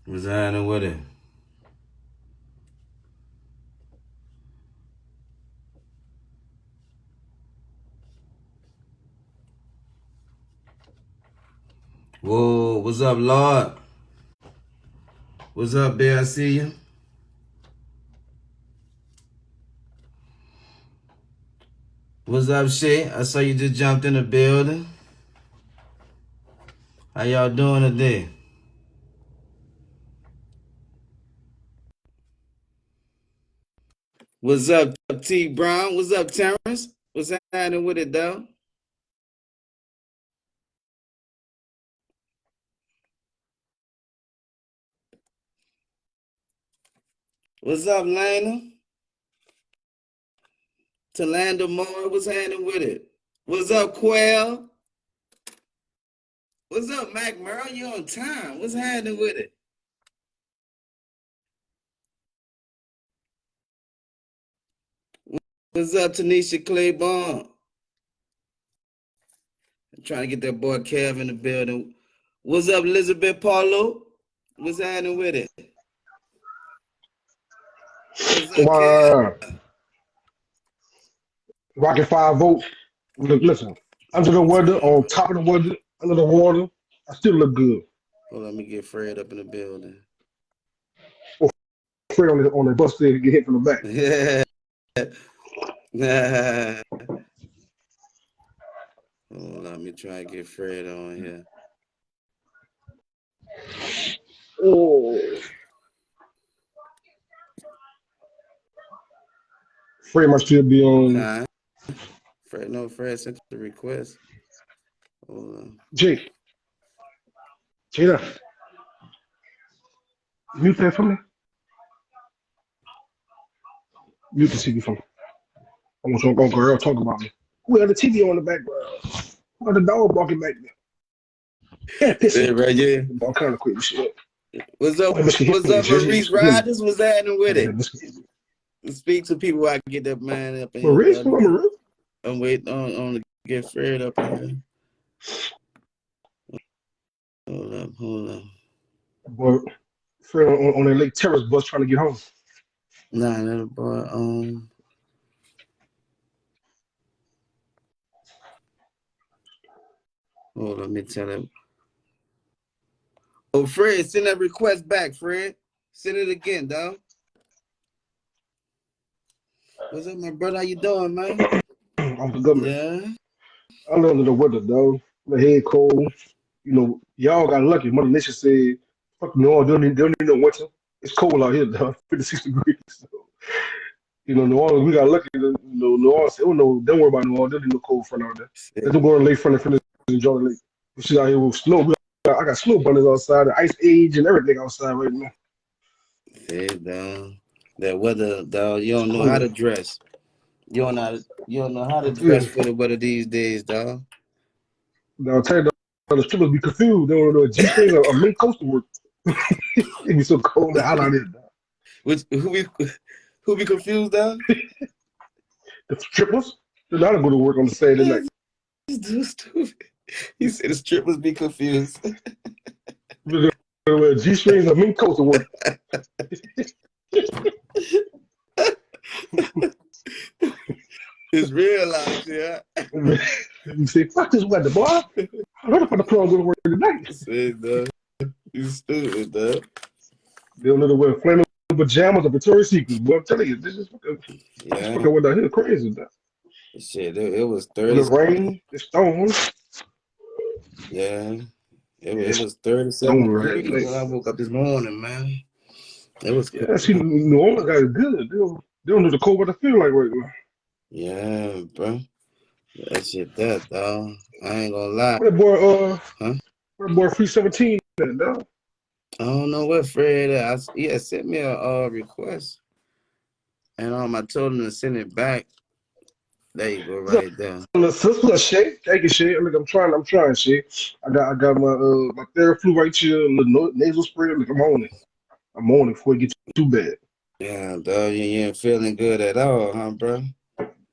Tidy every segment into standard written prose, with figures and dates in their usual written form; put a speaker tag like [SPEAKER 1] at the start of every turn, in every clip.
[SPEAKER 1] What's happening with it? Whoa, what's up, Lord? What's up, Bill? I see you. What's up, shit? I saw you just jumped in the building. How y'all doing today? What's up, T Brown? What's up, Terrence? What's happening with it, though? What's up, Lana? Talanda Moore, what's happening with it? What's up, Quell? What's up, Mac Merle? You on time? What's happening with it? What's up, Tanisha Claiborne? I'm trying to get that boy Kev in the building. What's up, Elizabeth Paulo? What's happening with it? What's up, Kev?
[SPEAKER 2] Wow. Rocket 5 votes. Look, listen, under the weather, on top of the weather, under the water, I still look good.
[SPEAKER 1] Hold on, let me get Fred up in the building.
[SPEAKER 2] Or Fred on the bus there to get hit from the back.
[SPEAKER 1] Yeah. Hold on, let me try to get Fred on here.
[SPEAKER 2] Oh. Fred must still be on.
[SPEAKER 1] Okay. Fred sent the request. Hold on.
[SPEAKER 2] Jake. Jada. Mute that for me. Mute the TV for me. I want some girl talk about me. We got the TV on the background. We got the dog barking back there. Yeah, pissing.
[SPEAKER 1] Right here.
[SPEAKER 2] All kind of quick shit.
[SPEAKER 1] What's up, Maurice Rogers? What's happening with it? Speak to people while I get that man up in
[SPEAKER 2] Maurice?
[SPEAKER 1] here.
[SPEAKER 2] Maurice?
[SPEAKER 1] I'm waiting on to get Fred up in here. Hold up.
[SPEAKER 2] Boy, Fred on that Lake Terrace bus trying to get home.
[SPEAKER 1] Nah, that boy, hold on, let me tell him. Oh, Fred, send that request back, Fred. Send it again, dog. What's up, my brother? How you doing, man?
[SPEAKER 2] I'm the governor.
[SPEAKER 1] Yeah.
[SPEAKER 2] I'm under the weather, though. The head cold. You know, y'all got lucky. Mother Nature said, fuck no, they don't need no winter. It's cold out here, though. 56 degrees. So, you know, New Orleans, we got lucky. You know, New Orleans said, oh no, don't worry about New Orleans. There'll be no cold front out there. Let them go on the lakefront and finish enjoying the lake. We sit out here with snow. I got snow bunnies outside, the ice age and everything outside right now.
[SPEAKER 1] Hey, dog. That weather, dog. You don't know how to dress. You don't know how to dress for the weather these days, dog.
[SPEAKER 2] Now, I'll tell you, the strippers be confused. They don't know a G-string or a mink coaster work. It be so cold and hot out here.
[SPEAKER 1] Who be confused, dog?
[SPEAKER 2] The strippers, they're not going to work on the Saturday night.
[SPEAKER 1] He's stupid. He said the strippers be confused.
[SPEAKER 2] G-strings or mink coaster work.
[SPEAKER 1] It's real life, yeah.
[SPEAKER 2] You say, fuck this weather, boy. I'm not about to put on go to work tonight.
[SPEAKER 1] Say, dog. You stupid, dog.
[SPEAKER 2] They'll let her wear flannel pajamas or Victoria's Secret. Boy, I'm telling you, this fucking weather here crazy. Dog.
[SPEAKER 1] Shit, it was 30.
[SPEAKER 2] When it rain, it's storms.
[SPEAKER 1] Yeah. It was 37 degrees
[SPEAKER 2] right?
[SPEAKER 1] when I woke up this morning, man. It was
[SPEAKER 2] Yeah, see, New Orleans got it good. They don't know the cold weather feel like right now.
[SPEAKER 1] Yeah, bro. That shit, dog. I ain't gonna lie.
[SPEAKER 2] What that boy,
[SPEAKER 1] huh?
[SPEAKER 2] What that boy 317 dog?
[SPEAKER 1] I don't know what Fred is. He had sent me a request. And I told him to send it back. There you go, right there.
[SPEAKER 2] Sister Shay, thank you, Shay. Look, I'm trying, Shay. I got my Theraflu right here, a little nasal spray. Look, I'm on it before it gets too bad.
[SPEAKER 1] Yeah, dog, you ain't feeling good at all, huh, bro?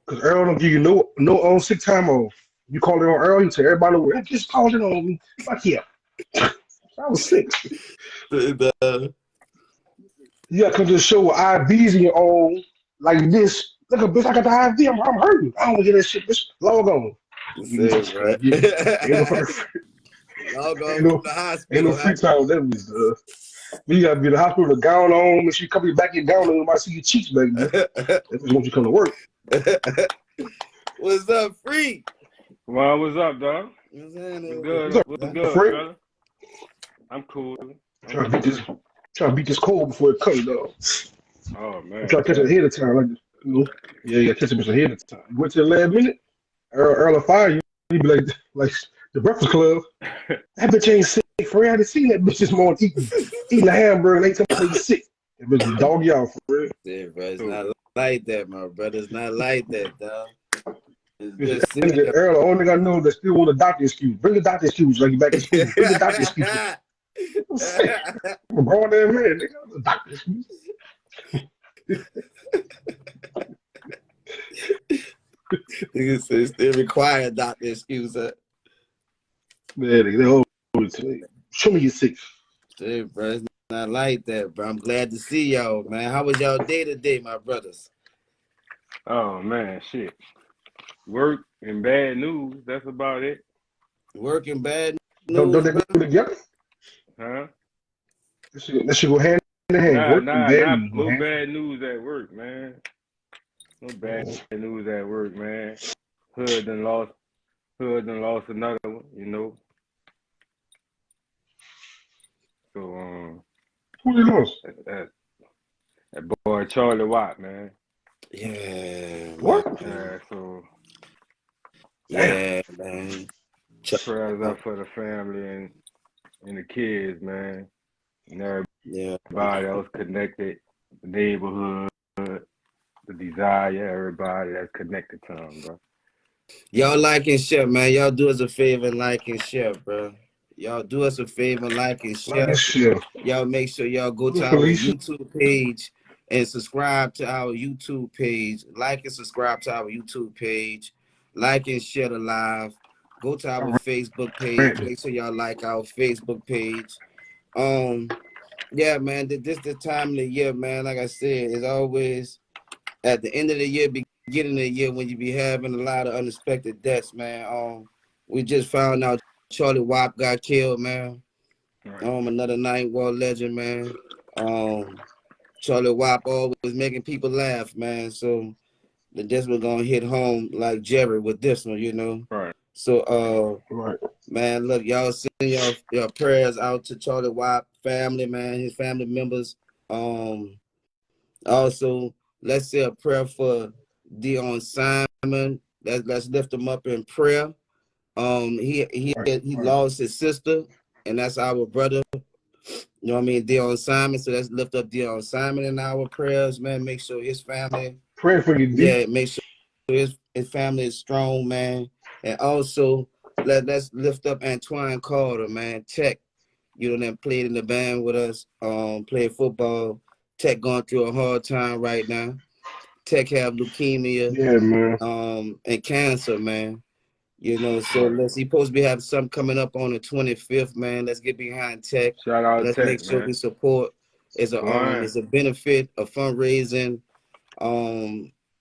[SPEAKER 2] Cause Earl don't give you no on sick time off. You call it on Earl, you tell everybody, I just called it on me. Fuck yeah. I was sick.
[SPEAKER 1] The,
[SPEAKER 2] You gotta come to the show with IVs in your own like this. Look at bitch, I got the IV. I'm hurting. I don't want to get that shit. Bitch, log on.
[SPEAKER 1] the
[SPEAKER 2] You
[SPEAKER 1] same,
[SPEAKER 2] just gotta
[SPEAKER 1] right?
[SPEAKER 2] get. Ain't no fucking.
[SPEAKER 1] Log
[SPEAKER 2] Ain't
[SPEAKER 1] on from
[SPEAKER 2] no.
[SPEAKER 1] the
[SPEAKER 2] Ain't no
[SPEAKER 1] hospital,
[SPEAKER 2] free
[SPEAKER 1] huh?
[SPEAKER 2] time with them. You gotta be in the hospital with a gown on. When she come you back in gown on, nobody see your cheeks, baby. They just want you to come to work.
[SPEAKER 1] What's up, free?
[SPEAKER 3] Well, what's up, dog?
[SPEAKER 1] What's happening
[SPEAKER 3] What's
[SPEAKER 1] over
[SPEAKER 2] What's
[SPEAKER 3] good?
[SPEAKER 2] up,
[SPEAKER 3] What's
[SPEAKER 1] there?
[SPEAKER 3] good,
[SPEAKER 2] Fred?
[SPEAKER 3] fella? I'm cool. I'm
[SPEAKER 2] Trying to beat
[SPEAKER 3] cool.
[SPEAKER 2] this. Trying to beat this cold before it comes, dog.
[SPEAKER 3] Oh
[SPEAKER 2] I'm
[SPEAKER 3] man,
[SPEAKER 2] trying to catch it
[SPEAKER 3] damn.
[SPEAKER 2] ahead of time, like yeah, you gotta catch it ahead of time. You went to the last minute, Earl fire you be like the Breakfast Club. That bitch ain't sick, Fred. I done seen that bitch this morning eating a hamburger and ain't somebody sick. That bitch was dog y'all, Fred.
[SPEAKER 1] Yeah, bro, it's
[SPEAKER 3] So,
[SPEAKER 1] not like that, my brother. It's not like that, dog. It's
[SPEAKER 2] Bitch,
[SPEAKER 1] just
[SPEAKER 2] and
[SPEAKER 1] sitting
[SPEAKER 2] the Earl, the only thing I know that still want a doctor excuse. Bring the doctor excuse like you back in school. Bring the doctor excuse.
[SPEAKER 1] there.
[SPEAKER 2] I'm sick. I'm a grown damn man. Nigga, the doctor excuse.
[SPEAKER 1] Nigga says they require doctor excuse.
[SPEAKER 2] Man, they always say, show me your sick.
[SPEAKER 1] Shit, bro, it's not like that, bro. I'm glad to see y'all, man. How was y'all day today, my brothers?
[SPEAKER 3] oh man, shit. Work and bad news. That's about it,
[SPEAKER 1] Working bad
[SPEAKER 2] Don't
[SPEAKER 1] news,
[SPEAKER 2] they
[SPEAKER 1] bro?
[SPEAKER 2] go together?
[SPEAKER 3] huh?
[SPEAKER 2] That should go hand in hand. Work and bad news go
[SPEAKER 3] No
[SPEAKER 2] hand
[SPEAKER 3] bad news at work, man. No
[SPEAKER 2] in
[SPEAKER 3] bad
[SPEAKER 2] hand.
[SPEAKER 3] news at work, man. Hood done lost. Hood done lost another one. So
[SPEAKER 2] Who they lost?
[SPEAKER 3] that, that boy Charlie Watt, man.
[SPEAKER 1] Yeah,
[SPEAKER 2] What?
[SPEAKER 1] man.
[SPEAKER 3] So
[SPEAKER 2] Damn.
[SPEAKER 1] Yeah, man.
[SPEAKER 3] prayers up for the family and the kids, man, and
[SPEAKER 1] Yeah.
[SPEAKER 3] everybody else connected, the neighborhood, the desire, everybody that's connected to them, bro.
[SPEAKER 1] Y'all like and share, man. Y'all do us a favor and like and share, bro. Y'all do us a favor, like and
[SPEAKER 2] Like
[SPEAKER 1] share.
[SPEAKER 2] this shit.
[SPEAKER 1] Y'all make sure y'all go to
[SPEAKER 2] Look,
[SPEAKER 1] our
[SPEAKER 2] Felicia.
[SPEAKER 1] YouTube page and subscribe to our YouTube page. Like and subscribe to our YouTube page. Like and share the live. Go to our
[SPEAKER 2] All
[SPEAKER 1] Facebook page.
[SPEAKER 2] right.
[SPEAKER 1] Make sure y'all like our Facebook page. Yeah, man. This the time of the year, man. Like I said, it's always at the end of the year, beginning of the year, when you be having a lot of unexpected deaths, man. We just found out Charlie Wap got killed, man.
[SPEAKER 3] Right,
[SPEAKER 1] Another night war legend, man. Charlie Wap always making people laugh, man. So this was gonna hit home like Jerry with this one, you know.
[SPEAKER 3] right,
[SPEAKER 1] So
[SPEAKER 2] Right.
[SPEAKER 1] man, look, y'all send your prayers out to Charlie Wap family, man, his family members. Um Also, let's say a prayer for Dion Simon. Let's lift him up in prayer.
[SPEAKER 2] Right.
[SPEAKER 1] He
[SPEAKER 2] Right.
[SPEAKER 1] lost his sister, and that's our brother. You know what I mean, Dion Simon. So let's lift up Dion Simon in our prayers, man. Make sure his family,
[SPEAKER 2] Praying for you, D.
[SPEAKER 1] yeah, make sure his family is strong, man. And also let's lift up Antoine Carter, man. Tech, you know, that played in the band with us, played football. Tech going through a hard time right now. Tech have leukemia,
[SPEAKER 2] Yeah, man.
[SPEAKER 1] and cancer, man. You know, so
[SPEAKER 3] right.
[SPEAKER 1] he supposed to be having something coming up on the 25th, man. Let's get behind Tech.
[SPEAKER 3] Shout out
[SPEAKER 1] Let's make
[SPEAKER 3] Tech,
[SPEAKER 1] sure
[SPEAKER 3] man.
[SPEAKER 1] we support.
[SPEAKER 3] One,
[SPEAKER 1] It's a benefit, a fundraising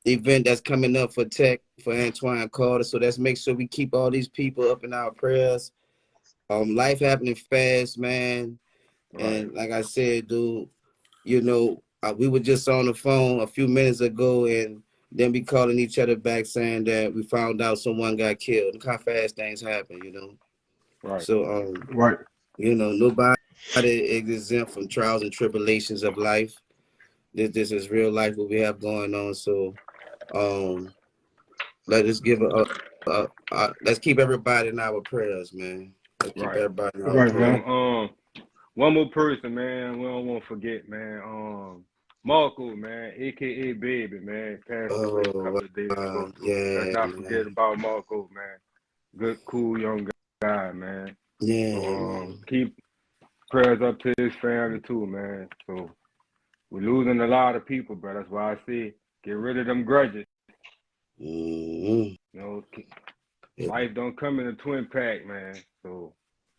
[SPEAKER 1] event that's coming up for Tech for Antoine Carter. So let's make sure we keep all these people up in our prayers. Life happening fast, man.
[SPEAKER 3] right.
[SPEAKER 1] And like I said, dude, you know, we were just on the phone a few minutes ago, and then we calling each other back saying that we found out someone got killed. Look how fast things happen, you know.
[SPEAKER 3] Right,
[SPEAKER 1] So,
[SPEAKER 2] Right.
[SPEAKER 1] you know, nobody is exempt from trials and tribulations of life. This is real life what we have going on. So, um, let us give let's keep everybody in our prayers, man. Let's keep
[SPEAKER 3] right.
[SPEAKER 1] everybody in our
[SPEAKER 2] Right,
[SPEAKER 1] prayers.
[SPEAKER 2] man.
[SPEAKER 3] One more person, man. We don't want to forget, man. Marco, man, aka Baby, man, passed away a
[SPEAKER 1] Oh,
[SPEAKER 3] couple of days ago. So let's
[SPEAKER 1] yeah,
[SPEAKER 3] not forget
[SPEAKER 1] man.
[SPEAKER 3] about Marco, man. Good, cool young guy, man. So
[SPEAKER 1] Yeah, man.
[SPEAKER 3] keep prayers up to his family too, man. So we're losing a lot of people, bro. That's why I say get rid of them grudges.
[SPEAKER 1] Mm-hmm.
[SPEAKER 3] You know, life don't come in a twin pack, man. So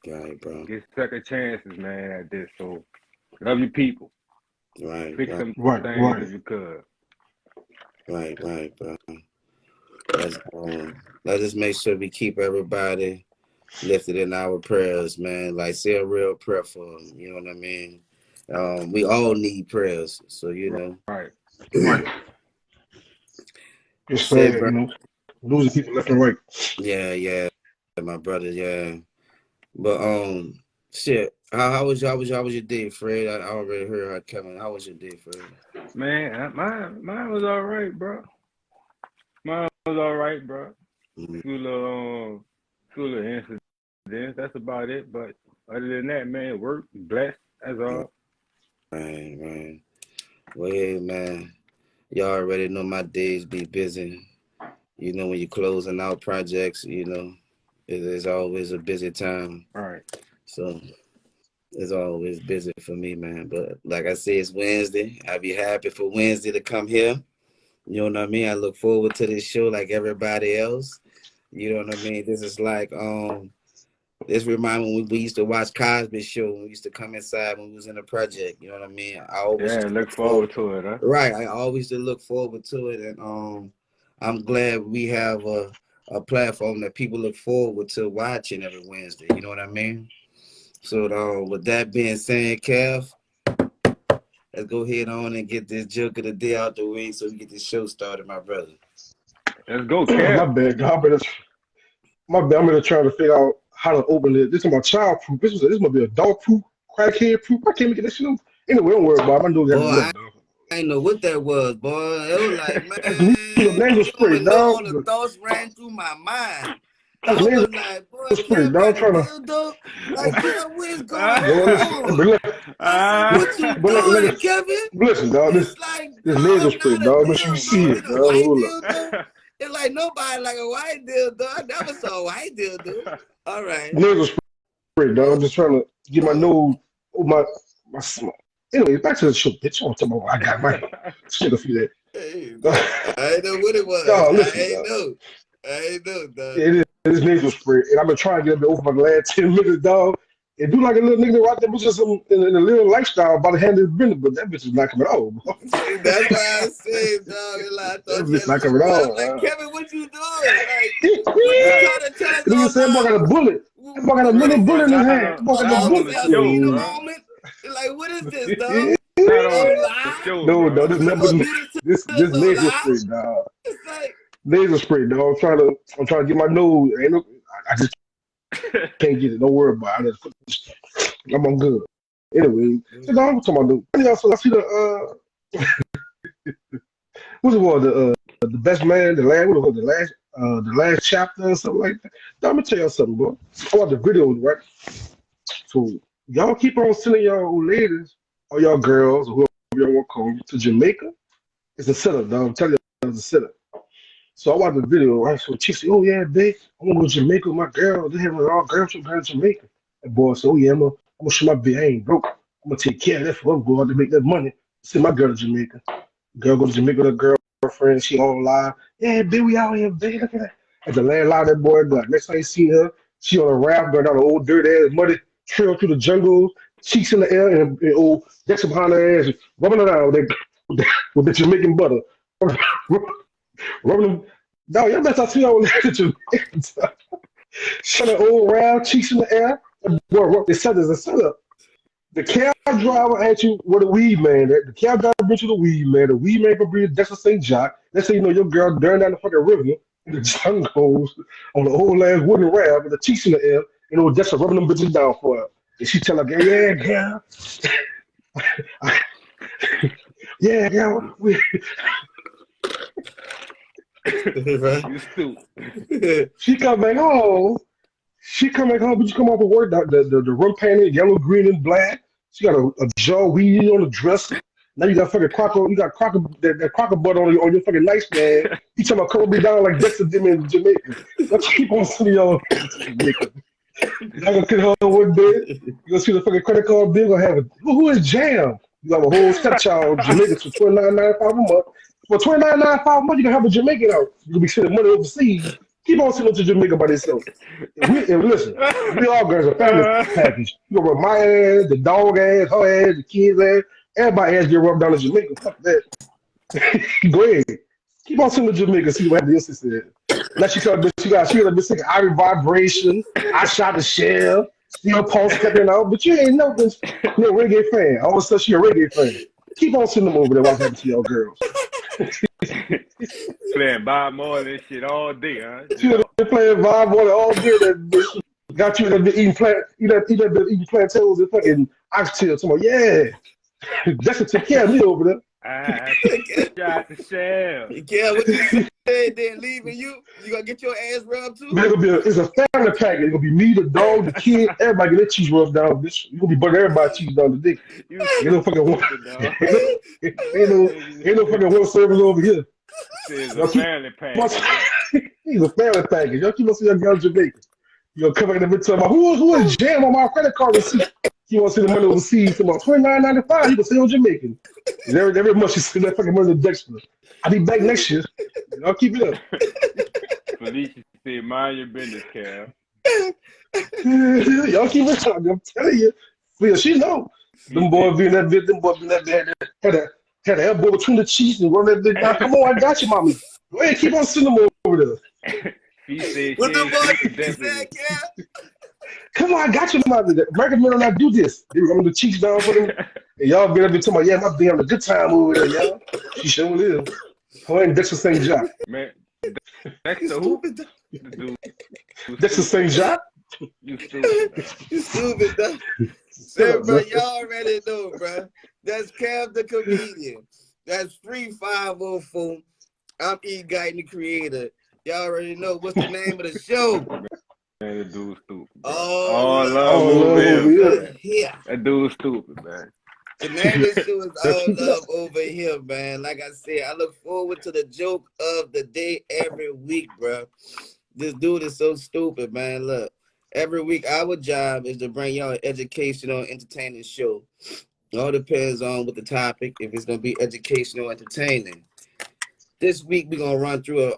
[SPEAKER 1] Right, bro.
[SPEAKER 3] Get second chances, man, at this. So love your people.
[SPEAKER 1] Right,
[SPEAKER 3] Fix
[SPEAKER 1] right,
[SPEAKER 3] them
[SPEAKER 2] Right,
[SPEAKER 3] things
[SPEAKER 2] right.
[SPEAKER 3] if you could.
[SPEAKER 1] right, bro. Let's let's just make sure we keep everybody lifted in our prayers, man. Like say a real prayer for them. You know what I mean? We all need prayers, so you know.
[SPEAKER 3] Right.
[SPEAKER 2] Right. It's
[SPEAKER 1] Shit,
[SPEAKER 2] sad,
[SPEAKER 1] bro.
[SPEAKER 2] you know, losing people left and right.
[SPEAKER 1] Yeah, my brother, yeah. But shit. How was your day, Fred? I already heard how Kevin. How was your day, Fred?
[SPEAKER 3] Man, mine was all right, bro. Mine was all right, bro.
[SPEAKER 1] Mm,
[SPEAKER 3] Few little incidents. That's about it. But other than that, man, work, blessed. That's all.
[SPEAKER 1] right. Well, hey, man. Y'all already know my days be busy. You know, when you're closing out projects, you know, it's always a busy time.
[SPEAKER 3] All right.
[SPEAKER 1] So it's always busy for me, man. But like I said, it's Wednesday. I'll be happy for Wednesday to come here. You know what I mean? I look forward to this show like everybody else. You know what I mean? This is like this reminds me when we used to watch Cosby Show when we used to come inside when we was in a project. You know what I mean? I always
[SPEAKER 3] Yeah,
[SPEAKER 1] used to
[SPEAKER 3] look
[SPEAKER 1] look forward.
[SPEAKER 3] forward to it, huh?
[SPEAKER 1] Right. I always used to look forward to it, and I'm glad we have a platform that people look forward to watching every Wednesday. You know what I mean? So with that being said, Kev, let's go ahead on and get this joke of the day out the way so we get this show started, my brother.
[SPEAKER 3] Let's go,
[SPEAKER 2] My
[SPEAKER 3] Cal.
[SPEAKER 2] bad, God. My bad. I'm gonna try to figure out how to open it. This is my child proof. This must be a dog proof, crackhead proof. I can't make this shit up. Anyway, don't worry about it. I know that
[SPEAKER 1] Boy,
[SPEAKER 2] to look, dog.
[SPEAKER 1] I didn't know what that was, boy. It was like,
[SPEAKER 2] That's
[SPEAKER 1] man,
[SPEAKER 2] nasal
[SPEAKER 1] you don't
[SPEAKER 2] spray,
[SPEAKER 1] even know
[SPEAKER 2] dog.
[SPEAKER 1] all the thoughts ran through my mind.
[SPEAKER 2] That's
[SPEAKER 1] I
[SPEAKER 2] nasal
[SPEAKER 1] was like, boy,
[SPEAKER 2] spray,
[SPEAKER 1] Kev
[SPEAKER 2] dog.
[SPEAKER 1] got a
[SPEAKER 2] Trying to.
[SPEAKER 1] dildo. Like, Kev, what is going
[SPEAKER 2] Boy, listen,
[SPEAKER 1] on? I said, what you doing, Kevin?
[SPEAKER 2] listen, dog.
[SPEAKER 1] It's like,
[SPEAKER 2] This nasal
[SPEAKER 1] dog,
[SPEAKER 2] spray,
[SPEAKER 1] not a
[SPEAKER 2] dog. Make sure you see
[SPEAKER 1] dildo.
[SPEAKER 2] it,
[SPEAKER 1] It
[SPEAKER 2] dog.
[SPEAKER 1] a white
[SPEAKER 2] Hold up.
[SPEAKER 1] dildo. It's like nobody like a white dildo. I never saw a white dildo. All right.
[SPEAKER 2] Nasal spray, dog. I'm just trying to get my
[SPEAKER 1] Oh,
[SPEAKER 2] nose, oh, my. Anyway, back to the show, bitch. I want to talk about what I got my shit a few
[SPEAKER 1] hey,
[SPEAKER 2] that.
[SPEAKER 1] I ain't know what it was.
[SPEAKER 2] Dog,
[SPEAKER 1] I
[SPEAKER 2] listen,
[SPEAKER 1] ain't
[SPEAKER 2] dog.
[SPEAKER 1] know. I ain't know, dog.
[SPEAKER 2] It is nasal spray, and I've been trying to get it over for the last 10 minutes, dog. It do like a little nigga right there, but just in a little lifestyle about to handle his business, but that bitch is not coming out, bro.
[SPEAKER 1] See, that's why I said, dog. Like, I
[SPEAKER 2] That
[SPEAKER 1] thought you
[SPEAKER 2] bitch
[SPEAKER 1] had a
[SPEAKER 2] not
[SPEAKER 1] little
[SPEAKER 2] coming
[SPEAKER 1] brother. I'm like,
[SPEAKER 2] out.
[SPEAKER 1] Kevin, what you doing? Like, what you trying to tell us
[SPEAKER 2] The nigga
[SPEAKER 1] all
[SPEAKER 2] said, boy, got a
[SPEAKER 1] about?
[SPEAKER 2] bullet. That boy got a
[SPEAKER 1] What
[SPEAKER 2] little
[SPEAKER 1] is
[SPEAKER 2] bullet
[SPEAKER 1] this?
[SPEAKER 2] in his
[SPEAKER 3] Not
[SPEAKER 2] hand.
[SPEAKER 3] on,
[SPEAKER 2] That boy got a
[SPEAKER 3] not on
[SPEAKER 2] bullet.
[SPEAKER 3] the show,
[SPEAKER 1] Alcina
[SPEAKER 3] bro.
[SPEAKER 1] moment? Like, what is this, dog?
[SPEAKER 3] Not on
[SPEAKER 1] Oh,
[SPEAKER 3] the
[SPEAKER 1] lie?
[SPEAKER 3] show,
[SPEAKER 2] No, dog,
[SPEAKER 3] bro.
[SPEAKER 2] this
[SPEAKER 1] You
[SPEAKER 2] never
[SPEAKER 1] gonna do this to us
[SPEAKER 2] this
[SPEAKER 1] on
[SPEAKER 2] nasal
[SPEAKER 1] live?
[SPEAKER 2] spray, dog.
[SPEAKER 1] It's like,
[SPEAKER 2] Nasal spray, dog. I'm trying to get my nose. Ain't no, I just can't get it. Don't worry about it. I'm on good. Anyway, so dog, I'm talking about the. So I see what's it called? The best man, what was it, the last chapter or something like that. Now, let me tell y'all something, bro. I watched the videos, right? So y'all keep on sending y'all old ladies or y'all girls or whoever y'all want to call them to Jamaica. It's a setup, dog. I'm telling you, it's a setup. So I watched the video, right? So she said, "Oh yeah, babe, I want to go to Jamaica with my girl. They have an all girl trip down to Jamaica." And boy said, "Oh yeah, I'm gonna show my bitch I ain't broke. I'm gonna take care of that for her. Go out to make that money. Send my girl to Jamaica. Girl go to Jamaica with her girlfriend. She on live. Yeah, baby, we out here, baby. Look at that." At the land line, that boy got. Next time you see her, she on a raft going down the old dirt ass muddy trail through the jungle, cheeks in the air, and old Dexter behind her ass, rubbing it out with the Jamaican butter. Rubbing them. Dog, y'all better see y'all Jamaican. She on the old round, cheeks in the air. Boy, the setup is a setup. The cab driver asked you what a weed man. The cab driver brings you the weed man. The weed man can bring Dexter St. Jock. Let's say you know your girl during down the fucking river in the jungles on the old ass wooden raft with the cheeks in the air. You know, Dexter rubbing them bitches down for her. And she tell her, yeah, girl. Yeah, girl.
[SPEAKER 3] You stupid.
[SPEAKER 2] She come back home. She come back home, but you come off of work, the rum painted, yellow, green, and black. She got a jar of weed on the dresser. Now you got fucking crocker, you got crocker, that crocker butter on your fucking nightstand. You talking about coming me down like Dexter did me in Jamaica. Let's keep on sending y'all to Jamaica. Y'all gonna get her one day. You gonna see the fucking credit card bill. Gonna have it. Who is Jam? You have a whole stepchild Jamaican for $29.95 a month. For $29.95 a month, you gonna have a Jamaican out. You gonna be sending money overseas. Keep on sending them to Jamaica by themselves. And listen, we all girls a family package. You gonna rub my ass, the dog ass, her ass, the kids ass, everybody ass get rubbed down to Jamaica. Fuck that. Go ahead. Keep on sending to Jamaica, see what happens. Said. Now she told me she got a bit sick of Irie vibration. I shot the shell, still pulse stepping out, but you ain't no reggae fan. All of a sudden she a reggae fan. Keep on sending them over there. What's happening to y'all girls?
[SPEAKER 3] Playing Bob Marley and shit all day, huh?
[SPEAKER 2] She been playing Bob Marley all day. That bitch got you that been eating plantains and fucking oxtail. Tomorrow, yeah, that's what took care of me over there.
[SPEAKER 3] I shot the shell.
[SPEAKER 1] You care what you said, then leaving you? You gonna get your ass rubbed too?
[SPEAKER 2] Man, it's a family package. It's gonna be me, the dog, the kid, everybody get their cheese rubbed down. Bitch, you gonna be bugging everybody cheese down the dick. Ain't no fucking one. Ain't no fucking one service over here.
[SPEAKER 3] It's a family package.
[SPEAKER 2] He's a family package. Y'all keep on seeing y'all Jamaican. You gonna come back in the talking about who is jam on my credit card receipt? You want to send the money overseas? About $29.95. You can send on Jamaican. And every month you send that fucking money to Dexter. I'll be back next year. I'll keep it up.
[SPEAKER 3] Felicia said, "Mind your business, Cal."
[SPEAKER 2] Y'all keep it up. I'm telling you. Well, she know. Them boys being that bit. Them boys being that bit. Had an elbow between the cheeks and run that bit down. Come on, I got you, mommy. Go ahead, keep on sending them over there.
[SPEAKER 3] She said,
[SPEAKER 1] What the boy
[SPEAKER 3] definitely.
[SPEAKER 1] said, Cal?
[SPEAKER 2] Come on, I got you, mommy. The American men do not do this. They run the cheeks down for them. And y'all get up and talking about, yeah, my being having a good time over there, y'all. She sure is. Her and Dexter St. Jacques.
[SPEAKER 3] Man, that's the who?
[SPEAKER 2] Dexter St. Jacques?
[SPEAKER 3] You stupid.
[SPEAKER 1] You stupid, though. Say, bro, y'all already know, bro. That's Kev the comedian. That's Free 504. I'm E. Guyton the creator. Y'all already know what's the name of the show.
[SPEAKER 3] Man, that dude's stupid. Bro.
[SPEAKER 1] Oh,
[SPEAKER 3] love
[SPEAKER 2] over
[SPEAKER 3] here.
[SPEAKER 1] here.
[SPEAKER 3] That dude's stupid, man.
[SPEAKER 1] The name of the show is All Love Over Here, man. Like I said, I look forward to the joke of the day every week, bro. This dude is so stupid, man. Look, every week our job is to bring y'all an educational, entertaining show. It all depends on what the topic, if it's going to be educational, entertaining. This week, we're going to run through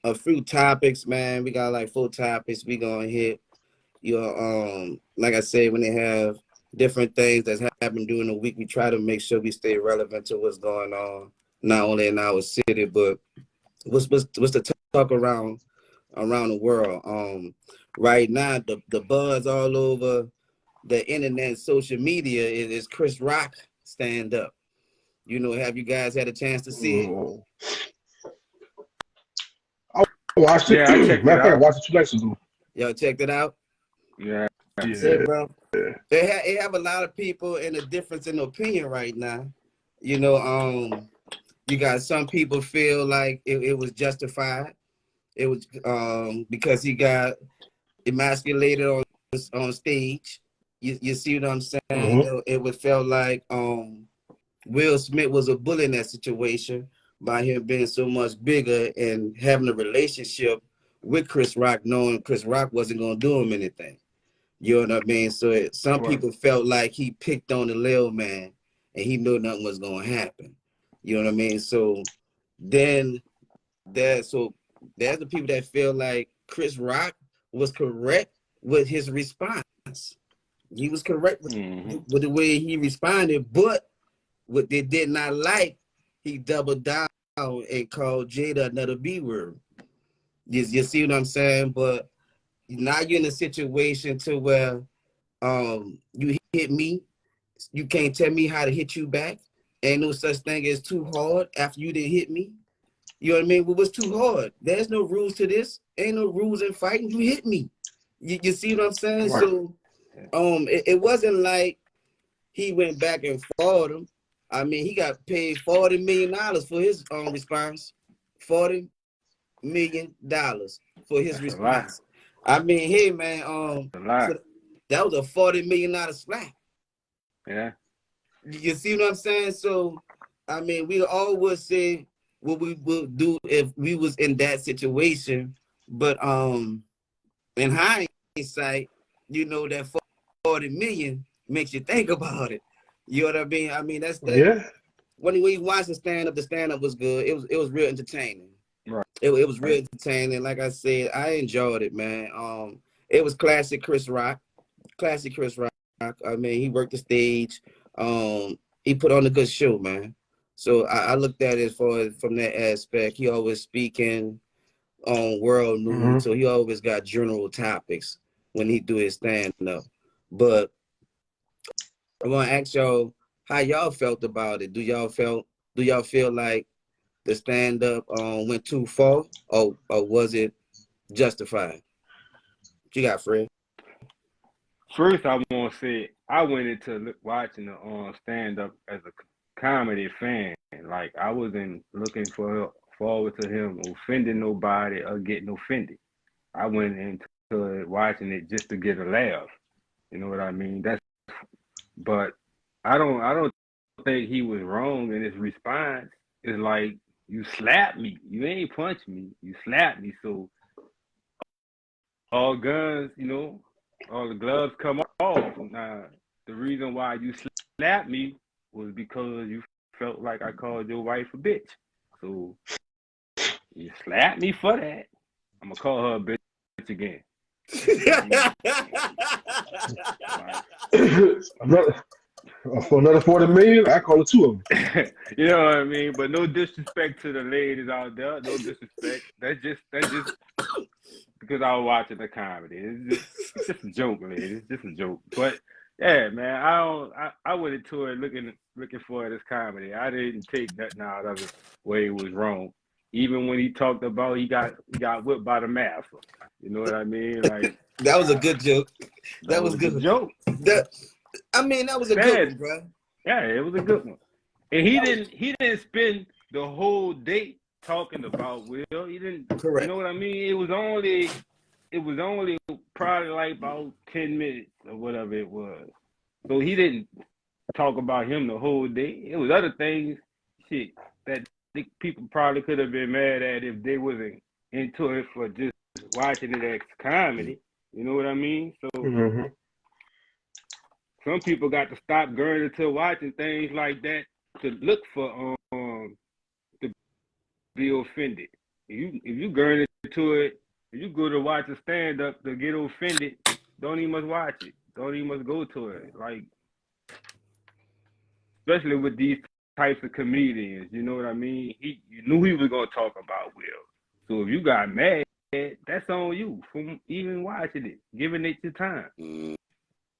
[SPEAKER 1] a few topics, man. We got like 4 topics we going to hit. Like I said, when they have different things that's happened during the week, we try to make sure we stay relevant to what's going on, not only in our city, but what's the talk around the world. Right now, the buzz all over the internet, social media is Chris Rock stand up. Have you guys had a chance to see it?
[SPEAKER 2] I watched it.
[SPEAKER 3] Yeah, I checked it out.
[SPEAKER 2] I watched it 2 nights ago.
[SPEAKER 1] Y'all checked it out?
[SPEAKER 3] Yeah.
[SPEAKER 1] Yeah, bro. They have a lot of people in a difference in opinion right now. You got some people feel like it was justified. It was because he got emasculated on stage. You see what I'm saying?
[SPEAKER 2] Mm-hmm.
[SPEAKER 1] It would felt like Will Smith was a bully in that situation by him being so much bigger and having a relationship with Chris Rock, knowing Chris Rock wasn't going to do him anything. You know what I mean? So some people felt like he picked on the little man and he knew nothing was going to happen. You know what I mean? So then there's the people that feel like Chris Rock was correct with his response. He was correct with the way he responded, but what they did not like, he doubled down and called Jada another B word. You see what I'm saying? But now you're in a situation to where you hit me, you can't tell me how to hit you back. Ain't no such thing as too hard after you didn't hit me. You know what I mean? What was too hard? There's no rules to this. Ain't no rules in fighting. You hit me. You see what I'm saying? Right. So it wasn't like he went back and fought him. I mean, he got paid $40 million for his response. $40 million for his response. I mean, hey man, so that was a $40 million slap.
[SPEAKER 3] Yeah.
[SPEAKER 1] You see what I'm saying? So, I mean, we all would say what we would do if we was in that situation. But in hindsight, that 40 million makes you think about it. You know what I mean? I mean, that's that.
[SPEAKER 2] Yeah.
[SPEAKER 1] When you watch the stand up was good. It was real entertaining.
[SPEAKER 3] Right.
[SPEAKER 1] It was real
[SPEAKER 3] Right.
[SPEAKER 1] entertaining. Like I said, I enjoyed it, man. It was classic Chris Rock. Classic Chris Rock. I mean, he worked the stage. He put on a good show, man. So I looked at it from that aspect. He always speaking on world
[SPEAKER 2] Hmm.
[SPEAKER 1] news, so he always got general topics when he do his stand up. But I want to ask y'all how y'all felt about it. Do y'all feel like the stand up went too far, or was it justified? What you got, Fred?
[SPEAKER 3] First, I want to say I went into watching the stand up as a comedy fan. Like I wasn't looking forward to him offending nobody or getting offended. I went into it watching it just to get a laugh. You know what I mean? But I don't think he was wrong in his response. It's like you slapped me. You ain't punched me. You slapped me. So all guns, all the gloves come off. Now, the reason why you slapped me was because you felt like I called your wife a bitch. So you slapped me for that. I'm gonna call her a bitch again. Like,
[SPEAKER 2] another, for another 40 million, I call it two of them.
[SPEAKER 3] you know what I mean? But no disrespect to the ladies out there. No disrespect. That's just because I was watching the comedy. It's just a joke, lady. It's just a joke. But yeah, man, I went into it looking for this comedy. I didn't take nothing out of it where it was wrong. Even when he talked about he got whipped by the master. You know what I mean? Like
[SPEAKER 1] That was a good joke.
[SPEAKER 3] that
[SPEAKER 1] That
[SPEAKER 3] was
[SPEAKER 1] was
[SPEAKER 3] a good
[SPEAKER 1] good.
[SPEAKER 3] joke.
[SPEAKER 1] That I mean, that was a good one,
[SPEAKER 3] Man,
[SPEAKER 1] bro.
[SPEAKER 3] yeah, it was a good one. And he
[SPEAKER 1] That was
[SPEAKER 3] didn't he didn't spend the whole day talking about Will. He didn't, you
[SPEAKER 1] correct.
[SPEAKER 3] know what I mean? It was only probably like about 10 minutes or whatever it was. So he didn't talk about him the whole day. It was other things, shit, that people probably could have been mad at if they wasn't into it for just watching it as comedy. You know what I mean? So
[SPEAKER 2] Hmm.
[SPEAKER 3] some people got to stop going into watching things like that to look for to be offended. If you going into it, if you go to watch a stand up to get offended, don't even must watch it. Don't even must go to it. Like especially with these types of comedians, you know what I mean? You knew he was gonna talk about Will. So if you got mad, that's on you from even watching it, giving it your time.
[SPEAKER 1] Mm,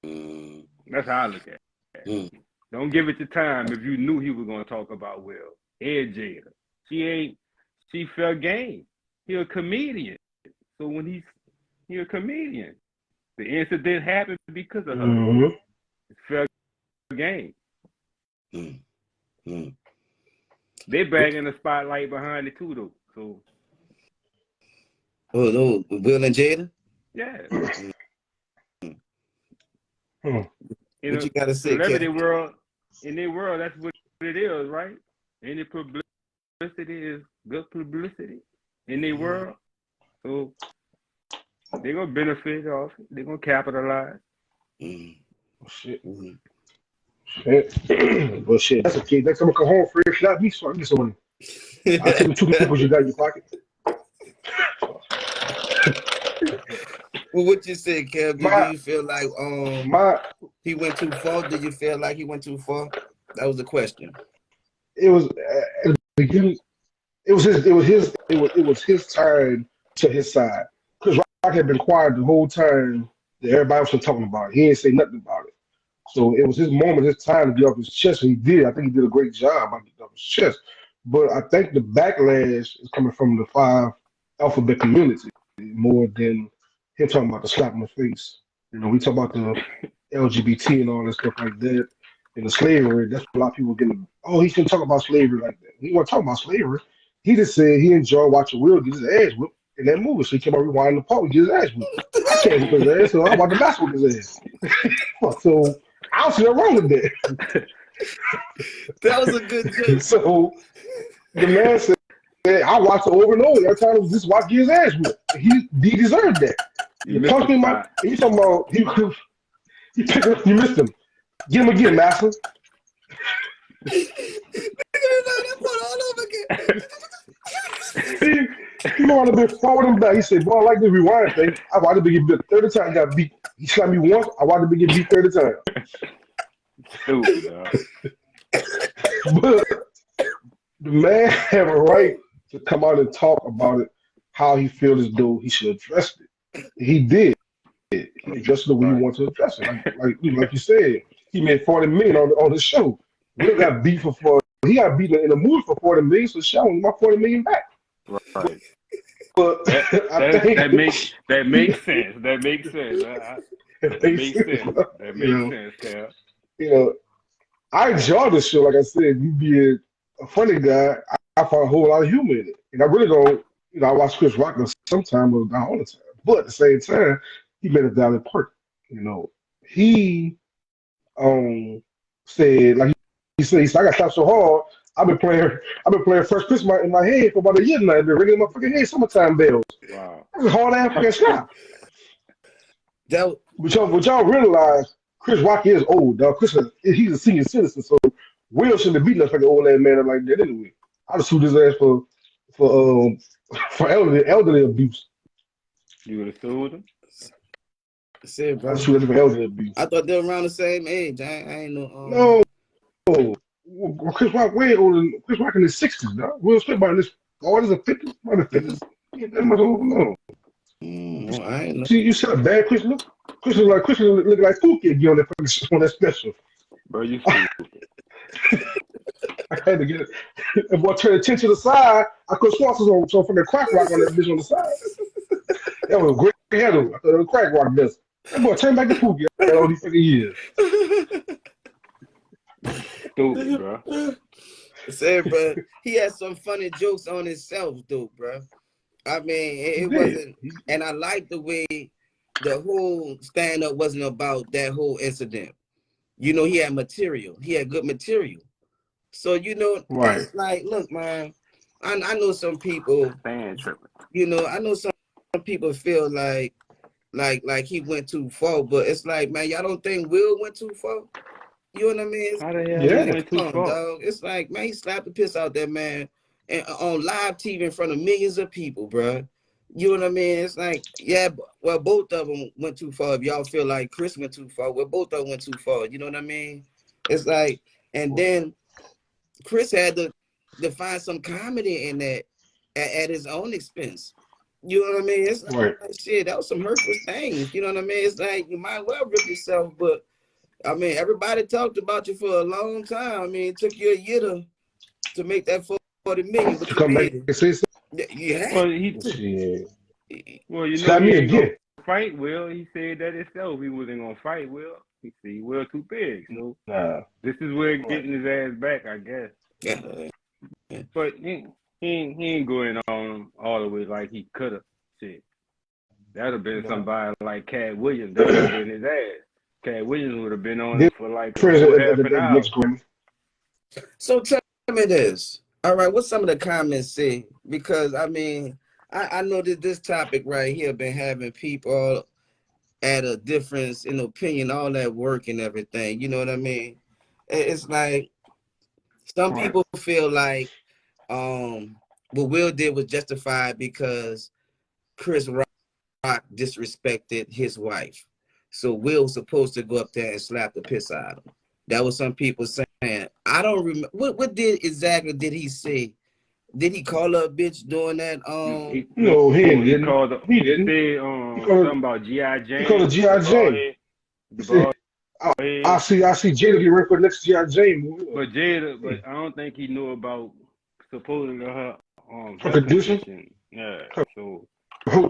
[SPEAKER 1] mm,
[SPEAKER 3] That's how I look at it.
[SPEAKER 1] mm.
[SPEAKER 3] Don't give it your time if you knew he was gonna talk about Will. Ed Jada. She fair game. He a comedian. So when he a comedian. The incident happened because of her.
[SPEAKER 2] Hmm.
[SPEAKER 3] It's fair game.
[SPEAKER 1] Mm, mm.
[SPEAKER 3] They bagging the spotlight behind it too though. So
[SPEAKER 1] Oh, Will and Jada.
[SPEAKER 3] yeah.
[SPEAKER 1] Mm.
[SPEAKER 3] In
[SPEAKER 1] What
[SPEAKER 3] a
[SPEAKER 1] you gotta say,
[SPEAKER 3] celebrity
[SPEAKER 1] Kevin?
[SPEAKER 3] world, in their world, that's what it is, right? Any publicity is good publicity in their world. So they're gonna benefit off it. They're gonna capitalize.
[SPEAKER 1] Mm,
[SPEAKER 2] Shit.
[SPEAKER 1] mm.
[SPEAKER 2] But shit, that's okay. Next time I come home, Fred, slap me so I can get some money. I'll take them two nickels you got in your pocket.
[SPEAKER 1] Well, what you say, Kevin? Do
[SPEAKER 2] My
[SPEAKER 1] you feel like
[SPEAKER 2] my
[SPEAKER 1] he went too far? Do you feel like he went too far? That was the question.
[SPEAKER 2] it was at the beginning. It was his time to his side. Because Rock had been quiet the whole time that everybody was talking about it. He didn't say nothing about it. So it was his moment, his time to get off his chest, and he did. I think he did a great job on getting off his chest. But I think the backlash is coming from the five alphabet community more than him talking about the slap in the face. We talk about the LGBT and all that stuff like that, and the slavery. That's what a lot of people getting. Oh, he shouldn't talk about slavery like that. He wasn't talking about slavery. He just said he enjoyed watching Will get his ass whipped in that movie. So he came out rewinding the part and get his ass whipped. I can't whip his ass, so I want the master whip his ass. So I don't see nothing wrong with that.
[SPEAKER 1] That was a good joke.
[SPEAKER 2] So the man said, I watched it over and over. Every time I was just watch get his ass whipped. He deserved that.
[SPEAKER 3] You
[SPEAKER 2] You
[SPEAKER 3] missed
[SPEAKER 2] punched
[SPEAKER 3] the
[SPEAKER 2] me in my.
[SPEAKER 3] spot.
[SPEAKER 2] And you talking about he picked it up. You missed him. Get him again, master.
[SPEAKER 1] That part all over again.
[SPEAKER 2] He might have been forward and back. He said, "Boy, I like this rewind thing. I watched him get beat 30 times. He got beat. He shot me once. I watched him get beat 30 times."
[SPEAKER 3] Stupid, dog.
[SPEAKER 2] But the man have a right to come out and talk about it, how he feels as though he should address it. He did. He addressed it the way he
[SPEAKER 3] Right.
[SPEAKER 2] wanted to address it. Like you said, he made 40 million on the show. Will got beat for he got beat in a movie for 40 million, so showing my 40 million back.
[SPEAKER 3] Right.
[SPEAKER 2] But
[SPEAKER 3] That
[SPEAKER 2] I think
[SPEAKER 3] that makes sense. That makes sense.
[SPEAKER 2] it
[SPEAKER 3] That
[SPEAKER 2] makes
[SPEAKER 3] makes
[SPEAKER 2] sense.
[SPEAKER 3] sense. That
[SPEAKER 2] You
[SPEAKER 3] makes
[SPEAKER 2] know,
[SPEAKER 3] sense, Cal.
[SPEAKER 2] you know, I enjoy the show. Like I said, you being a funny guy, I find a whole lot of humor in it. And I really don't, I watch Chris Rock sometimes, but not all the time. But at the same time, he made a valid point. He said, like he said, I got shot so hard, I've been playing first pitch in my head for about a year now. I've been ringing in my fucking head summertime bells.
[SPEAKER 3] Wow.
[SPEAKER 2] That's a hard ass fucking shot.
[SPEAKER 1] That
[SPEAKER 2] But y'all realize Chris Rock is old, dog. He's a senior citizen, so Will shouldn't have beaten that fucking old ass man like that anyway. I'd have sued his ass for for elderly abuse.
[SPEAKER 3] You would have sued him?
[SPEAKER 1] said,
[SPEAKER 2] I'd
[SPEAKER 1] bro.
[SPEAKER 2] have sued him for elderly abuse.
[SPEAKER 1] I thought they were around the same age. I ain't no
[SPEAKER 2] No, well, Chris Rock way older than Chris Rock in his 60s, dog. Will Smith about in his 40s or 50s, about the 50s. He ain't that much older. No.
[SPEAKER 1] I ain't know.
[SPEAKER 2] See, you said a bad Chris look. Chris look like Pookie again on that special.
[SPEAKER 3] Bro, you stupid.
[SPEAKER 2] I had to get it. And boy, turn the chin to the side. I could swear some fucking crack rock on that bitch on the side. That was a great handle. I thought it was crack rock this. That boy, turn back to Pookie after all these fucking years.
[SPEAKER 3] Stupid, bro.
[SPEAKER 1] Say, bro, he had some funny jokes on himself, though, bro. I mean,
[SPEAKER 2] He
[SPEAKER 1] it
[SPEAKER 2] did.
[SPEAKER 1] wasn't, and I like the way the whole stand-up wasn't about that whole incident. He had material. He had good material. So,
[SPEAKER 2] Right.
[SPEAKER 1] it's like, look, man, I know some people,
[SPEAKER 3] Stand tripping.
[SPEAKER 1] I know some people feel like he went too far, but it's like, man, y'all don't think Will went too far? You know what I mean?
[SPEAKER 3] How the hell
[SPEAKER 2] Yeah.
[SPEAKER 3] he went too
[SPEAKER 1] Come on,
[SPEAKER 3] far?
[SPEAKER 1] dog. It's like, man, he slapped the piss out that man and on live TV in front of millions of people, bro. You know what I mean? It's like, yeah, well, both of them went too far. If y'all feel like Chris went too far, well, both of them went too far. You know what I mean? It's like, and then Chris had to find some comedy in that at his own expense. You know what I mean? It's like,
[SPEAKER 2] Right.
[SPEAKER 1] shit, that was some hurtful things. You know what I mean? It's like, you might well rip yourself, but I mean, everybody talked about you for a long time. I mean, it took you a year to make that 40 million, but
[SPEAKER 2] To
[SPEAKER 1] you
[SPEAKER 2] come back
[SPEAKER 1] made it.
[SPEAKER 2] and say something.
[SPEAKER 1] You had
[SPEAKER 3] Well,
[SPEAKER 2] Shit.
[SPEAKER 3] you know
[SPEAKER 2] Slap
[SPEAKER 3] he
[SPEAKER 2] me
[SPEAKER 3] ain't gonna
[SPEAKER 2] again.
[SPEAKER 3] fight Will. He said that himself. He wasn't gonna fight Will. He said Will too big. So
[SPEAKER 2] Nah.
[SPEAKER 3] this is where getting his ass back, I guess.
[SPEAKER 1] Yeah.
[SPEAKER 3] But he ain't going on him all the way like he could have. Shit, that'd have been somebody like Cat Williams. That would have been his ass. Cat Williams would have been on him for like a
[SPEAKER 2] Friends
[SPEAKER 3] whole
[SPEAKER 2] at
[SPEAKER 3] half an
[SPEAKER 2] the
[SPEAKER 3] hour.
[SPEAKER 2] next Grammy.
[SPEAKER 1] So tell me this. All right, what some of the comments say? Because I mean, I know that this topic right here been having people at a difference in opinion, all that work and everything. You know what I mean? It's like some
[SPEAKER 2] Right.
[SPEAKER 1] people feel like what Will did was justified because Chris Rock disrespected his wife. So Will's supposed to go up there and slap the piss out of him. That was some people saying. I don't remember what exactly did he say? Did he call her a bitch doing that?
[SPEAKER 2] No, he
[SPEAKER 3] He
[SPEAKER 2] didn't.
[SPEAKER 3] called.
[SPEAKER 2] He
[SPEAKER 3] He
[SPEAKER 2] didn't.
[SPEAKER 3] said
[SPEAKER 2] He called
[SPEAKER 3] something about G.I.
[SPEAKER 2] he called her
[SPEAKER 3] Jane.
[SPEAKER 2] G.I. Jane.
[SPEAKER 3] The
[SPEAKER 2] He said,
[SPEAKER 3] bald
[SPEAKER 2] I
[SPEAKER 3] head.
[SPEAKER 2] see Jada get ready for the next G.I. Jane movie.
[SPEAKER 3] But I don't think he knew about supposedly her
[SPEAKER 2] Her
[SPEAKER 3] health
[SPEAKER 2] condition?
[SPEAKER 3] condition. Yeah. So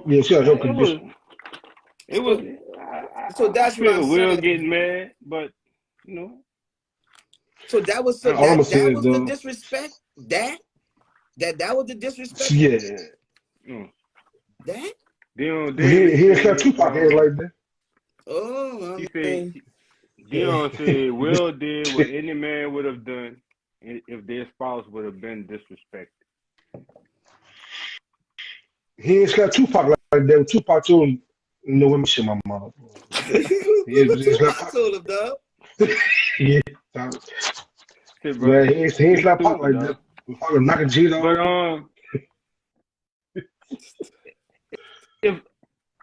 [SPEAKER 2] Yeah, she had her
[SPEAKER 3] it
[SPEAKER 2] condition.
[SPEAKER 3] was.
[SPEAKER 1] So
[SPEAKER 3] I
[SPEAKER 1] that's what I'm
[SPEAKER 3] feel Will
[SPEAKER 1] saying.
[SPEAKER 3] getting mad, but you know.
[SPEAKER 1] So that was
[SPEAKER 3] I
[SPEAKER 1] so
[SPEAKER 3] don't
[SPEAKER 2] All I'm
[SPEAKER 3] know.
[SPEAKER 2] gonna say
[SPEAKER 1] that
[SPEAKER 2] is
[SPEAKER 1] was the disrespect. That was the disrespect.
[SPEAKER 2] yeah.
[SPEAKER 1] That.
[SPEAKER 3] Dion
[SPEAKER 2] He
[SPEAKER 3] Davis
[SPEAKER 2] ain't slap
[SPEAKER 3] said,
[SPEAKER 2] Tupac head like that.
[SPEAKER 1] Oh,
[SPEAKER 3] he
[SPEAKER 1] I
[SPEAKER 3] said,
[SPEAKER 1] mean,
[SPEAKER 3] Dion said, Will did what any man would have done if their spouse would have been disrespected.
[SPEAKER 2] He ain't slap Tupac like that. Tupac told him, no, let me shit my mouth.
[SPEAKER 1] what Tupac told him, dog?
[SPEAKER 2] Yeah.
[SPEAKER 3] Shit,
[SPEAKER 2] Yeah,
[SPEAKER 3] bro,
[SPEAKER 2] he ain't
[SPEAKER 3] you
[SPEAKER 2] slap Pac
[SPEAKER 3] stupid,
[SPEAKER 2] like
[SPEAKER 3] dog.
[SPEAKER 2] that. Pac was knocking Jada
[SPEAKER 3] But
[SPEAKER 2] off.
[SPEAKER 3] If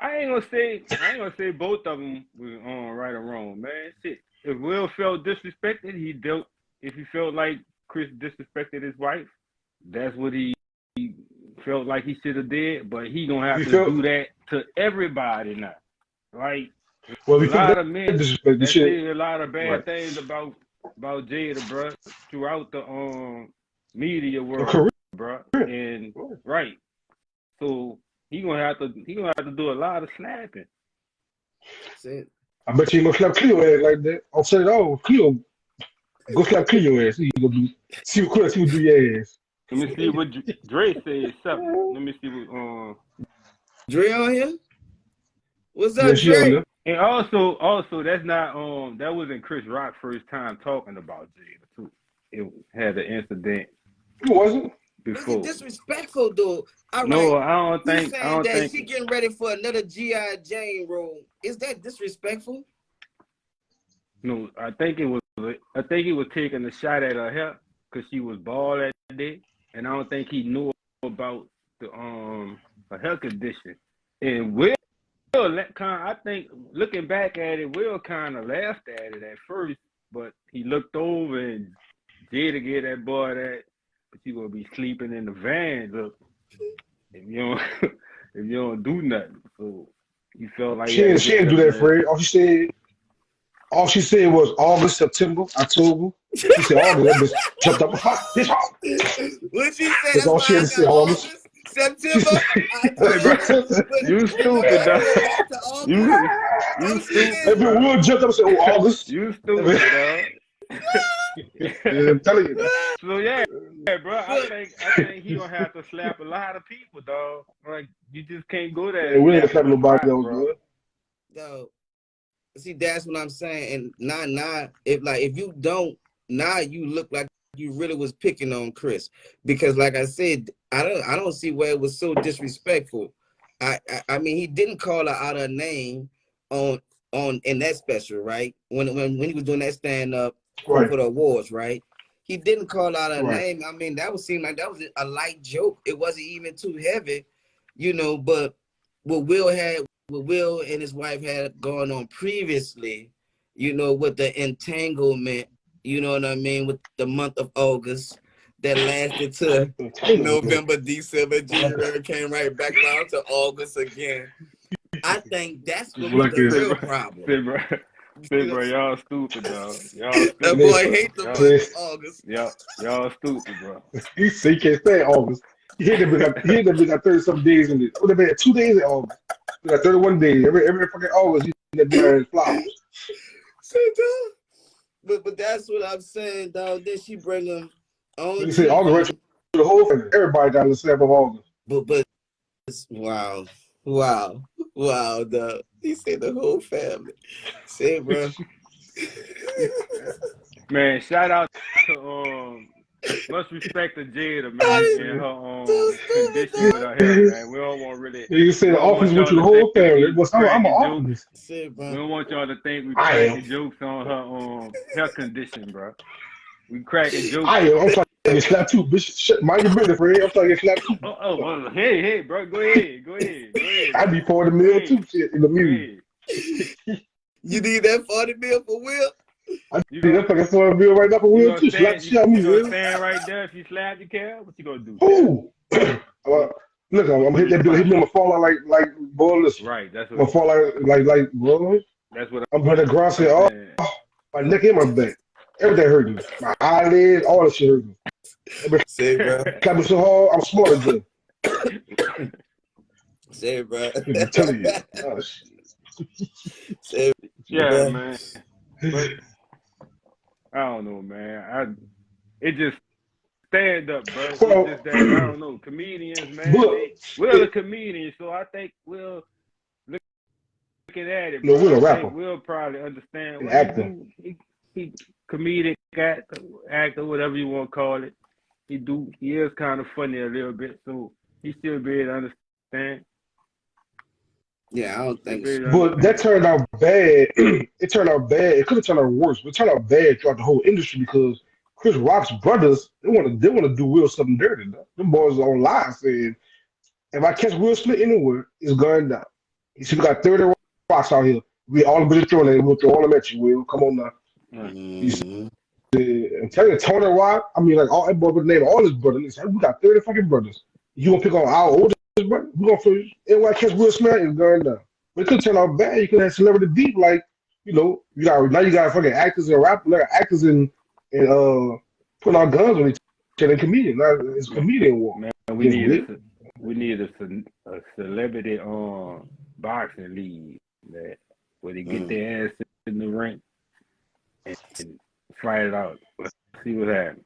[SPEAKER 3] I ain't gonna say both of them was on right or wrong, man. Shit. If Will felt disrespected, he dealt. If he felt like Chris disrespected his wife, that's what he felt like he should have did. But he gonna have
[SPEAKER 2] He
[SPEAKER 3] to
[SPEAKER 2] felt
[SPEAKER 3] do that to everybody now. Like
[SPEAKER 2] well.
[SPEAKER 3] a
[SPEAKER 2] He felt
[SPEAKER 3] lot
[SPEAKER 2] that
[SPEAKER 3] of men
[SPEAKER 2] disrespect. The
[SPEAKER 3] that
[SPEAKER 2] shit.
[SPEAKER 3] say a lot of
[SPEAKER 2] Right.
[SPEAKER 3] bad things about Jada, bro, throughout the media
[SPEAKER 2] Your
[SPEAKER 3] world,
[SPEAKER 2] career.
[SPEAKER 3] bro. And right, so he gonna have to do a lot of snapping.
[SPEAKER 1] See,
[SPEAKER 2] I bet you ain't gonna slap Cleo ass like that. I'll say it all. Cleo, go slap Cleo ass. See you gonna do. See what Cleo see what do your ass.
[SPEAKER 3] Let me see what Dre said. Something. Let me see what
[SPEAKER 1] Dre on here? What's
[SPEAKER 2] Yeah,
[SPEAKER 1] up,
[SPEAKER 2] she on
[SPEAKER 1] Dre?
[SPEAKER 2] there.
[SPEAKER 3] And also that's not that wasn't Chris Rock's first time talking about Jada too. It had an incident
[SPEAKER 2] It wasn't.
[SPEAKER 1] Was it
[SPEAKER 3] before.
[SPEAKER 1] disrespectful though? All right.
[SPEAKER 3] No,
[SPEAKER 1] He's
[SPEAKER 3] I
[SPEAKER 1] saying
[SPEAKER 3] don't
[SPEAKER 1] that
[SPEAKER 3] think
[SPEAKER 1] she getting ready for another G.I. Jane role. Is that disrespectful?
[SPEAKER 3] no, I think he was taking a shot at her hair because she was bald that day, and I don't think he knew about the her hair condition. And I think looking back at it, Will kind of laughed at it at first, but he looked over and Jada get that boy that, but you gonna be sleeping in the van. Look, if you don't if you don't do nothing, so he felt like he
[SPEAKER 2] She
[SPEAKER 3] had to
[SPEAKER 2] didn't. She
[SPEAKER 3] get
[SPEAKER 2] didn't do
[SPEAKER 3] something
[SPEAKER 2] that,
[SPEAKER 3] that.
[SPEAKER 2] Fred. All she said was August, September, October. She said August. That bitch jumped up. Ha! This hot.
[SPEAKER 1] What she said?
[SPEAKER 2] That's
[SPEAKER 1] That's
[SPEAKER 2] all she
[SPEAKER 1] why
[SPEAKER 2] had
[SPEAKER 1] I
[SPEAKER 2] to say.
[SPEAKER 1] got
[SPEAKER 2] August.
[SPEAKER 1] August,
[SPEAKER 2] She
[SPEAKER 1] September,
[SPEAKER 2] said.
[SPEAKER 3] Hey, bro,
[SPEAKER 1] October.
[SPEAKER 3] you
[SPEAKER 1] But why
[SPEAKER 3] stupid,
[SPEAKER 1] you
[SPEAKER 3] dog.
[SPEAKER 1] go back to August?
[SPEAKER 3] You
[SPEAKER 1] I'm
[SPEAKER 2] That
[SPEAKER 3] stupid,
[SPEAKER 1] saying,
[SPEAKER 2] bitch
[SPEAKER 3] bro.
[SPEAKER 2] Will jumped up and said, "Oh, August."
[SPEAKER 3] You
[SPEAKER 2] That bitch-
[SPEAKER 3] stupid, dog.
[SPEAKER 2] Yeah, I'm telling you.
[SPEAKER 3] So yeah, bro.
[SPEAKER 1] but
[SPEAKER 3] I think he gonna have to slap a lot of people, dog. Like you just can't go there and
[SPEAKER 2] Man, we ain't
[SPEAKER 3] slap
[SPEAKER 2] slapping
[SPEAKER 3] Chris
[SPEAKER 2] nobody
[SPEAKER 3] Rock,
[SPEAKER 2] else,
[SPEAKER 3] bro.
[SPEAKER 2] bro.
[SPEAKER 1] no, see, that's what I'm saying. And not if you don't now, you look like you really was picking on Chris because, like I said, I don't see where it was so disrespectful. I mean, he didn't call her out her name on in that special, right? When he was doing that stand up
[SPEAKER 2] Right,
[SPEAKER 1] for the awards, right? He didn't call out her
[SPEAKER 2] right.
[SPEAKER 1] name. I mean, that would seem like that was a light joke. It wasn't even too heavy, you know. But what Will and his wife had going on previously, you know, with the entanglement, you know what I mean, with the month of August that lasted to
[SPEAKER 2] Entanglement.
[SPEAKER 1] November, December, January, came right back around to August again. I think that's what was
[SPEAKER 2] Black
[SPEAKER 1] the
[SPEAKER 2] is.
[SPEAKER 3] Say,
[SPEAKER 1] real
[SPEAKER 3] bro.
[SPEAKER 1] problem.
[SPEAKER 3] Say, bro. Say,
[SPEAKER 1] You know,
[SPEAKER 3] bro. Y'all stupid, dog. Y'all
[SPEAKER 1] that
[SPEAKER 3] stupid,
[SPEAKER 2] Nick,
[SPEAKER 1] boy
[SPEAKER 3] bro.
[SPEAKER 1] hate the
[SPEAKER 3] Y'all,
[SPEAKER 1] month
[SPEAKER 2] Nick.
[SPEAKER 1] of August.
[SPEAKER 3] y'all stupid, bro.
[SPEAKER 2] He said he can't stand August. He had that bitch got 30 some days in it. Oh, that bitch had 2 days in August. We got 31 days. Every fucking August, he that bitch had flowers.
[SPEAKER 1] But that's what I'm saying, dog. Then she bring him on
[SPEAKER 2] He said August right
[SPEAKER 1] TV.
[SPEAKER 2] to the whole family. Everybody got to snap of August.
[SPEAKER 1] But wow, wow, wow, dog. He said the whole family. Say, bro.
[SPEAKER 3] Man, shout out to much respect to Jada,
[SPEAKER 1] That
[SPEAKER 3] man,
[SPEAKER 1] is
[SPEAKER 3] and her
[SPEAKER 1] so stupid,
[SPEAKER 3] condition with
[SPEAKER 1] dog.
[SPEAKER 3] her hair, man.
[SPEAKER 2] He said
[SPEAKER 3] We
[SPEAKER 2] the
[SPEAKER 3] don't
[SPEAKER 2] office
[SPEAKER 3] want
[SPEAKER 2] went
[SPEAKER 3] y'all
[SPEAKER 2] to the
[SPEAKER 3] to
[SPEAKER 2] whole
[SPEAKER 3] think
[SPEAKER 2] family.
[SPEAKER 3] we
[SPEAKER 2] Well, I'm an
[SPEAKER 3] cracking jokes.
[SPEAKER 2] August.
[SPEAKER 1] Say,
[SPEAKER 3] We
[SPEAKER 1] bro.
[SPEAKER 3] don't want y'all to think we
[SPEAKER 2] I am.
[SPEAKER 3] cracking jokes on her hair condition, bro. We cracking jokes.
[SPEAKER 2] I am. I'm trying to get slapped too, bitch. Shit, mind your business, Fred. I'm trying to get slapped too.
[SPEAKER 3] Hey, bro, go ahead,
[SPEAKER 2] I be
[SPEAKER 3] bro,
[SPEAKER 2] pouring the
[SPEAKER 3] go
[SPEAKER 2] meal
[SPEAKER 3] ahead,
[SPEAKER 2] too, shit, in the
[SPEAKER 3] go
[SPEAKER 2] music.
[SPEAKER 3] ahead.
[SPEAKER 1] You need that 40 mil for Will?
[SPEAKER 2] I
[SPEAKER 3] You
[SPEAKER 2] think
[SPEAKER 3] gonna
[SPEAKER 2] I'm fucking pouring the meal right now for
[SPEAKER 3] you
[SPEAKER 2] Will
[SPEAKER 3] gonna
[SPEAKER 2] too. Slap the
[SPEAKER 3] stand
[SPEAKER 2] shit out of me,
[SPEAKER 3] you gonna
[SPEAKER 2] Will.
[SPEAKER 3] stand right there if you slap you, Cal? What you gonna do, Cal?
[SPEAKER 2] Who? Look, I'm
[SPEAKER 3] What's
[SPEAKER 2] gonna
[SPEAKER 3] your
[SPEAKER 2] hit that bill. Hit
[SPEAKER 3] response?
[SPEAKER 2] me. I'm gonna fall out like boy. Listen,
[SPEAKER 3] Right,
[SPEAKER 2] I'm gonna fall out like bro.
[SPEAKER 3] that's what
[SPEAKER 2] I'm gonna ground say,
[SPEAKER 3] I'm
[SPEAKER 2] oh,
[SPEAKER 3] saying.
[SPEAKER 2] my neck and my back, everything hurting. My eyelids, all that shit hurting. That bitch
[SPEAKER 1] Say, bro.
[SPEAKER 2] clapping so hard, I'm smarter than.
[SPEAKER 1] Say, bro.
[SPEAKER 2] I'm telling you. Oh shit.
[SPEAKER 1] Say,
[SPEAKER 3] Yeah,
[SPEAKER 1] bro.
[SPEAKER 3] man. But I don't know, man. It just stand up, bro. It's
[SPEAKER 2] Well,
[SPEAKER 3] just that I don't know. Comedians, man,
[SPEAKER 2] but
[SPEAKER 3] Will a
[SPEAKER 2] it,
[SPEAKER 3] comedian, so I think Will looking at it,
[SPEAKER 2] no,
[SPEAKER 3] bro.
[SPEAKER 2] we're a
[SPEAKER 3] I think
[SPEAKER 2] rapper,
[SPEAKER 3] Will probably understand.
[SPEAKER 2] an
[SPEAKER 3] Well, he
[SPEAKER 2] actor.
[SPEAKER 3] do he comedic actor, whatever you want to call it. He is kind of funny a little bit, so he still be able to understand.
[SPEAKER 1] Yeah, I don't
[SPEAKER 3] Still
[SPEAKER 1] think
[SPEAKER 3] be able
[SPEAKER 1] so.
[SPEAKER 3] to
[SPEAKER 2] But that
[SPEAKER 3] understand.
[SPEAKER 2] turned out bad. It turned out bad. It could have turned out worse, but it turned out bad throughout the whole industry because Chris Rock's brothers they want to do Will something dirty. Though. Them boys on live saying If I catch Will Smith anywhere, it's going down. He said we got 30 rocks out here. We all the bitches throwing it. We'll throw all them at you, Will. Come on now.
[SPEAKER 3] Right.
[SPEAKER 2] He said,
[SPEAKER 1] Mm-hmm.
[SPEAKER 2] I'm telling you, Tony Rock, I mean, like, all that boy would name all his brothers. He said, we got 30 fucking brothers. You gonna pick on our oldest brother? We gonna for everybody catch Will Smith is going down. But it could turn out bad. You could have celebrity beef, like, you got fucking actors and rappers, like actors and putting our guns on each other and comedian. Now it's a
[SPEAKER 3] Man,
[SPEAKER 2] comedian war.
[SPEAKER 3] man,
[SPEAKER 2] Against Will.
[SPEAKER 3] we need a celebrity boxing league that where they get
[SPEAKER 1] Mm.
[SPEAKER 3] their ass in the ring and fight it out. Let's see what happens.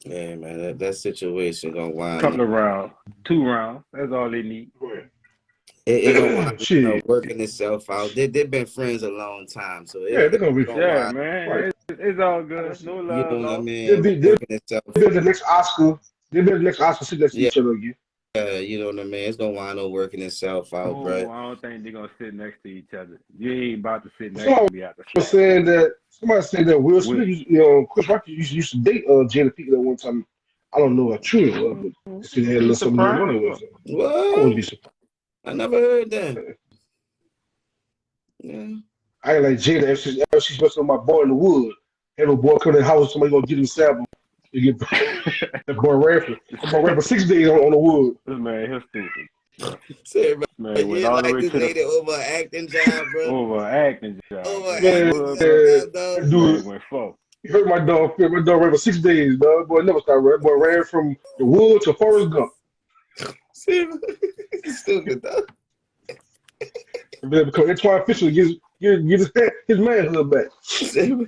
[SPEAKER 1] Yeah, man, that situation gonna wind
[SPEAKER 3] Couple
[SPEAKER 1] up.
[SPEAKER 3] of rounds, 2 rounds. That's all they need.
[SPEAKER 1] It gonna wind
[SPEAKER 2] Shit.
[SPEAKER 1] up working itself out. They've been friends a long time, so
[SPEAKER 2] Yeah, they're gonna be
[SPEAKER 1] gonna
[SPEAKER 3] Yeah,
[SPEAKER 1] wind.
[SPEAKER 3] man,
[SPEAKER 2] right.
[SPEAKER 3] it's all good. No
[SPEAKER 1] You
[SPEAKER 3] love
[SPEAKER 1] know what I
[SPEAKER 3] lost.
[SPEAKER 2] They'll
[SPEAKER 1] mean?
[SPEAKER 2] be they'll
[SPEAKER 1] Working itself.
[SPEAKER 2] be the next Oscar. They'll be the next Oscar sit next to
[SPEAKER 1] Yeah,
[SPEAKER 2] each other again.
[SPEAKER 1] you know what I mean. It's gonna wind up working itself out, bro.
[SPEAKER 3] Oh, I don't think they're gonna sit next to each other. You ain't about to sit next
[SPEAKER 2] Somebody
[SPEAKER 3] to me at the
[SPEAKER 2] was
[SPEAKER 3] slap.
[SPEAKER 2] saying that Will
[SPEAKER 3] Will,
[SPEAKER 2] Smith, Chris Rock used to date Jada Pinkett at one time. I don't know how true it was, but they said they had a
[SPEAKER 3] be
[SPEAKER 2] little something going
[SPEAKER 3] surprised.
[SPEAKER 2] on with it. I wouldn't
[SPEAKER 1] What?
[SPEAKER 2] be surprised.
[SPEAKER 1] I never heard that. Yeah.
[SPEAKER 2] I ain't like Jada if she's messing with my boy in the wood. Have a boy come to the house, somebody gonna get him sample. You get that boy ran for 6 days on the wood.
[SPEAKER 3] This man, he's stupid. Bro.
[SPEAKER 1] Say, bro,
[SPEAKER 3] Man went
[SPEAKER 1] you
[SPEAKER 3] all the
[SPEAKER 1] like
[SPEAKER 3] way
[SPEAKER 1] this
[SPEAKER 3] to the
[SPEAKER 1] lady over an acting job, bro?
[SPEAKER 3] over acting job.
[SPEAKER 1] Over
[SPEAKER 3] Over
[SPEAKER 1] an
[SPEAKER 2] Man,
[SPEAKER 1] acting
[SPEAKER 3] wood, bro.
[SPEAKER 1] job, dog.
[SPEAKER 3] This
[SPEAKER 2] dude,
[SPEAKER 3] man went full.
[SPEAKER 2] he hurt my dog. My dog ran for 6 days, dog. Boy never stopped running. Boy ran from the wood to Forrest Gump.
[SPEAKER 1] See, stupid, dog.
[SPEAKER 2] And then because Antoine Fisher get his manhood back.
[SPEAKER 1] See,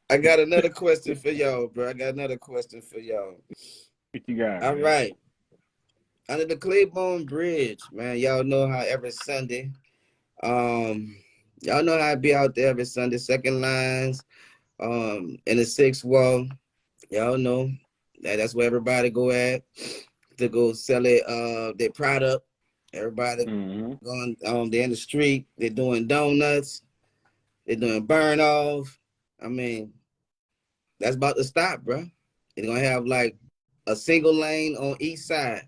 [SPEAKER 1] I got another question for y'all, bro. I got another question for y'all.
[SPEAKER 3] What you got,
[SPEAKER 1] All
[SPEAKER 3] man?
[SPEAKER 1] right. Under the Claiborne Bridge, man, y'all know how every Sunday, y'all know how I be out there every Sunday, second lines, in the sixth wall. Y'all know that's where everybody go at to go sell their product. Everybody
[SPEAKER 3] Mm-hmm.
[SPEAKER 1] going they're in the street, they're doing donuts, they're doing burn off. I mean, that's about to stop, bro. They're gonna have like a single lane on each side,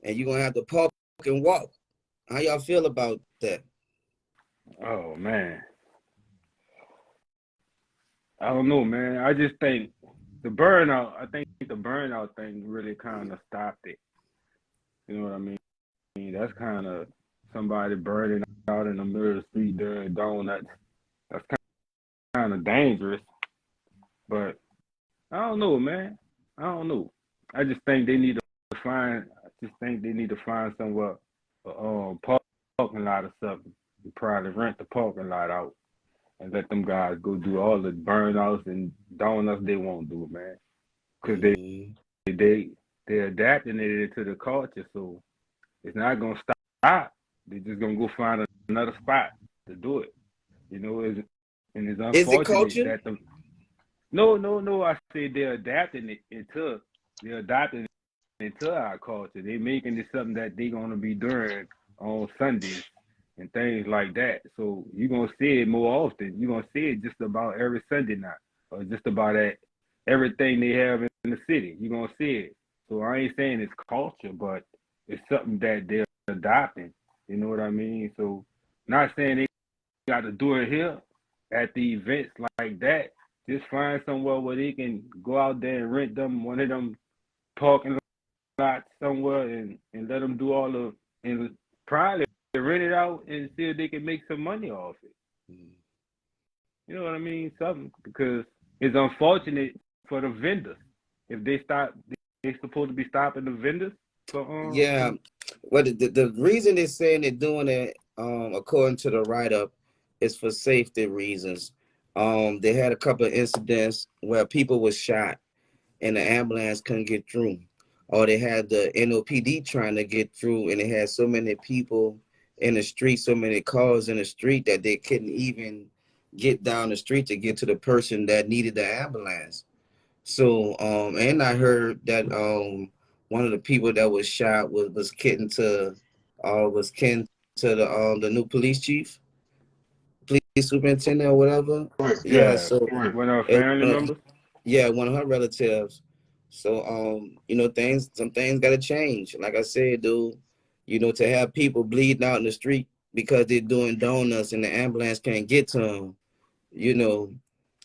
[SPEAKER 1] and you're gonna have to park and walk. How y'all feel about that?
[SPEAKER 3] Oh man, I don't know, man. I just think the burnout. I think the burnout thing really kind of stopped it. You know what I mean? That's kind of somebody burning out in the middle of the street doing donuts. That's kind of dangerous. But I don't know, man. I don't know. I just think they need to find. I just think they need to find somewhere, parking lot or something. You probably rent the parking lot out and let them guys go do all the burnouts and donuts they won't do, man. Because they they're adapting it into the culture, so it's not gonna stop. They're just gonna go find another spot to do it. You know, and it's
[SPEAKER 1] Is it
[SPEAKER 3] unfortunate
[SPEAKER 1] culture?
[SPEAKER 3] that the no. I said they're adapting it into our culture. They're making it something that they're gonna be doing on Sundays and things like that. So you're gonna see it more often. You're gonna see it just about every Sunday night, or just about everything they have in the city. You're gonna see it. So I ain't saying it's culture, but it's something that they're adopting. You know what I mean? So not saying they got to do it here at the events like that. Just find somewhere where they can go out there and rent them one of them parking lots somewhere and let them do all the and probably rent it out and see if they can make some money off it. You know what I mean? Something, because it's unfortunate for the vendors. If they're supposed to be stopping the vendors for
[SPEAKER 1] Yeah. Well, the reason they're saying they're doing it, according to the write-up, is for safety reasons. They had a couple of incidents where people were shot and the ambulance couldn't get through, or they had the NOPD trying to get through, and they had so many people in the street, so many cars in the street that they couldn't even get down the street to get to the person that needed the ambulance. So, and I heard that one of the people that was shot was kin to the new police chief, police superintendent or whatever.
[SPEAKER 2] Right,
[SPEAKER 1] Yeah,
[SPEAKER 3] yeah,
[SPEAKER 1] so
[SPEAKER 2] right.
[SPEAKER 3] one of our
[SPEAKER 1] it,
[SPEAKER 3] family members.
[SPEAKER 1] yeah, one of her relatives. So some things gotta change. Like I said, dude, to have people bleeding out in the street because they're doing donuts and the ambulance can't get to them, you know,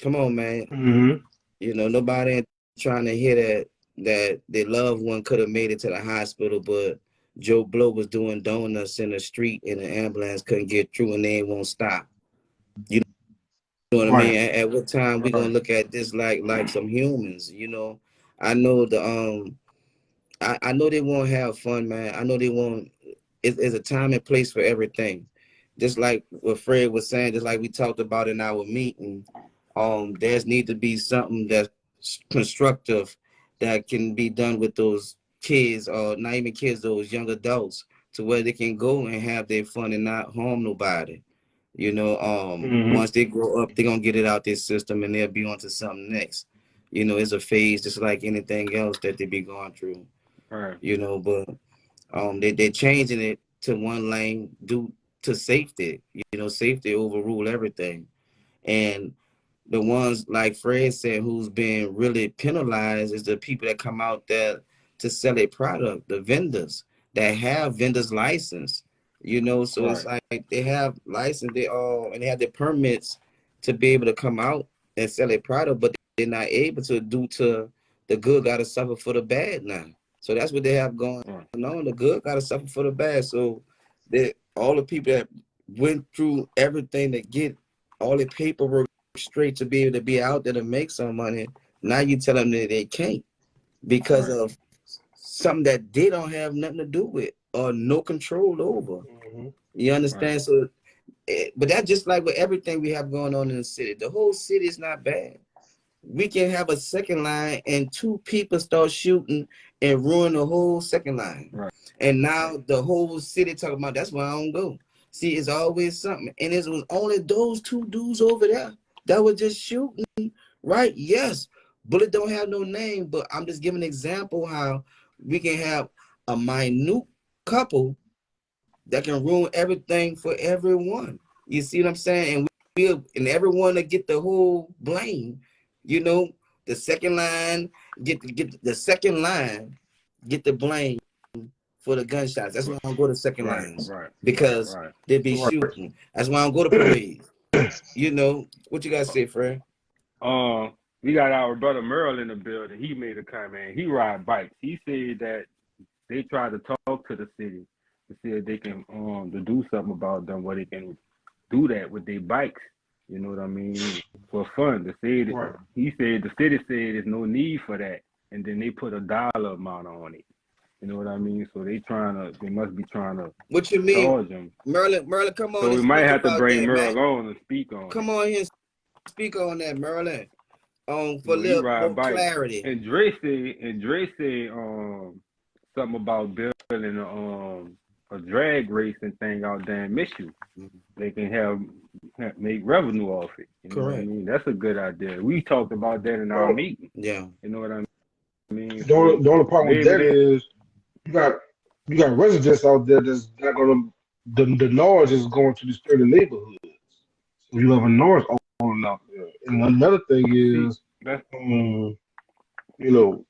[SPEAKER 1] come on, man.
[SPEAKER 2] Mm-hmm.
[SPEAKER 1] Nobody ain't trying to hear that their loved one could have made it to the hospital, but Joe Blow was doing donuts in the street and the ambulance couldn't get through and they won't stop. You know what I
[SPEAKER 2] Right.
[SPEAKER 1] mean? At what time we gonna
[SPEAKER 3] Right.
[SPEAKER 1] look at this like some humans? I know I know they won't have fun, man. I know they won't. It's a time and place for everything. Just like what Fred was saying, just like we talked about in our meeting, there's need to be something that's constructive that can be done with those kids, or not even kids, those young adults, to where they can go and have their fun and not harm nobody.
[SPEAKER 2] Mm-hmm.
[SPEAKER 1] Once they grow up, they're gonna get it out their system and they'll be on to something next. It's a phase just like anything else that they be going through.
[SPEAKER 3] Right.
[SPEAKER 1] But they're changing it to one lane due to safety. Safety overrule everything. And the ones like Fred said, who's been really penalized, is the people that come out there to sell a product, the vendors that have vendors license. So it's
[SPEAKER 3] Right.
[SPEAKER 1] like they have license, and they have the permits to be able to come out and sell a product, but they're not able to due to the good got to suffer for the bad now. So that's what they have going
[SPEAKER 3] Right.
[SPEAKER 1] on. The good got to suffer for the bad. So all the people that went through everything to get all the paperwork straight to be able to be out there to make some money. Now you tell them that they can't because
[SPEAKER 3] Right.
[SPEAKER 1] of something that they don't have nothing to do with or no control over.
[SPEAKER 2] Mm-hmm.
[SPEAKER 1] You
[SPEAKER 3] Right.
[SPEAKER 1] understand? So, but that's just like with everything we have going on in the city. The whole city is not bad. We can have a second line and two people start shooting and ruin the whole second line.
[SPEAKER 3] Right.
[SPEAKER 1] And now the whole city talking about that's why I don't go. See, it's always something. And it was only those two dudes over there that were just shooting, right? Yes. Bullet don't have no name, but I'm just giving an example how we can have a minute couple that can ruin everything for everyone. You see what I'm saying? And everyone to get the whole blame. You know, the second line get the second line get the blame for the gunshots. That's why I don't go to second
[SPEAKER 3] Right.
[SPEAKER 1] lines
[SPEAKER 3] Right.
[SPEAKER 1] because
[SPEAKER 3] Right.
[SPEAKER 1] they be
[SPEAKER 2] Right.
[SPEAKER 1] shooting. That's why I don't go to parades. What you guys say, Fred?
[SPEAKER 3] We got our brother Merle in the building. He made a comment. He ride bikes. He said that they try to talk to the city to see if they can to do something about them where they can do that with their bikes. You know what I mean? For fun.
[SPEAKER 2] Right.
[SPEAKER 3] He said the city said there's no need for that, and then they put a dollar amount on it. You know what I mean? So they must be trying to
[SPEAKER 1] What you mean,
[SPEAKER 3] charge them.
[SPEAKER 1] Merlin? Come on
[SPEAKER 3] So
[SPEAKER 1] and
[SPEAKER 3] we might
[SPEAKER 1] speak
[SPEAKER 3] have to
[SPEAKER 1] about
[SPEAKER 3] bring
[SPEAKER 1] that, man.
[SPEAKER 3] Merle on and speak on
[SPEAKER 1] Come
[SPEAKER 3] it.
[SPEAKER 1] on here and speak on that, Merlin. For a
[SPEAKER 3] He
[SPEAKER 1] little
[SPEAKER 3] ride
[SPEAKER 1] more
[SPEAKER 3] bikes.
[SPEAKER 1] clarity.
[SPEAKER 3] And Dre said something about building a drag racing thing out there in Michigan. They can make revenue off it. You know what I
[SPEAKER 1] Correct.
[SPEAKER 3] mean? That's a good idea. We talked about that in our
[SPEAKER 2] Well,
[SPEAKER 3] meeting.
[SPEAKER 1] Yeah.
[SPEAKER 3] You know what I mean? So
[SPEAKER 2] the only problem with
[SPEAKER 3] maybe
[SPEAKER 2] that
[SPEAKER 3] they
[SPEAKER 2] is you got you got residents out there that's not gonna the noise is going to disturb the neighborhood. So you have a noise on out there. And another thing
[SPEAKER 3] see
[SPEAKER 2] is,
[SPEAKER 3] that's
[SPEAKER 2] um, you know,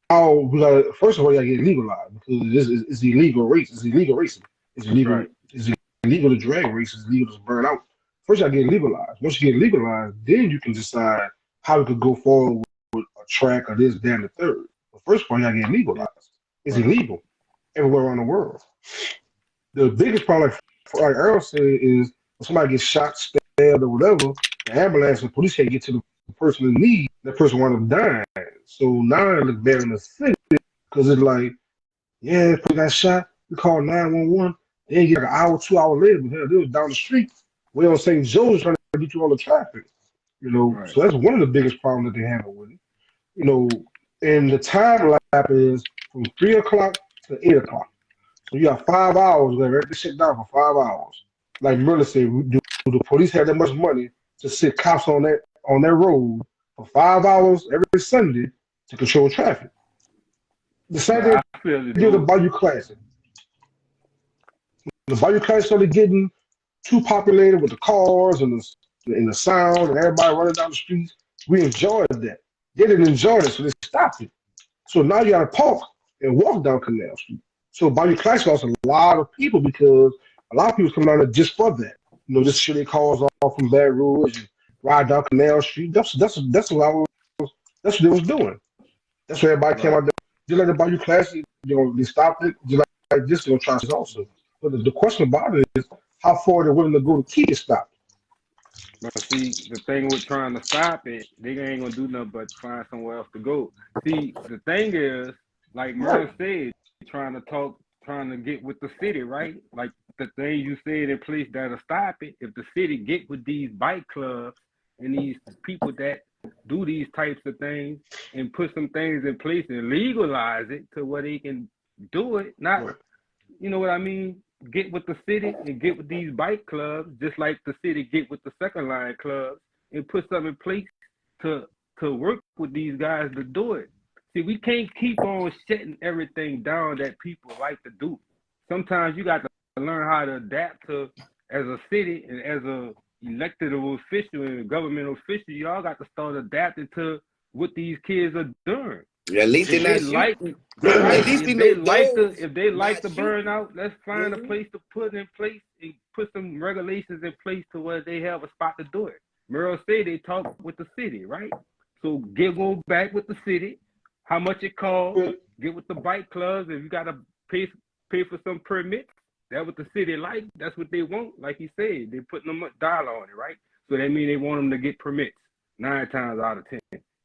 [SPEAKER 2] how we got first of all you gotta get it legalized because this is it's illegal race. It's illegal racing. It's illegal.
[SPEAKER 3] right,
[SPEAKER 2] It's illegal to drag race. It's illegal to burn out. First, you gotta get it legalized. Once you get it legalized, then you can decide how we could go forward with a track or this, that, and the third. But first of all, you gotta get it legalized. It's
[SPEAKER 3] right,
[SPEAKER 2] illegal everywhere around the world. The biggest problem, like Earl said, is when somebody gets shot, stabbed, or whatever, the ambulance and police can't get to the person in need. That person winds up dying. So now it looks bad in the city because it's like, yeah, this person got shot. We call 911. They ain't get like an hour, 2 hours later, but hell, they was down the street. We on St. Joe's trying to get through all the traffic.
[SPEAKER 3] right,
[SPEAKER 2] So that's one of the biggest problems that they have with it. And the time lap is from 3 o'clock to 8 o'clock. So you got 5 hours where everything shut down for 5 hours. Like Miller said, do the police have that much money to sit cops on that road for 5 hours every Sunday to control traffic? The same thing
[SPEAKER 3] right. I feel the
[SPEAKER 2] they do the
[SPEAKER 3] dude.
[SPEAKER 2] Bayou Classic. The Bayou Classic started getting too populated with the cars and the sound and everybody running down the streets. We enjoyed that. They didn't enjoy it, so they stopped it. So now you got to park and walk down Canal Street. So Bayou Classic lost a lot of people because a lot of people come down there just for that. Just shit their cars off from Baton Rouge and ride down Canal Street. That's what they was doing. That's why everybody came
[SPEAKER 3] Right.
[SPEAKER 2] out there. Just like the Bayou Classic, they stopped it. Just like this, they're gonna try this also. But the question about it is how far they're willing to go to keep it stopped.
[SPEAKER 3] But see, the thing with trying to stop it, they ain't gonna do nothing but find somewhere else to go. See, the thing is, like
[SPEAKER 2] Right.
[SPEAKER 3] Merle said, trying to get with the city, right? Like the things you said in place that'll stop it. If the city get with these bike clubs and these people that do these types of things and put some things in place and legalize it to where they can do it, not,
[SPEAKER 2] Right.
[SPEAKER 3] you know what I mean? Get with the city and get with these bike clubs, just like the city get with the second line clubs, and put something in place to work with these guys to do it. See, we can't keep on shutting everything down that people like to do. Sometimes you got to learn how to adapt to, as a city and as a elected official and government official, y'all got to start adapting to what these kids are doing.
[SPEAKER 1] Yeah, at least they're
[SPEAKER 3] If they
[SPEAKER 1] not
[SPEAKER 3] like,
[SPEAKER 1] shooting. At
[SPEAKER 3] right?
[SPEAKER 1] least we know those
[SPEAKER 3] If they like
[SPEAKER 1] not
[SPEAKER 3] to burn
[SPEAKER 1] shooting.
[SPEAKER 3] out, let's find a
[SPEAKER 1] Mhm.
[SPEAKER 3] place to put in place and put some regulations in place to where they have a spot to do it. Merle said they talk with the city, right? So go back with the city, how much it costs,
[SPEAKER 2] But
[SPEAKER 3] get with the bike clubs. If you gotta pay for some permits, that's what the city like. That's what they want. Like he said, they putting them a dollar on it, right? So that means they want them to get permits 9 times out of 10.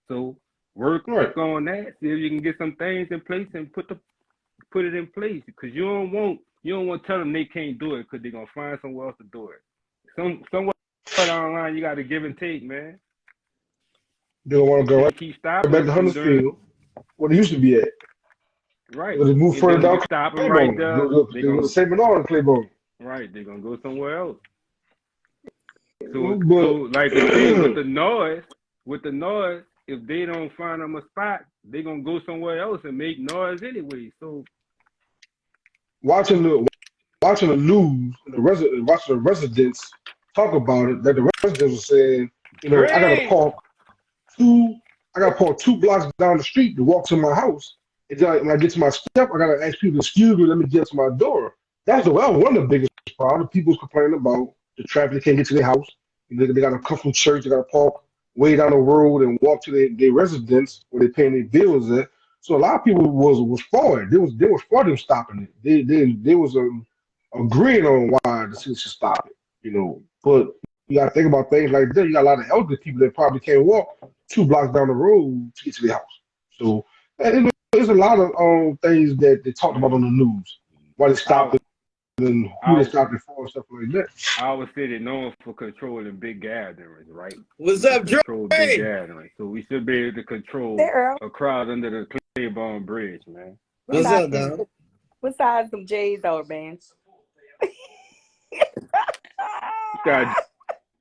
[SPEAKER 3] So work
[SPEAKER 2] right.
[SPEAKER 3] on that. See if you can get some things in place and put it in place. Because you don't want to tell them they can't do it because they're gonna find somewhere else to do it. Somewhere down the line you got to give and take, man.
[SPEAKER 2] They don't want
[SPEAKER 3] You
[SPEAKER 2] to go
[SPEAKER 3] can't
[SPEAKER 2] right
[SPEAKER 3] keep stopping
[SPEAKER 2] back
[SPEAKER 3] them
[SPEAKER 2] to
[SPEAKER 3] from doing
[SPEAKER 2] Huntersfield, where they used to be at.
[SPEAKER 3] right.
[SPEAKER 2] They move
[SPEAKER 3] And
[SPEAKER 2] further
[SPEAKER 3] then when
[SPEAKER 2] down
[SPEAKER 3] you stop them right
[SPEAKER 2] Claiborne.
[SPEAKER 3] there,
[SPEAKER 2] They go to St. Bernard and Claiborne.
[SPEAKER 3] right, they're gonna go somewhere else. So
[SPEAKER 2] But
[SPEAKER 3] like I say, with the noise, if they don't find them a spot, they're gonna go somewhere else and make noise anyway. So
[SPEAKER 2] watching the watching the news and watching the residents talk about it, that the residents were saying,
[SPEAKER 3] great.
[SPEAKER 2] two I gotta park 2 blocks down the street to walk to my house. And then when I get to my step, I gotta ask people, excuse me, let me get to my door. That was one of the biggest problems. People's complaining about the traffic, they can't get to their house. They gotta come from church, they gotta park way down the road and walk to their residence where they're paying their bills at. So a lot of people was for it. They was for them stopping it. They was agreeing on why the city should stop it. But you gotta think about things like that. You got a lot of elderly people that probably can't walk 2 blocks down the road to get to their house. So there's a lot of things that they talked about on the news. Why they stopped
[SPEAKER 3] Our
[SPEAKER 2] it and who they
[SPEAKER 3] our
[SPEAKER 2] stopped it for and stuff like that.
[SPEAKER 3] our city known for controlling big gatherings, right?
[SPEAKER 1] What's
[SPEAKER 3] We can
[SPEAKER 1] up,
[SPEAKER 3] control big
[SPEAKER 1] Dre?
[SPEAKER 3] gatherings, so we should be able to control
[SPEAKER 4] There,
[SPEAKER 3] a crowd under the Claiborne Bridge, man.
[SPEAKER 4] what
[SPEAKER 1] What's
[SPEAKER 4] size?
[SPEAKER 1] up, dog?
[SPEAKER 4] What size them J's are, man?
[SPEAKER 3] You got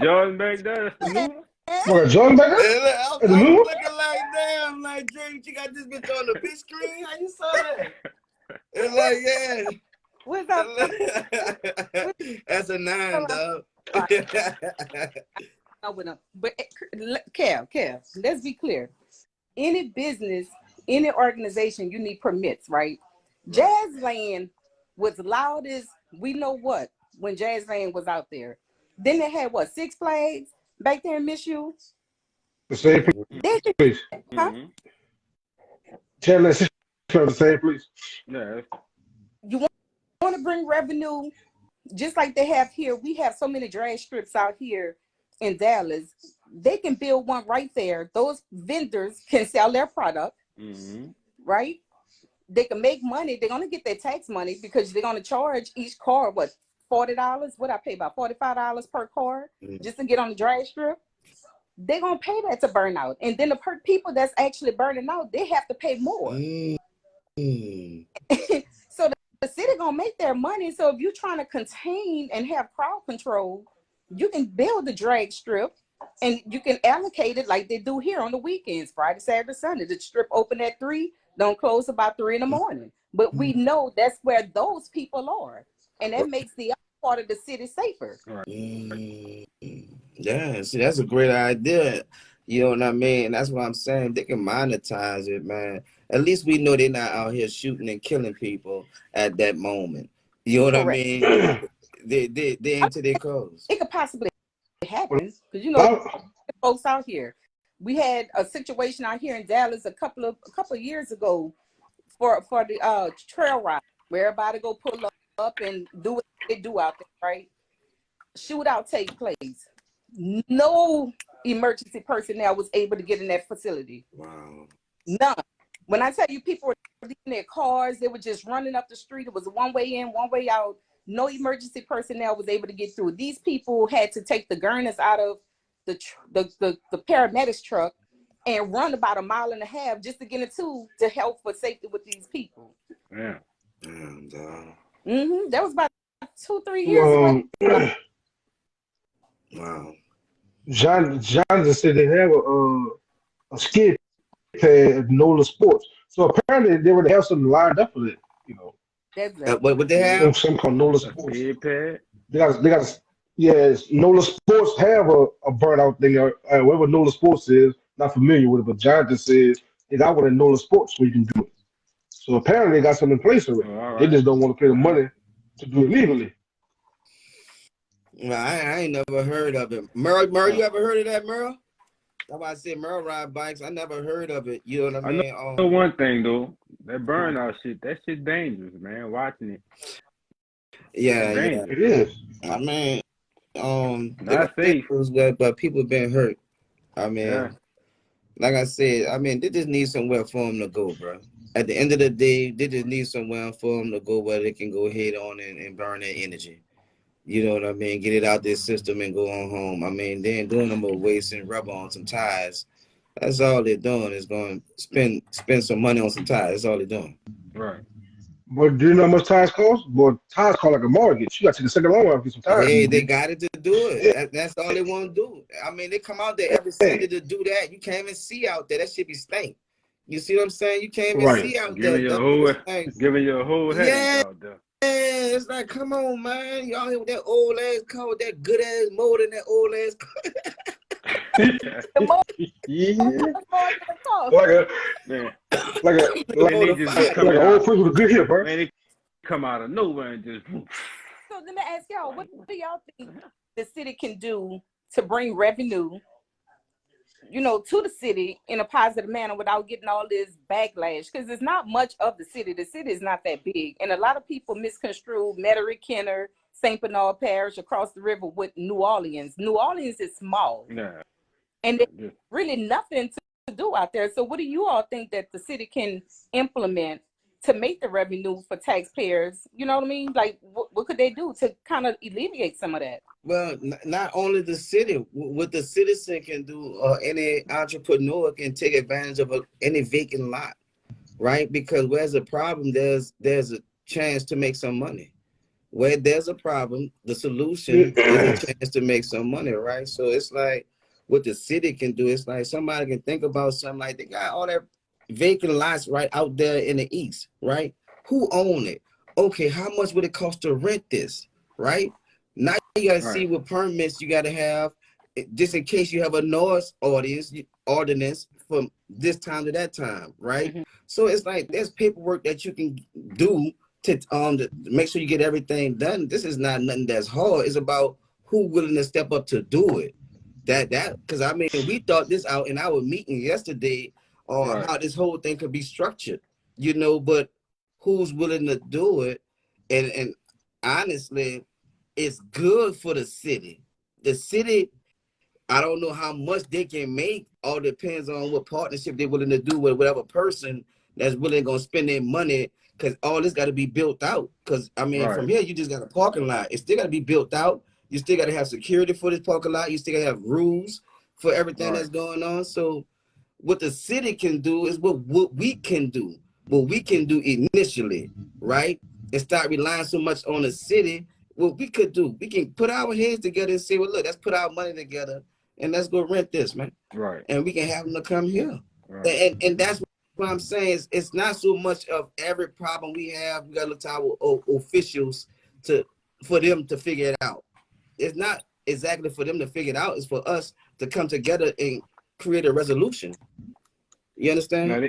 [SPEAKER 3] Jordan back there. That's the new one.
[SPEAKER 2] What, Jordan back there?
[SPEAKER 1] And I
[SPEAKER 2] At the
[SPEAKER 1] was
[SPEAKER 2] new one?
[SPEAKER 1] looking like, damn, like, Dre, you got this bitch on the big screen? How you saw that? It's like,
[SPEAKER 4] What's up?
[SPEAKER 1] yeah. That's a 9, dog.
[SPEAKER 4] With them? But Kev, let's be clear. Any business, any organization, you need permits, right? Jazzland was loud as we know what when Jazzland was out there. Then they had what, Six Flags back there in Miss You?
[SPEAKER 2] The same
[SPEAKER 4] They just,
[SPEAKER 2] place.
[SPEAKER 4] huh?
[SPEAKER 3] Mm-hmm.
[SPEAKER 2] Tell that the same place.
[SPEAKER 3] Yeah.
[SPEAKER 4] You want to bring revenue just like they have here. We have so many drag strips out here in Dallas. They can build one right there. Those vendors can sell their product,
[SPEAKER 3] Mm-hmm.
[SPEAKER 4] right? They can make money. They're gonna get their tax money because they're gonna charge each car what, $40? What I pay about $45 per car just to get on the drag strip. They're gonna pay that to burn out, and then the people that's actually burning out, they have to pay more.
[SPEAKER 1] Mm.
[SPEAKER 4] So the city gonna make their money. So if you're trying to contain and have crowd control, you can build the drag strip and you can allocate it like they do here on the weekends, Friday, Saturday, Sunday. The strip open at 3, don't close about 3 in the morning. But we know that's where those people are, and that makes the other part of the city safer.
[SPEAKER 3] All right.
[SPEAKER 1] Mm. Yeah, see, that's a great idea. You know what I mean? And that's what I'm saying. They can monetize it, man. At least we know they're not out here shooting and killing people at that moment. You know what I
[SPEAKER 4] Correct.
[SPEAKER 1] mean? They into their cause.
[SPEAKER 4] It could possibly
[SPEAKER 2] Well,
[SPEAKER 4] happen because
[SPEAKER 2] I-
[SPEAKER 4] folks out here. We had a situation out here in Dallas a couple of years ago for the trail ride where everybody go pull up and do what they do out there, right? Shootout take place. No emergency personnel was able to get in that facility.
[SPEAKER 1] Wow.
[SPEAKER 4] None. When I tell you people were leaving their cars, they were just running up the street. It was one way in, one way out. No emergency personnel was able to get through. These people had to take the gurners out of the paramedics truck and run about 1.5 miles just to get into to help for safety with these people.
[SPEAKER 3] Yeah.
[SPEAKER 1] Damn, dog.
[SPEAKER 4] That was about 2-3 years ago.
[SPEAKER 1] Wow.
[SPEAKER 2] John just said they have a skid pad at NOLA Sports. So apparently they would have something lined up for it. You know,
[SPEAKER 4] That's
[SPEAKER 1] What they
[SPEAKER 3] Skid,
[SPEAKER 1] have?
[SPEAKER 2] some called NOLA
[SPEAKER 3] a
[SPEAKER 2] Sports.
[SPEAKER 3] skid pad.
[SPEAKER 2] They got. Yes, NOLA Sports have a burnout thing. Whatever NOLA Sports is, not familiar with it, but John just says they got one at NOLA Sports where you can do it. So apparently they got something in place
[SPEAKER 3] Oh,
[SPEAKER 2] already.
[SPEAKER 3] all
[SPEAKER 2] They
[SPEAKER 3] right.
[SPEAKER 2] just don't want to pay the
[SPEAKER 3] All right.
[SPEAKER 2] money to do it legally.
[SPEAKER 1] Well, I ain't never heard of it. Merle,
[SPEAKER 3] Uh,
[SPEAKER 1] you ever heard of that, Merle? That's why I said Merle ride bikes. I never heard of it. You know what I
[SPEAKER 3] I know
[SPEAKER 1] mean?
[SPEAKER 3] one thing though. That burnout shit. That shit dangerous, man. Watching it. That's
[SPEAKER 1] Yeah.
[SPEAKER 3] dangerous.
[SPEAKER 2] It is.
[SPEAKER 1] I mean, it was
[SPEAKER 3] Not safe.
[SPEAKER 1] dangerous, but people been hurt. I
[SPEAKER 3] Yeah.
[SPEAKER 1] mean, like I said, I mean, they just need somewhere for them to go, bro. At the end of the day, they just need somewhere for them to go where they can go head on and burn their energy. You know what I mean? Get it out their system and go on home. I mean, they ain't doing no more wasting rubber on some tires. That's all they're doing is going to spend some money on some tires. That's all they're doing.
[SPEAKER 3] Right.
[SPEAKER 2] But do you know how much tires cost? Well, tires cost like a mortgage. You got to take a second loan out to get some tires
[SPEAKER 1] Hey,
[SPEAKER 2] these
[SPEAKER 1] they
[SPEAKER 2] days.
[SPEAKER 1] got it to do it.
[SPEAKER 2] Yeah,
[SPEAKER 1] That's all they want to do. I mean, they come out there every
[SPEAKER 2] yeah.
[SPEAKER 1] Sunday to do that. You can't even see out there. That shit be stink. You see what I'm saying? You can't even
[SPEAKER 2] Right.
[SPEAKER 1] see out there.
[SPEAKER 3] Giving you a
[SPEAKER 1] That shit
[SPEAKER 3] whole
[SPEAKER 1] stink.
[SPEAKER 3] giving you a whole headache
[SPEAKER 1] Yeah,
[SPEAKER 3] out there.
[SPEAKER 1] it's like, come on, man. Y'all here with that old ass car with that good ass motor and that old ass
[SPEAKER 4] The more
[SPEAKER 2] Yeah.
[SPEAKER 4] the more the cost.
[SPEAKER 2] Like a
[SPEAKER 3] Man.
[SPEAKER 2] like a like,
[SPEAKER 3] And they
[SPEAKER 1] motor
[SPEAKER 3] just be
[SPEAKER 1] fire.
[SPEAKER 2] like
[SPEAKER 3] coming
[SPEAKER 2] an old
[SPEAKER 3] out.
[SPEAKER 2] person with a good hip, bro.
[SPEAKER 3] Man, they come out of nowhere and just
[SPEAKER 4] So let me ask y'all, what do y'all think the city can do to bring revenue, to the city in a positive manner without getting all this backlash? Because it's not much of the city. The city is not that big. And a lot of people misconstrue Metairie, Kenner, St. Bernard Parish across the river with New Orleans. New Orleans is small.
[SPEAKER 3] nah.
[SPEAKER 4] And there's
[SPEAKER 3] Just,
[SPEAKER 4] really nothing to do out there. So what do you all think that the city can implement to make the revenue for taxpayers? You know what I mean? Like, what could they do to kind of alleviate some of that?
[SPEAKER 1] Well, not only the city, what the citizen can do, or any entrepreneur can take advantage of any vacant lot, right? Because where's the problem, there's a chance to make some money. Where there's a problem, the solution is a chance to make some money, right? So it's like what the city can do. It's like somebody can think about something like they got all that vacant lots right out there in the east, right? Who own it? Okay, how much would it cost to rent this, right? Now you gotta
[SPEAKER 3] right.
[SPEAKER 1] see what permits you gotta have, just in case you have a noise ordinance from this time to that time, right?
[SPEAKER 4] Mhm.
[SPEAKER 1] So it's like there's paperwork that you can do to make sure you get everything done. This is not nothing that's hard. It's about who willing to step up to do it. That because I mean we thought this out in our meeting yesterday on
[SPEAKER 3] Right.
[SPEAKER 1] how this whole thing could be structured, but who's willing to do it? And honestly, it's good for the city. The city, I don't know how much they can make. All depends on what partnership they're willing to do with whatever person that's willing to spend their money. Because all this got to be built out. Because I mean,
[SPEAKER 3] Right.
[SPEAKER 1] from here you just got a parking lot. It still got to be built out. You still got to have security for this parking lot. You still got to have rules for everything
[SPEAKER 3] Right.
[SPEAKER 1] that's going on. So what the city can do is what we can do. What we can do initially, right? And start relying so much on the city. What we could do, we can put our heads together and say, well, look, let's put our money together and let's go rent this, man.
[SPEAKER 3] Right.
[SPEAKER 1] And we can have them to come here.
[SPEAKER 3] Right.
[SPEAKER 1] And that's what I'm saying. It's not so much of every problem we have. We got to look to our officials for them to figure it out. It's not exactly for them to figure it out. It's for us to come together and create a resolution. You understand?
[SPEAKER 3] Now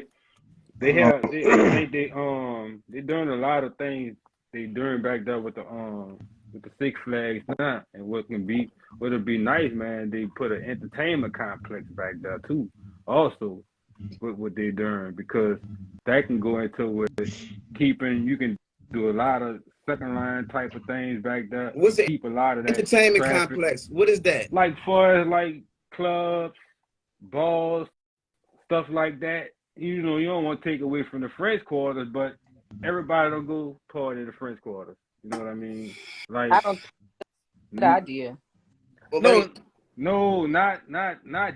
[SPEAKER 3] they have they doing a lot of things they doing back there with the Six Flags now, and what'll be nice, man. They put an entertainment complex back there too, also with what they doing, because that can go into with keeping. You can do a lot of second line type of things back there.
[SPEAKER 1] What's the
[SPEAKER 3] Keep a lot of that
[SPEAKER 1] entertainment
[SPEAKER 3] traffic.
[SPEAKER 1] complex? What is that?
[SPEAKER 3] Like far as like clubs, balls, stuff like that. You know, you don't want to take away from the French quarters, but everybody don't go party in the French quarters. You know what I mean? Like,
[SPEAKER 4] I don't think that's a good idea.
[SPEAKER 3] no, not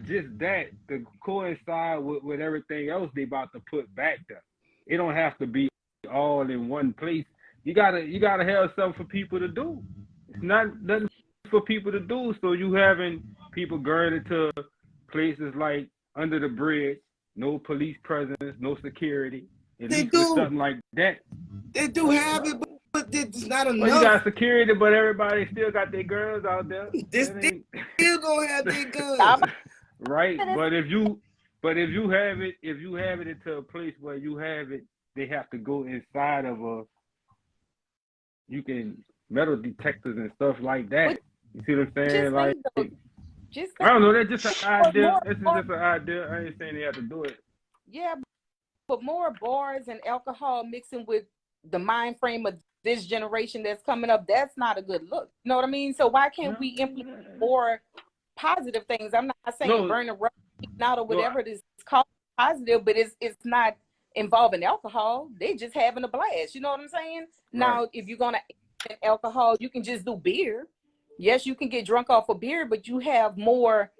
[SPEAKER 3] just that. To coincide with everything else they about to put back there. It don't have to be all in one place. You gotta have something for people to do. It's not nothing for people to do. So you having people going into places like under the bridge, no police presence, no security. At
[SPEAKER 1] They
[SPEAKER 3] least
[SPEAKER 1] do.
[SPEAKER 3] with something like that.
[SPEAKER 1] They do have it, but it's not enough.
[SPEAKER 3] Well, you got security, but everybody still got their girls out there.
[SPEAKER 1] They still gonna have their guns.
[SPEAKER 3] Right, but if you have it into a place where you have it, they have to go inside of metal detectors and stuff like that. You see what I'm saying? Like, I don't know. That's just an idea. This is just an idea. I ain't saying they have to do it.
[SPEAKER 4] Yeah, but more bars and alcohol mixing with the mind frame of this generation that's coming up, that's not a good look. You know what I mean? So why can't we implement more positive things? I'm not saying burn the rubber out or whatever it is called positive, but it's not involving alcohol. They just having a blast. You know what I'm saying? Right. Now, if you're gonna add alcohol, you can just do beer. Yes, you can get drunk off of beer, but you have more.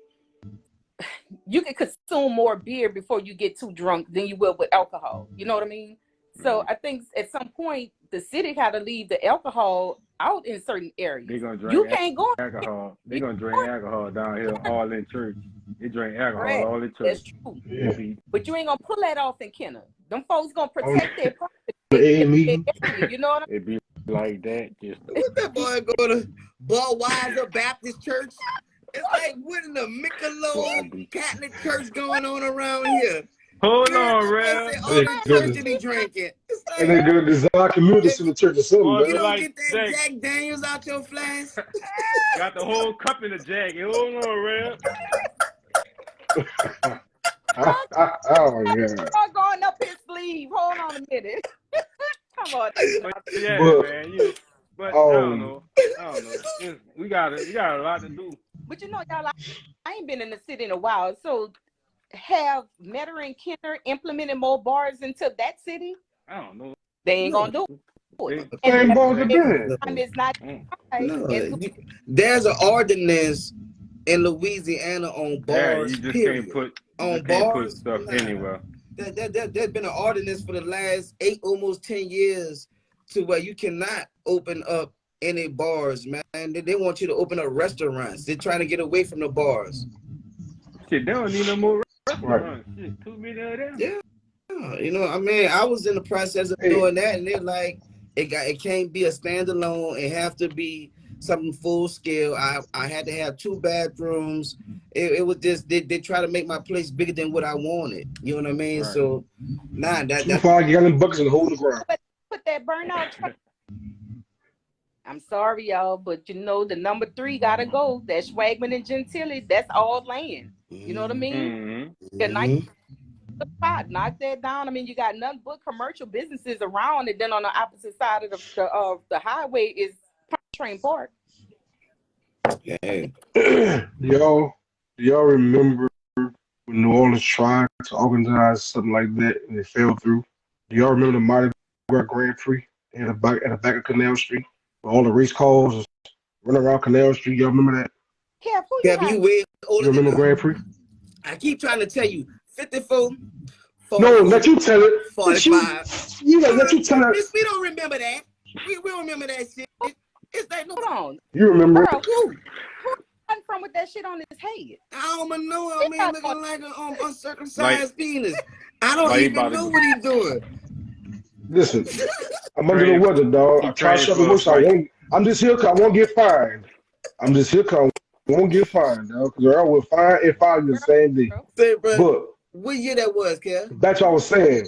[SPEAKER 4] You can consume more beer before you get too drunk than you will with alcohol. You know what I mean? So I think at some point the city got to leave the alcohol out in certain areas.
[SPEAKER 3] They're gonna drink
[SPEAKER 4] you can't go
[SPEAKER 3] alcohol. They're gonna drink alcohol down here all in church. They drink alcohol all in church.
[SPEAKER 4] That's true.
[SPEAKER 3] Yeah.
[SPEAKER 4] But you ain't gonna pull that off in Kenner. Them folks gonna protect their property. You know what I mean?
[SPEAKER 3] It be like that. Just
[SPEAKER 1] what that boy go to Budweiser Baptist Church? It's like what in the Michelob Catholic Church going on around here?
[SPEAKER 3] Hold on, Rev.
[SPEAKER 1] All the church to be drinking. Like,
[SPEAKER 2] and they go to desire community in the church or something.
[SPEAKER 1] You don't get that Jack Daniels out your flask.
[SPEAKER 3] Got the whole cup in the Jack. Hold on, Rev.
[SPEAKER 2] Oh yeah.
[SPEAKER 4] I'm going up his sleeve. Hold on a minute. Come on.
[SPEAKER 3] Yeah, man. But I don't know. We got a lot to do.
[SPEAKER 4] But you know, y'all, I ain't been in the city in a while. So have Metter and Kenner implemented more bars into that city?
[SPEAKER 3] I don't know.
[SPEAKER 4] They ain't gonna do it.
[SPEAKER 2] Same bars are doing.
[SPEAKER 4] It's not.
[SPEAKER 1] There's an ordinance in Louisiana on bars.
[SPEAKER 3] Yeah, you just
[SPEAKER 1] period.
[SPEAKER 3] can't put
[SPEAKER 1] bars
[SPEAKER 3] stuff anywhere.
[SPEAKER 1] There's been an ordinance for the last 8, almost 10 years to where you cannot open up any bars, man. They want you to open up restaurants. They're trying to get away from the bars.
[SPEAKER 3] Shit, they don't need no more restaurants. Shit, 2 million of them.
[SPEAKER 1] Yeah. You know, I mean, I was in the process of doing that, and they're like, it can't be a standalone. It have to be something full scale. I had to have 2 bathrooms. It was just they try to make my place bigger than what I wanted. You know what I mean? Right. So, that
[SPEAKER 2] 2 5-gallon buckets and hold the ground.
[SPEAKER 4] Put that burnout truck. I'm sorry, y'all, but you know the number 3 gotta go. That Schwagman and Gentili, that's all land. You know what I mean?
[SPEAKER 3] Mm-hmm.
[SPEAKER 4] Knock that down. I mean, you got nothing but commercial businesses around it. Then on the opposite side of the highway is Train Park.
[SPEAKER 1] Okay.
[SPEAKER 2] Do y'all remember when New Orleans tried to organize something like that and it fell through? Do y'all remember the Mardi Gras Grand Prix at the back of Canal Street? All the race cars running around Canal Street. Y'all remember that?
[SPEAKER 1] Yeah, you way older.
[SPEAKER 2] You remember Grand Prix?
[SPEAKER 1] I keep trying to tell you, 54.
[SPEAKER 2] 40, no, let you tell it.
[SPEAKER 1] 45.
[SPEAKER 2] Let you tell it.
[SPEAKER 1] We don't remember that. We don't remember that shit. It's like, no.
[SPEAKER 4] Hold on.
[SPEAKER 2] You remember?
[SPEAKER 4] Girl, who from with that shit on his head?
[SPEAKER 1] I don't know. I mean, looking like an uncircumcised penis. I don't even know what he's doing.
[SPEAKER 2] Listen, I'm under the weather, dog. I try to shut the works. I'm just here because I won't get fined. I'm just here because won't get fined, dog, because Earl will fine and fine you the same day.
[SPEAKER 1] Say, bro,
[SPEAKER 2] But
[SPEAKER 1] what year that was, Kel?
[SPEAKER 2] that's what I was saying.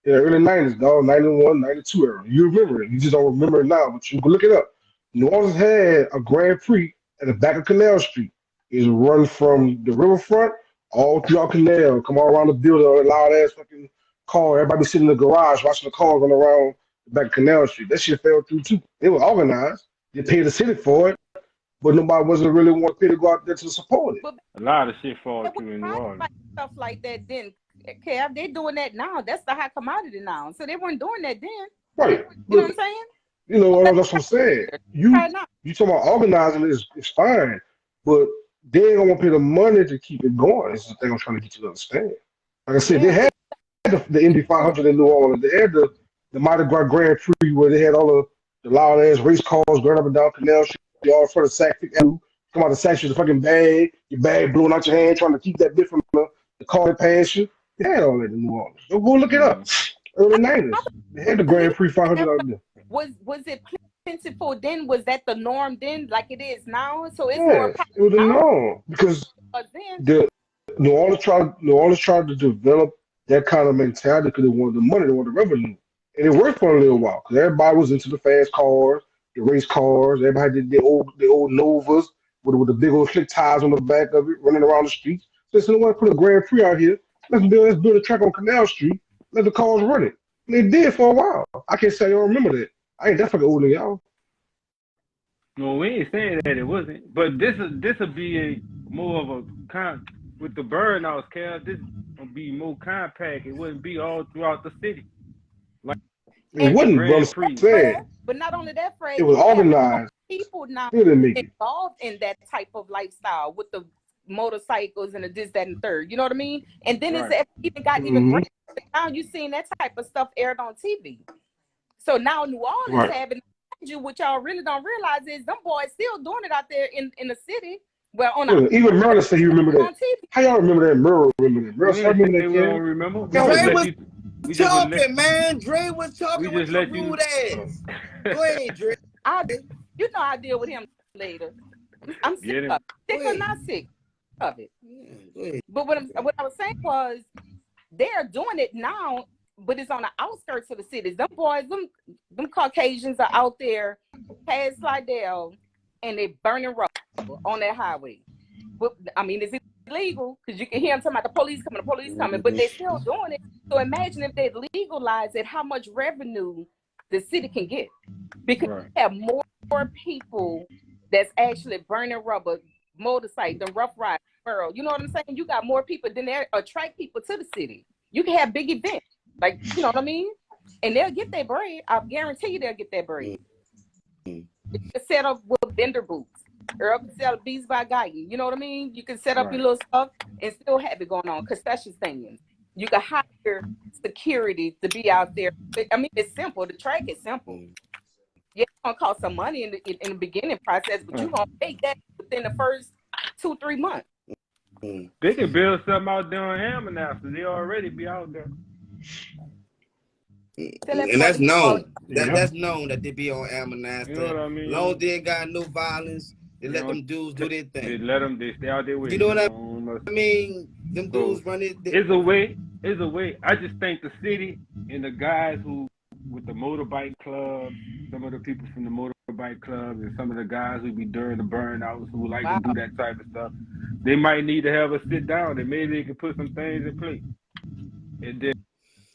[SPEAKER 2] Yeah, early 90s, dog, 91, 92 era. You remember it. You just don't remember it now, but you can look it up. New Orleans had a Grand Prix at the back of Canal Street. It's run from the riverfront all throughout Canal, come all around the building, a loud ass fucking car. Everybody sitting in the garage watching the cars run around the back of Canal Street. That shit fell through too. It was organized. They paid the city for it, but nobody wasn't really want to pay to go out there to support it.
[SPEAKER 4] But
[SPEAKER 3] A lot of shit fall
[SPEAKER 4] it was
[SPEAKER 3] through in New
[SPEAKER 4] probably
[SPEAKER 3] Orleans.
[SPEAKER 4] like stuff like that then. Kev, they doing that now. That's the high commodity now. So they weren't doing that then.
[SPEAKER 2] Right.
[SPEAKER 4] You know what
[SPEAKER 2] But
[SPEAKER 4] I'm saying?
[SPEAKER 2] you know, that's what I'm saying.
[SPEAKER 4] Right now.
[SPEAKER 2] You talking about organizing is fine, but they ain't gonna pay the money to keep it going. This is the thing I'm trying to get you to understand. Like I said, they
[SPEAKER 4] Yeah,
[SPEAKER 2] had the Indy 500 in New Orleans. They had the Mardi Gras Grand Prix where they had all the loud ass race cars going up and down Canal Street, all in front of Sac Avenue. Come out the Sac with a fucking bag, your bag blowing out your hand, trying to keep that bit from the car that passed you. They had all that in New Orleans. Go look it up. Early 90s. They had the Grand Prix 500 out there.
[SPEAKER 4] was it plentiful then? Was that the norm then, like it is now? So it's more
[SPEAKER 2] Yes, it was a
[SPEAKER 4] now
[SPEAKER 2] norm because
[SPEAKER 4] then.
[SPEAKER 2] the New Orleans tried to develop that kind of mentality because they wanted the money, they wanted the revenue, and it worked for a little while because everybody was into the fast cars, the race cars. Everybody did the old Novas with the big old slick tires on the back of it, running around the streets. So they said, "Want to put a Grand Prix out here? Let's build a track on Canal Street. Let the cars run it." And they did for a while. I can't say I don't remember that. I ain't that fucking old than y'all.
[SPEAKER 3] No, we ain't saying that it wasn't, but this'll be a more of a with the burnouts, Cal. This will be more compact. It wouldn't be all throughout the city like
[SPEAKER 2] It
[SPEAKER 4] And
[SPEAKER 3] the
[SPEAKER 2] wasn't, but I'm
[SPEAKER 3] Grand Prix.
[SPEAKER 2] saying
[SPEAKER 4] but not only that,
[SPEAKER 2] it
[SPEAKER 4] Fred,
[SPEAKER 2] was
[SPEAKER 4] you have more
[SPEAKER 2] organized.
[SPEAKER 4] people now
[SPEAKER 2] Still didn't make it.
[SPEAKER 4] involved in that type of lifestyle with the motorcycles and the this, that, and third. You know what I mean? And then
[SPEAKER 3] Right.
[SPEAKER 4] it's even got even
[SPEAKER 2] Hmm.
[SPEAKER 4] greater. Now you seeing that type of stuff aired on TV. So now New Orleans
[SPEAKER 2] Right.
[SPEAKER 4] having you, what y'all really don't realize is them boys still doing it out there in the city. Well, on the
[SPEAKER 2] Yeah, even Merle said he remember that.
[SPEAKER 4] on TV.
[SPEAKER 2] How y'all remember that? Merle remember that. Merle
[SPEAKER 3] We
[SPEAKER 2] said I
[SPEAKER 3] ain't
[SPEAKER 2] remember
[SPEAKER 3] say
[SPEAKER 2] that,
[SPEAKER 3] we don't
[SPEAKER 2] kid.
[SPEAKER 3] remember. We
[SPEAKER 2] Y'all
[SPEAKER 3] just
[SPEAKER 1] Dre
[SPEAKER 2] remember
[SPEAKER 3] let
[SPEAKER 1] was
[SPEAKER 3] you. We just would let.
[SPEAKER 1] talking, man. Dre was
[SPEAKER 3] We
[SPEAKER 1] talking with
[SPEAKER 3] just
[SPEAKER 1] your
[SPEAKER 3] let you.
[SPEAKER 1] rude ass. Go ahead, Dre.
[SPEAKER 4] I, you know, I deal with him later. I'm sick
[SPEAKER 3] Get
[SPEAKER 4] of
[SPEAKER 3] him.
[SPEAKER 4] it. Sick
[SPEAKER 1] Go
[SPEAKER 4] or
[SPEAKER 1] ahead.
[SPEAKER 4] not sick of it.
[SPEAKER 1] Yeah, go ahead.
[SPEAKER 4] But what I was saying was they're doing it now, but it's on the outskirts of the cities. Them boys, them Caucasians are out there past Slidell and they burning rubber on that highway. But I mean, is it illegal? Because you can hear them talking about the police coming, but they're still doing it. So imagine if they legalize it, how much revenue the city can get. Because
[SPEAKER 3] Right.
[SPEAKER 4] you have more people that's actually burning rubber, motorcycle, and rough ride world. You know what I'm saying? You got more people than they attract people to the city. You can have big events, like you know what I mean, and they'll get their bread. I guarantee you, they'll get their bread. You can set up with vendor booths. Earl can sell beats by Guyton. You know what I mean? You can set up your
[SPEAKER 3] Right.
[SPEAKER 4] little stuff and still have it going on. Concession stands. You can hire security to be out there. I mean, it's simple. The track is simple. Yeah, it's gonna cost some money in the beginning process, but you're gonna make that within the first 2-3 months.
[SPEAKER 3] They can build something out there on Hammond after they already be out there.
[SPEAKER 1] And that's known.
[SPEAKER 2] Yeah.
[SPEAKER 1] That's known that they be on Ammonasta.
[SPEAKER 3] You know what I mean?
[SPEAKER 1] Long as they ain't got no violence, they
[SPEAKER 3] You
[SPEAKER 1] let
[SPEAKER 3] know,
[SPEAKER 1] them dudes do their
[SPEAKER 3] They
[SPEAKER 1] thing.
[SPEAKER 3] let them. They stay out their way.
[SPEAKER 1] You know what
[SPEAKER 3] I
[SPEAKER 1] I mean? Them
[SPEAKER 3] So
[SPEAKER 1] dudes run it.
[SPEAKER 3] it's a way. It's a way. I just think the city and the guys who with the motorbike clubs, some of the people from the motorbike clubs, and some of the guys who be during the burnouts who like to do that type of stuff, they might need to have a sit down and maybe they can put some things in place. And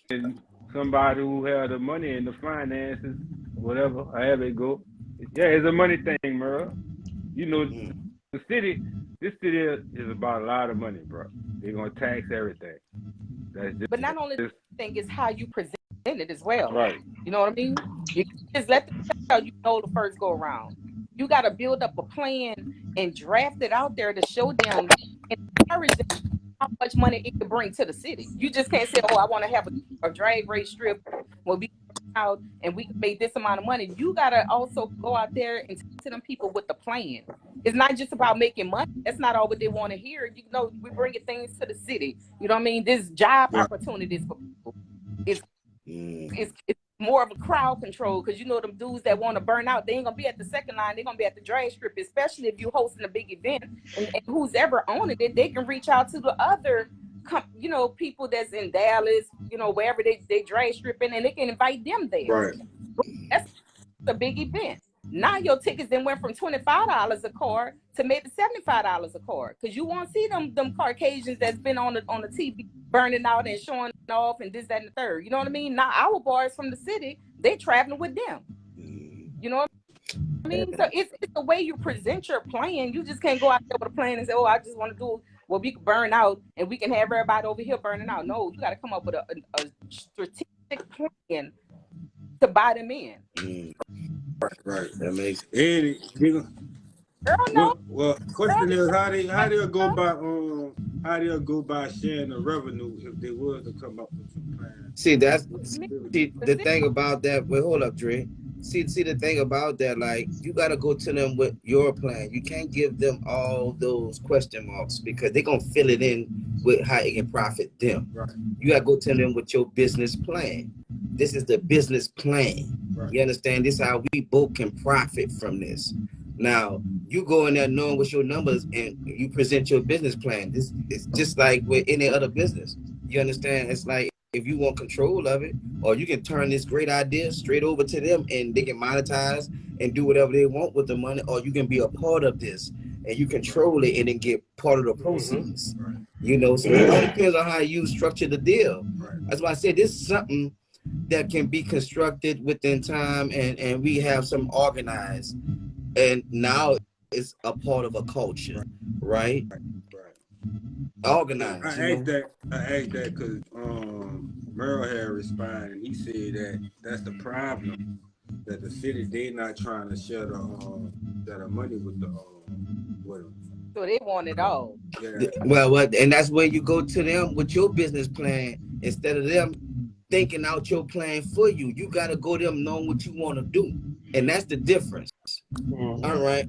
[SPEAKER 3] then somebody who have the money and the finances, whatever, however it go. Yeah, it's a money thing, Merle. You know, the city, this city is about a lot of money, bro. They're gonna tax everything. That's just,
[SPEAKER 4] But not only the thing is how you present it as well.
[SPEAKER 3] right.
[SPEAKER 4] You know what I mean? You just let them tell you know the first go around. You got to build up a plan and draft it out there to show them and encourage them how much money it could bring to the city. You just can't say, "Oh, I want to have a drag race strip where we out and we can make this amount of money." You got to also go out there and talk to them people with the plan. It's not just about making money. That's not all what they want to hear. You know, we bringing things to the city. You know what I mean? There's job opportunities for people. It's more of a crowd control, because you know them dudes that want to burn out, they ain't gonna be at the second line, they're gonna be at the drag strip, especially if you're hosting a big event, and who's ever owning it, they can reach out to the other people that's in Dallas, wherever they drag stripping, and they can invite them there.
[SPEAKER 1] Right.
[SPEAKER 4] That's a big event. Now your tickets then went from $25 a card to maybe $75 a card, because you won't see them Caucasians that's been on the TV burning out and showing off and this, that, and the third. You know what I mean? Now our boys from the city, they traveling with them. You know what I mean? So it's the way you present your plan. You just can't go out there with a plan and say, oh, I just want to do what we can burn out and we can have everybody over here burning out. No, you got to come up with a strategic plan to buy them in.
[SPEAKER 1] Right. That makes
[SPEAKER 3] Well, question is how they'll go by sharing the revenue if they were to come up with some plan.
[SPEAKER 1] See the thing about that. Wait, hold up, Dre. See the thing about that, like, you gotta go to them with your plan. You can't give them all those question marks, because they're gonna fill it in with how it can profit them.
[SPEAKER 3] Right.
[SPEAKER 1] You gotta go to them with your business plan. This is the business plan. Right. You understand? This is how we both can profit from this. Now, you go in there knowing what's your numbers and you present your business plan. This is just like with any other business. You understand? It's like, if you want control of it, or you can turn this great idea straight over to them and they can monetize and do whatever they want with the money, or you can be a part of this and you control it and then get part of the proceeds.
[SPEAKER 3] Right.
[SPEAKER 1] So it all depends on how you structure the deal.
[SPEAKER 3] Right.
[SPEAKER 1] That's why I said this is something that can be constructed within time, and we have some organized, and now it's a part of a culture, right? Organized.
[SPEAKER 3] I asked that because Merle had responded, and he said that that's the problem, that the city, they not trying to share the money with them.
[SPEAKER 4] So they want it all.
[SPEAKER 3] Yeah.
[SPEAKER 1] Well, and that's where you go to them with your business plan instead of them thinking out your plan for you. You got to go to them knowing what you want to do, and that's the difference. All right.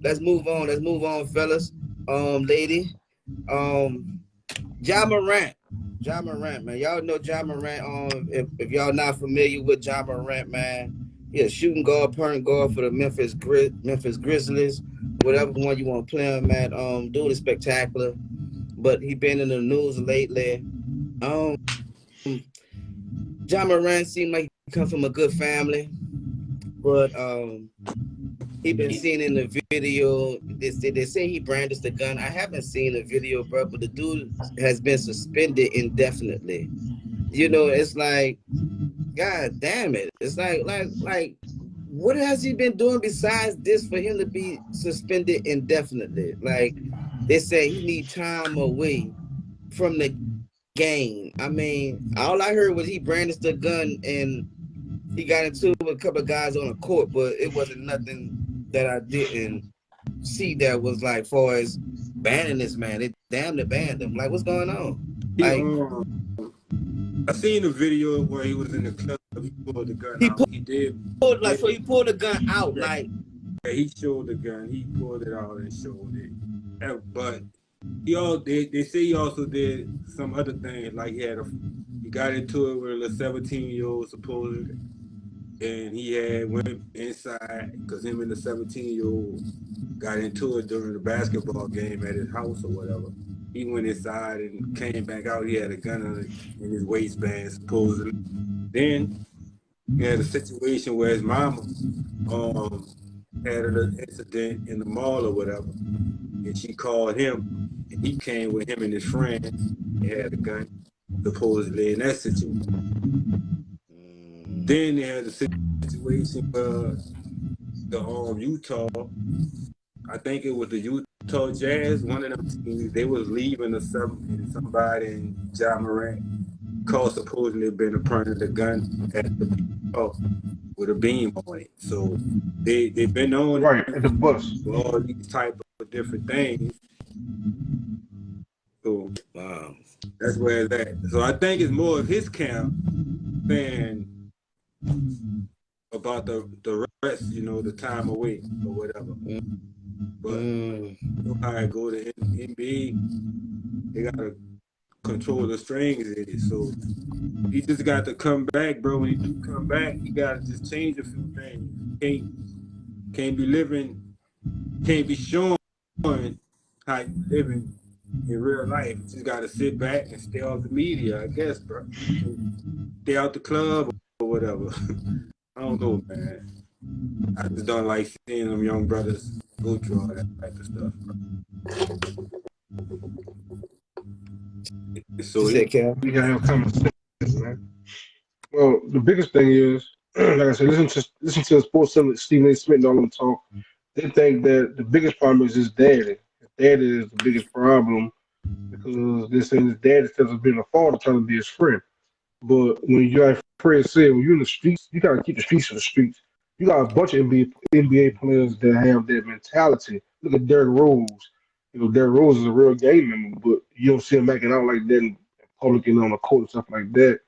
[SPEAKER 1] Let's move on, fellas. Lady. Ja Morant, man. Y'all know Ja Morant. If y'all not familiar with Ja Morant, man, he a shooting guard, point guard for the Memphis Grizzlies. Whatever one you want to play him, man. Dude is spectacular, but he been in the news lately. Ja Morant seemed like he come from a good family, but he been seen in the video. They say he brandished the gun. I haven't seen the video, bro, but the dude has been suspended indefinitely. It's like, God damn it. It's like, what has he been doing besides this for him to be suspended indefinitely? Like, they say he need time away from the game. I mean, all I heard was he brandished the gun and he got into it with a couple of guys on the court, but it wasn't nothing that I didn't see that was like, far as banning this man. They damn near banned him. Like, what's going on? Like,
[SPEAKER 3] I seen the video where he was in the club. He pulled the gun out. He
[SPEAKER 1] pulled the gun out.
[SPEAKER 3] Yeah.
[SPEAKER 1] Like,
[SPEAKER 3] yeah, he showed the gun. He pulled it out and showed it. But they say he also did some other things. Like he got into it with a 17-year-old supposedly. And he went inside because him and the 17-year-old got into it during the basketball game at his house or whatever. He went inside and came back out. He had a gun in his waistband, supposedly. Then he had a situation where his mama had an incident in the mall or whatever. And she called him, and he came with him and his friend. He had a gun, supposedly, in that situation. Then they had a situation where the Utah, I think it was the Utah Jazz, one of them teams, they was leaving and somebody in Ja Morant called supposedly been in front of the gun at the with a beam on it. So they've been on
[SPEAKER 2] right at the bus.
[SPEAKER 3] all these type of different things. So
[SPEAKER 1] wow,
[SPEAKER 3] that's where it's at. So I think it's more of his camp than about the rest, the time away or whatever. But how I go to NBA, they gotta control the strings in it. So he just got to come back, bro. When he do come back, he got to just change a few things. Can't be living, can't be showing how you living in real life. You just got to sit back and stay off the media, I guess, bro. Stay out the club or whatever. I don't know, man. I just don't like seeing them young brothers go through all that type of stuff, bro. So
[SPEAKER 1] You said, Cal?
[SPEAKER 2] We gotta have common sense, man. Well, the biggest thing is, like I said, listen to the sports center, Stephen A. Smith and all them talk. They think that the biggest problem is his daddy. His daddy is the biggest problem because they're saying his daddy instead of being a father, trying to be his friend. But when you like Fred said, when you're in the streets, you gotta keep the streets to the streets. You got a bunch of NBA players that have that mentality. Look at Derrick Rose. You know, Derrick Rose is a real game member, but you don't see him acting out like that in public and on the court and stuff like that.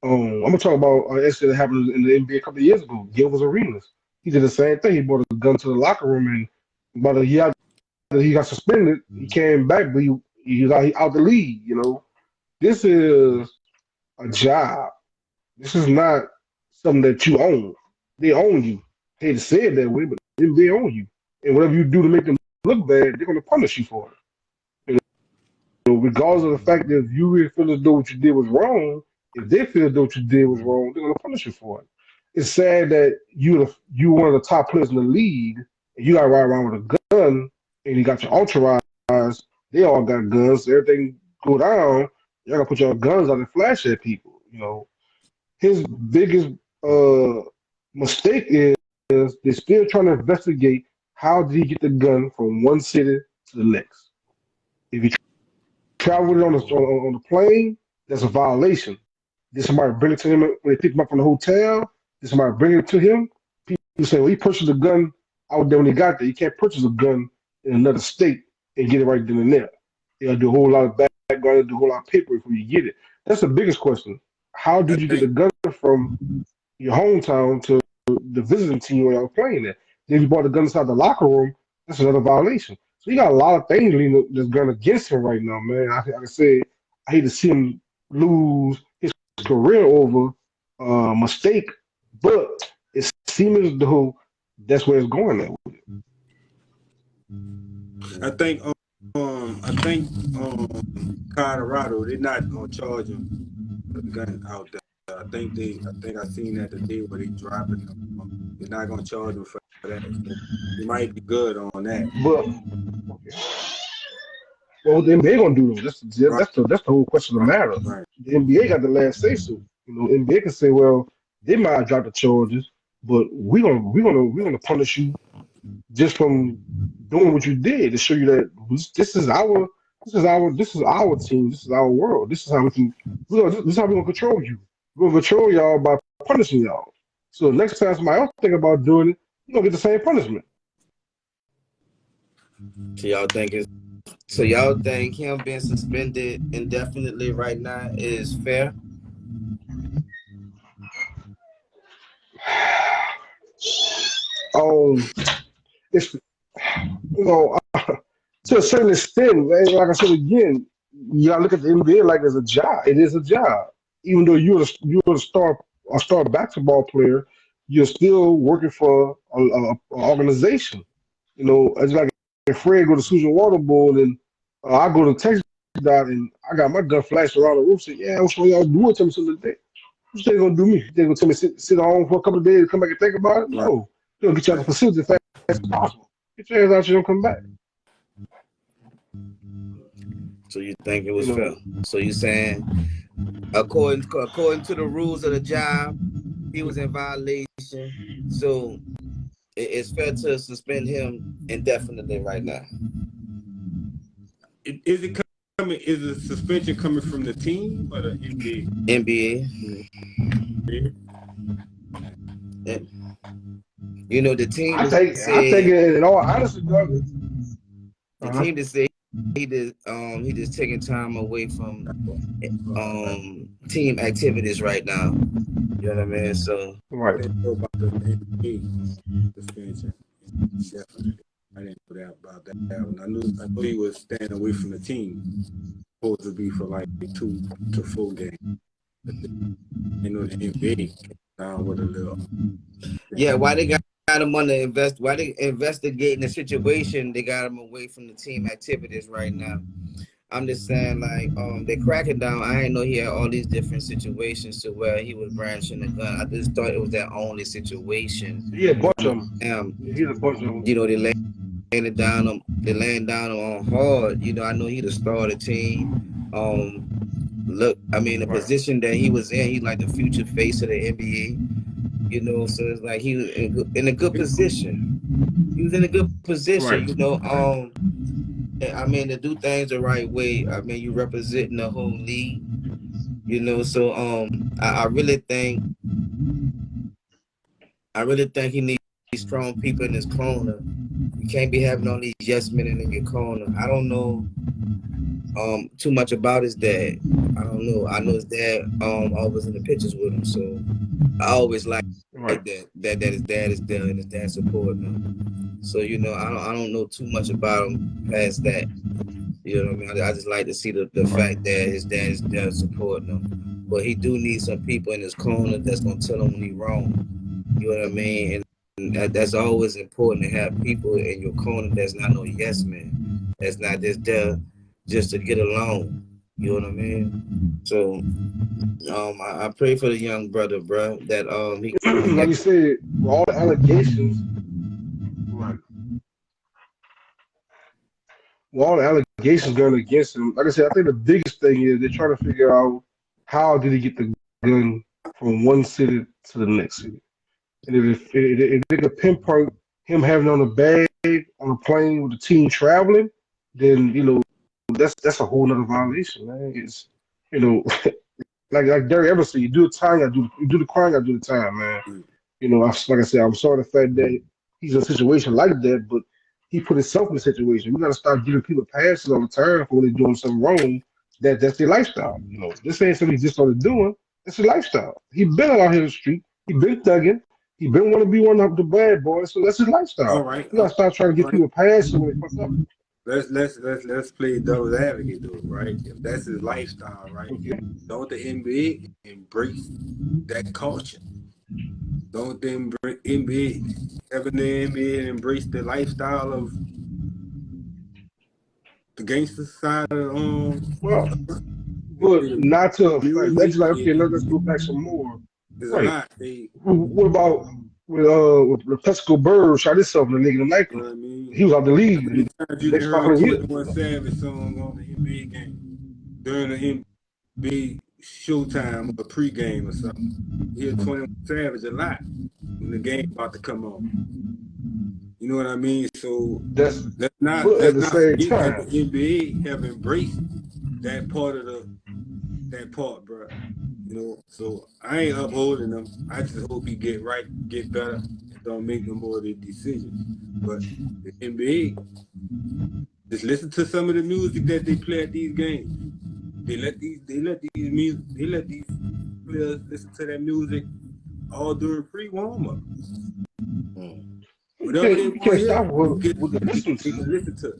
[SPEAKER 2] I'm gonna talk about an incident that happened in the NBA a couple of years ago. Gilbert Arenas. He did the same thing. He brought a gun to the locker room, and about a year after he got suspended, he came back, but he was out the league. You know, this is a job. This is not something that you own. They own you. I hate to say it that way, but they own you. And whatever you do to make them look bad, they're gonna punish you for it. So regardless of the fact that if you really feel as though what you did was wrong, if they feel as though what you did was wrong, they're gonna punish you for it. It's sad that you one of the top players in the league, and you got to ride around with a gun, and you got your entourage. They all got guns. So everything go down. You gotta put your guns out and flash at people. You know, his biggest mistake is they're still trying to investigate how did he get the gun from one city to the next. If you travel with it on the plane, that's a violation. Did somebody bring it to him when they picked him up from the hotel? Did somebody bring it to him? People say, well, he purchased a gun out there when he got there. You can't purchase a gun in another state and get it right then and there. You gotta do a whole lot of background, do a whole lot of paper before you get it. That's the biggest question. How
[SPEAKER 3] I
[SPEAKER 2] did you get the
[SPEAKER 3] think
[SPEAKER 2] gun from your hometown to the visiting team where y'all playing at? Then you brought the gun inside the locker room. That's another violation. So you got a lot of things that's going against him right now, man. Like I said, I hate to see him lose his career over a mistake, but it seems as though that's where it's going at.
[SPEAKER 3] I think Colorado, they're not gonna charge him for the gun out there. I think I seen that the day where they dropping him. They're not gonna charge him for that. So he might be good on that.
[SPEAKER 2] But well, what the NBA gonna do though?
[SPEAKER 3] Right,
[SPEAKER 2] That's the whole question of the matter.
[SPEAKER 3] right.
[SPEAKER 2] The NBA got the last say so. You know, NBA can say, well, they might drop the charges, but we're gonna punish you just from doing what you did to show you that this is our team, this is our world, this is how this is how we're gonna control you. We're gonna control y'all by punishing y'all. So next time somebody else think about doing it, you're gonna get the same punishment.
[SPEAKER 1] So y'all think him being suspended indefinitely right now is fair?
[SPEAKER 2] It's you know to a certain extent, man, like I said again, you gotta look at the NBA like it's a job. It is a job. Even though you're a star basketball player, you're still working for a organization. You know, it's like if Fred go to Susan Water Bowl and I go to Texas dot and I got my gun flashed around the room. Say, yeah, what's wrong y'all doing? Tell me something today. What you gonna do me? You gonna tell me sit home for a couple of days and come back and think about it?
[SPEAKER 3] Right.
[SPEAKER 2] No. You're gonna get you out of the facility as fast as possible. Get your ass out, you don't come back.
[SPEAKER 1] So you think it was
[SPEAKER 2] You
[SPEAKER 1] fair?
[SPEAKER 2] know,
[SPEAKER 1] So you saying according to the rules of the job, he was in violation. So it's fair to suspend him indefinitely right now.
[SPEAKER 3] Is it coming? Is the suspension coming from the team or the NBA?
[SPEAKER 1] NBA. And, you know, the team
[SPEAKER 2] I think
[SPEAKER 1] said
[SPEAKER 2] in all honesty, brother.
[SPEAKER 1] the team that said he just taking time away from team activities right now. You know what I mean? So
[SPEAKER 2] Right.
[SPEAKER 3] I know about the NBA suspension. Definitely. I didn't know that about that one. I know he was staying away from the team, supposed to be for like 2 to 4 games. You know, the NBA came down with a little.
[SPEAKER 1] Yeah, why they got him on the why they investigating the situation, they got him away from the team activities right now. I'm just saying, like, they cracking down. I didn't know he had all these different situations to where he was brandishing a gun. I just thought it was that only situation.
[SPEAKER 2] He had a bunch of them.
[SPEAKER 1] Um,
[SPEAKER 2] Yeah, he had a bunch of them.
[SPEAKER 1] you know, they laying down on hard. You know, I know he the star of the team. Look, I mean, the position that he was in, he's like the future face of the NBA. You know, so it's like he was in a good position. He was in a good position.
[SPEAKER 2] Right.
[SPEAKER 1] You know, I mean, to do things the right way. I mean, you representing the whole league. You know, so I really think he needs strong people in his corner. You can't be having all these yes men in your corner. I don't know too much about his dad. I don't know. I know his dad always in the pictures with him, so I always like that his dad is there and his dad supporting him. So you know, I don't know too much about him past that. You know what I mean? I just like to see the fact that his dad is there supporting him. But he do need some people in his corner that's gonna tell him when he's wrong. You know what I mean? And that's always important to have people in your corner that's not no yes man. That's not just there just to get along. You know what I mean? So I pray for the young brother, bro, that he
[SPEAKER 2] Like you said, with all the allegations, right? With all the allegations going against him, like I said, I think the biggest thing is they're trying to figure out how did he get the gun from one city to the next city. And if they could pinpoint him having on a bag on a plane with the team traveling, then you know that's a whole nother violation, man. It's you know like Derek ever said, you do the time, you do the crime, you do the time, man. You know, like I said, I'm sorry the fact that he's in a situation like that, but he put himself in a situation. We got to start giving people passes all the time for when they're doing something wrong. That's their lifestyle. You know, this ain't something he just started doing. It's a lifestyle. He been out here in the street. He been thugging. He been want to be one of the bad boys. So that's his lifestyle.
[SPEAKER 3] All right.
[SPEAKER 2] We got to start trying to give people passes when they fuck up.
[SPEAKER 3] Let's play devil's advocate though, right? If that's his lifestyle, right?
[SPEAKER 2] Okay.
[SPEAKER 3] Don't the NBA embrace that culture? Don't the NBA having the NBA embrace the lifestyle of the gangster side of
[SPEAKER 2] Well, but
[SPEAKER 3] the
[SPEAKER 2] not to a fact. That's
[SPEAKER 3] music?
[SPEAKER 2] like okay. Let's go back some more.
[SPEAKER 3] There's a
[SPEAKER 2] Right.
[SPEAKER 3] lot. They,
[SPEAKER 2] What about with Pesco Bird shot himself in the nigga in the
[SPEAKER 3] you
[SPEAKER 2] nightclub?
[SPEAKER 3] know what I mean?
[SPEAKER 2] He was out the
[SPEAKER 3] How
[SPEAKER 2] league
[SPEAKER 3] many
[SPEAKER 2] the
[SPEAKER 3] times you
[SPEAKER 2] next
[SPEAKER 3] heard
[SPEAKER 2] 500 years.
[SPEAKER 3] 21 Savage song on the NBA game during the NBA showtime or pregame or something? You hear 21 Savage a lot when the game about to come on. You know what I mean? So
[SPEAKER 2] That's
[SPEAKER 3] let's not
[SPEAKER 2] but at the same
[SPEAKER 3] forget that the
[SPEAKER 2] time,
[SPEAKER 3] NBA have embraced that part, bro. You know, so I ain't upholding them. I just hope he get better, and don't make no more of the decisions. But the NBA, just listen to some of the music that they play at these games. They let these players listen to that music all during pre-warm up. Whatever they
[SPEAKER 2] you
[SPEAKER 3] want to
[SPEAKER 2] can't
[SPEAKER 3] hear,
[SPEAKER 2] stop what they listen
[SPEAKER 3] they can
[SPEAKER 2] to.
[SPEAKER 3] listen to it.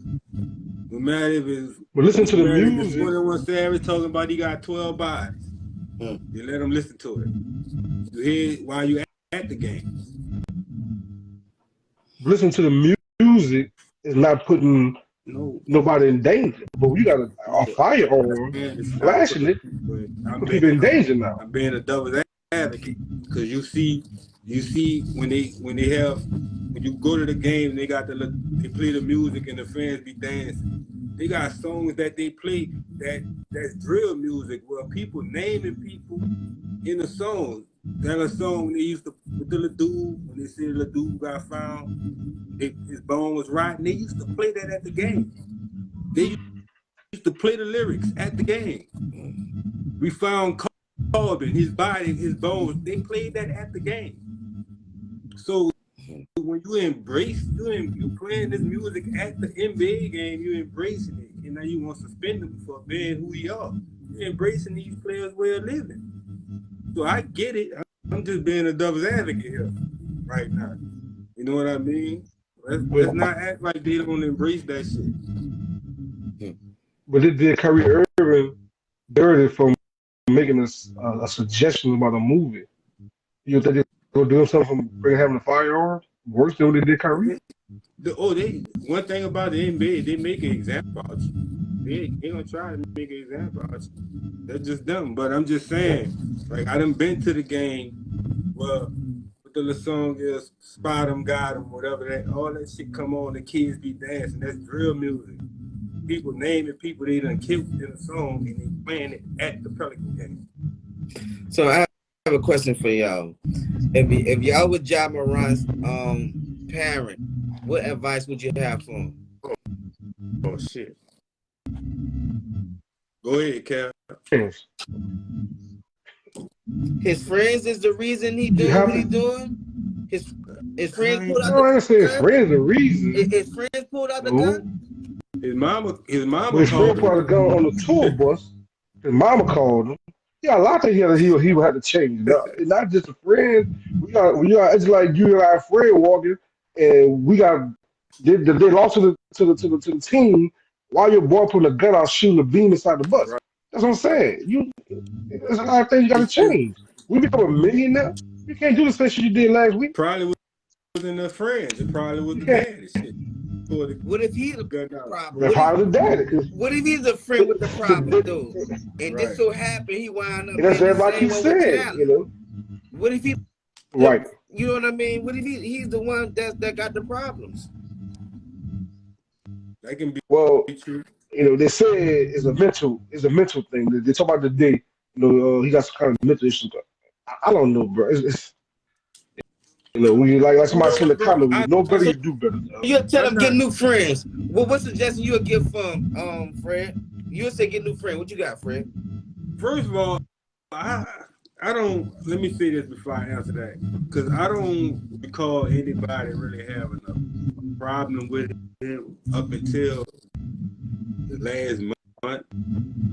[SPEAKER 3] No matter if it's
[SPEAKER 2] But listen to the music.
[SPEAKER 3] 21 Savage talking about he got 12 bodies. You let them listen to it. You hear it while you at the game.
[SPEAKER 2] Listen to the music is not putting
[SPEAKER 3] No.
[SPEAKER 2] nobody in danger. But we got a firearm flashing it, put people in danger now.
[SPEAKER 3] I'm being a devil's advocate because you see when you go to the game, they play the music and the fans be dancing. They got songs that they play that's drill music where people naming people in the song. That a song when they used to with the little dude when they said the dude got found, his bone was rotten. They used to play that at the game. They used to play the lyrics at the game. We found Corbin, his body, his bones. They played that at the game. So when you playing this music at the NBA game, you embracing it, and now you want to suspend them for being who he are. You're embracing these players' way of living. So I get it. I'm just being a devil's advocate here right now. You know what I mean? Let's not act like they don't embrace that shit.
[SPEAKER 2] But it did Kyrie Irving dirty from making a suggestion about a movie. You think they're gonna do something from bringing having a firearm worse than what they did Kyrie?
[SPEAKER 3] They one thing about the NBA, they make an example out you. They gonna try to make an example out you. That's just dumb. But I'm just saying, like I done been to the game. Well, what the little song is, Spot 'em, Got 'em, whatever that, all that shit come on, the kids be dancing. That's drill music. People naming people they done killed in a song and they playing it at the Pelican game.
[SPEAKER 1] So I have a question for y'all. If y'all were Ja Morant's parent, what advice would you have for him?
[SPEAKER 3] Oh shit. Go ahead, Cal.
[SPEAKER 2] Yes.
[SPEAKER 1] His friends is the reason he
[SPEAKER 2] You
[SPEAKER 1] doing
[SPEAKER 2] have
[SPEAKER 1] what he
[SPEAKER 2] to.
[SPEAKER 1] doing. His friends pulled out
[SPEAKER 2] No, I
[SPEAKER 1] the
[SPEAKER 2] ain't say his
[SPEAKER 1] gun.
[SPEAKER 2] friends the reason.
[SPEAKER 1] His friends pulled out the
[SPEAKER 2] No.
[SPEAKER 1] gun.
[SPEAKER 3] His mama
[SPEAKER 2] But his friend
[SPEAKER 3] called him.
[SPEAKER 2] put out a gun on the tour bus. His mama called him. Yeah, a lot of things he would have to change. Not just a friend. It's like you and our friend walking, and they lost to the team while your boy putting a gun out shooting a beam inside the bus.
[SPEAKER 3] Right.
[SPEAKER 2] That's what I'm saying. There's a lot of things you got to change. We become a millionaire. You can't do the same shit you did last week.
[SPEAKER 3] Probably wasn't their friends. It probably was
[SPEAKER 2] You
[SPEAKER 3] the
[SPEAKER 2] can't.
[SPEAKER 3] dad and shit.
[SPEAKER 1] What if he's the
[SPEAKER 3] Gun out.
[SPEAKER 1] problem?
[SPEAKER 2] That's part of the daddy.
[SPEAKER 1] What if he's a friend with the problem though? And
[SPEAKER 3] Right.
[SPEAKER 1] just so happened he wound up
[SPEAKER 2] And that's
[SPEAKER 1] being the
[SPEAKER 2] like he
[SPEAKER 1] same one with
[SPEAKER 2] said,
[SPEAKER 1] talent. What if he
[SPEAKER 2] Right.
[SPEAKER 1] You know what I mean? What if he's the one that got the problems?
[SPEAKER 3] That can be
[SPEAKER 2] Well,
[SPEAKER 3] true.
[SPEAKER 2] they say it's a mental thing. They talk about the day, he got some kind of mental issue. I don't know, bro. It's when you like somebody said in the comment, when you know better, you do better.
[SPEAKER 1] You'll tell him get new friends. Well, what suggestion you'll give from Fred? You'll say get new friends. What you got, Fred?
[SPEAKER 3] First of all, I don't. Let me say this before I answer that, because I don't recall anybody really having a problem with him up until the last month.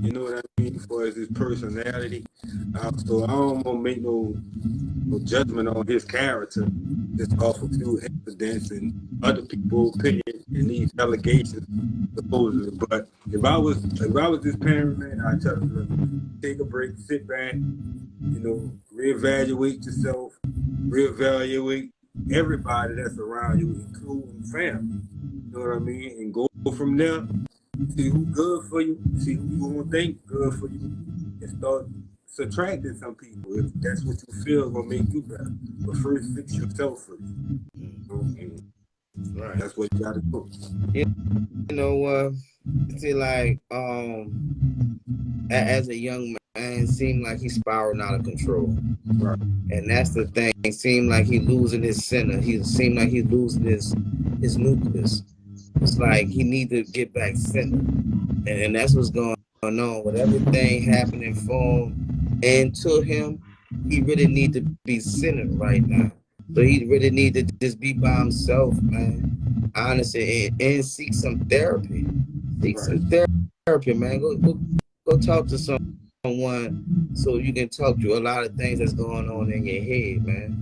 [SPEAKER 3] You know what I mean? As far as his personality, so I don't want to make no judgment on his character just off a few incidents and other people's opinion and these allegations supposedly. But if I was this parent, man, I'd tell him, take a break, sit back, reevaluate yourself, reevaluate everybody that's around you, including family. You know what I mean? And go from there, see who's good for you, see who you want to think good for you, and start subtracting some people if that's what you feel is gonna make you better. But first, fix yourself first.
[SPEAKER 1] Right.
[SPEAKER 3] That's what you gotta do.
[SPEAKER 1] See, like, as a young man, it seemed like he's spiraling out of control.
[SPEAKER 3] Right.
[SPEAKER 1] And that's the thing. It seemed like he's losing his center. He seemed like he's losing his nucleus. It's like he need to get back centered. And that's what's going on with everything happening for him and to him. He really need to be centered right now. So he really need to just be by himself, man. Honestly, and seek some therapy. Seek some therapy, man. Go talk to someone so you can talk to a lot of things that's going on in your head, man.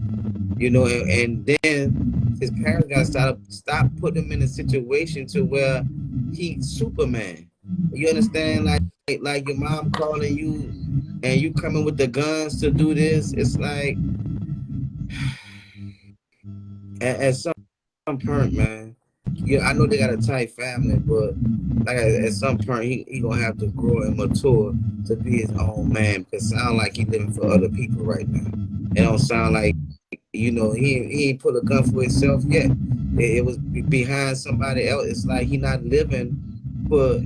[SPEAKER 1] And then his parents gotta stop putting him in a situation to where he's Superman. You understand? Like your mom calling you and you coming with the guns to do this. It's like at some point, man. Yeah, I know they got a tight family, but like at some point he gonna have to grow and mature to be his own man. Because it sound like he living for other people right now. It don't sound like he ain't put a gun for himself yet. It was behind somebody else. It's like he not living for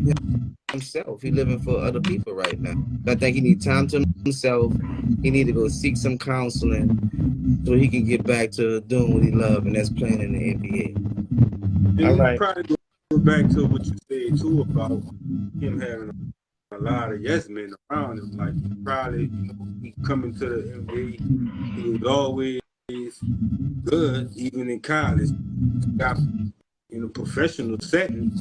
[SPEAKER 1] himself. He living for other people right now. I think he need time to himself. He need to go seek some counseling so he can get back to doing what he loves, and that's playing in the NBA.
[SPEAKER 3] All right. Probably go back to what you said too about him having a lot of yes men around him. Like probably, he coming to the NBA, he was always good, even in college. Got in a professional setting,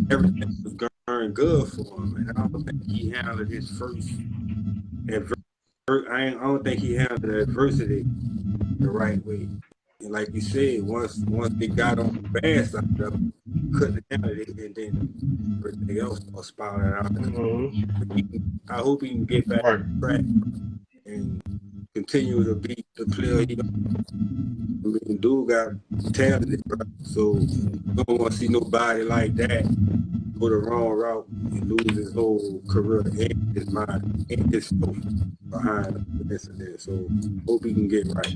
[SPEAKER 3] everything was going good for him. And I don't think he handled his first I don't think he handled the adversity the right way. And like you said, once they got on the bad side of it, couldn't handle it, and then everything else started spiraling out. I hope he can get back
[SPEAKER 2] Right.
[SPEAKER 3] on track and continue to be the player he. I mean, dude got talented, bro. So I don't want to see nobody like that go the wrong route and lose his whole career and his mind and his soul behind the incident. So hope he can get right.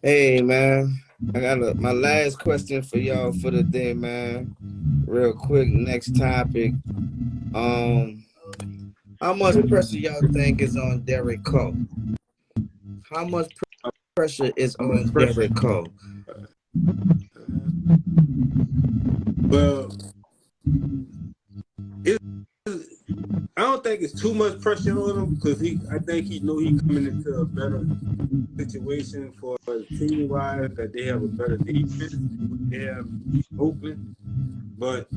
[SPEAKER 1] Hey, man. I got my last question for y'all for the day, man. Real quick, next topic. How much pressure y'all think is on Derek Carr? How much pressure is
[SPEAKER 3] How much
[SPEAKER 1] on
[SPEAKER 3] pressure?
[SPEAKER 1] Derek Carr?
[SPEAKER 3] Well, I don't think it's too much pressure on him because I think he know he coming into a better situation for team wise, that they have a better defense than what they have in Oakland. But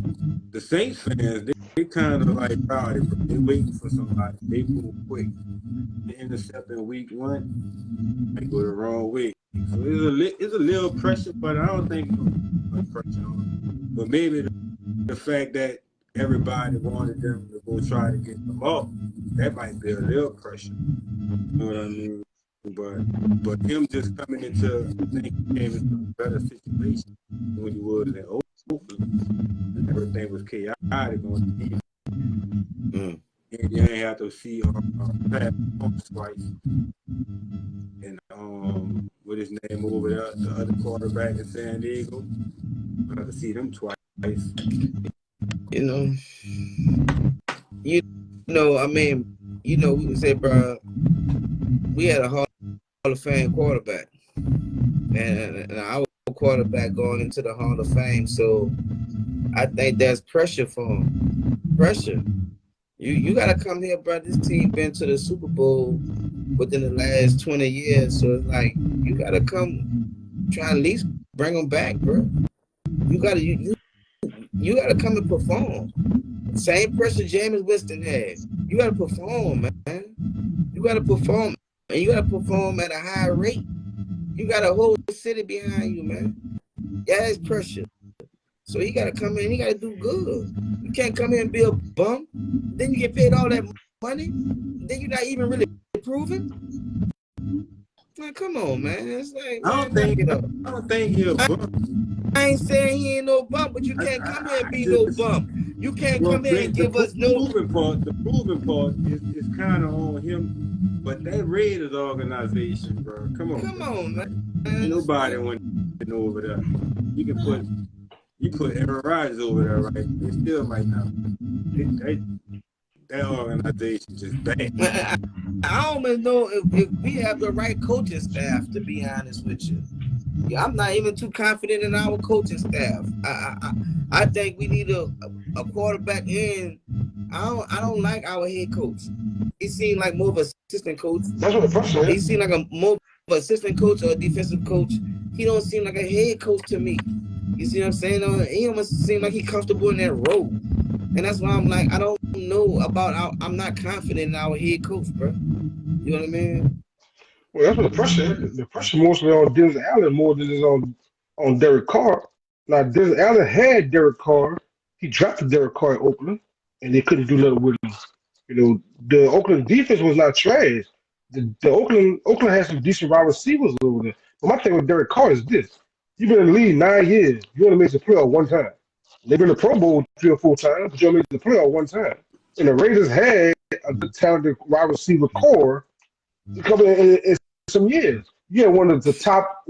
[SPEAKER 3] the Saints fans, they kind of like rowdy, bro. They waiting for somebody. They move quick. The intercept in week 1 might go the wrong way. So it's a little pressure, but I don't think it's gonna be much pressure on him. But maybe the fact that everybody wanted them to go try to get them up, that might be a little pressure. You know what I mean? But him just coming into, I think he came into a better situation when he was in Oakland. And everything was chaotic on the defense. And you ain't have to see Pat twice. And what his name over there, the other quarterback in San Diego, I had to see them twice.
[SPEAKER 1] I mean, we say, bro, we had a Hall of Fame quarterback, and our quarterback going into the Hall of Fame. So I think there's pressure for him. Pressure. You gotta come here, bro. This team been to the Super Bowl within the last 20 years, so it's like you gotta come try at least bring them back, bro. You gotta come and perform. Same pressure Jameis Winston had. You gotta perform, man. You gotta perform, and you gotta perform at a high rate. You got a whole city behind you, man. Yeah, it's pressure. So he gotta come in. He gotta do good. You can't come in and be a bum. Then you get paid all that money. Then you're not even really proving. Man, come on, man. It's like, man,
[SPEAKER 3] I don't think he'll bump.
[SPEAKER 1] I ain't saying he ain't no bum, but you can't come here and be no bum. You can't come here and give us no.
[SPEAKER 3] The proving part is kind of on him, but that Raiders organization, bro. Come on, man. Ain't nobody want to know over there. You put Aaron Rodgers over there, right? They still might not. That organization just bad.
[SPEAKER 1] I don't even know if we have the right coaching staff, to be honest with you. Yeah, I'm not even too confident in our coaching staff. I think we need a quarterback in. I don't like our head coach. He seemed like more of an assistant coach.
[SPEAKER 2] That's what the pressure is.
[SPEAKER 1] He seemed like a more of an assistant coach or a defensive coach. He don't seem like a head coach to me. You see what I'm saying? He almost seems like he's comfortable in that role. And that's why I'm like, I don't know about I'm not confident in our head coach, bro. You know what I mean?
[SPEAKER 2] Well, that's what the pressure is. The pressure mostly on Dennis Allen more than it is on Derek Carr. Now, Dennis Allen had Derek Carr. He drafted Derek Carr in Oakland, and they couldn't do nothing with him. You know, the Oakland defense was not trash. The Oakland has some decent wide receivers over there. But my thing with Derek Carr is this: you've been in the league 9 years. You only made the playoff one time. They've been in the Pro Bowl 3 or 4 times, but you only made the playoff one time. And the Raiders had a good talented wide receiver core coming in some years. You had one of the top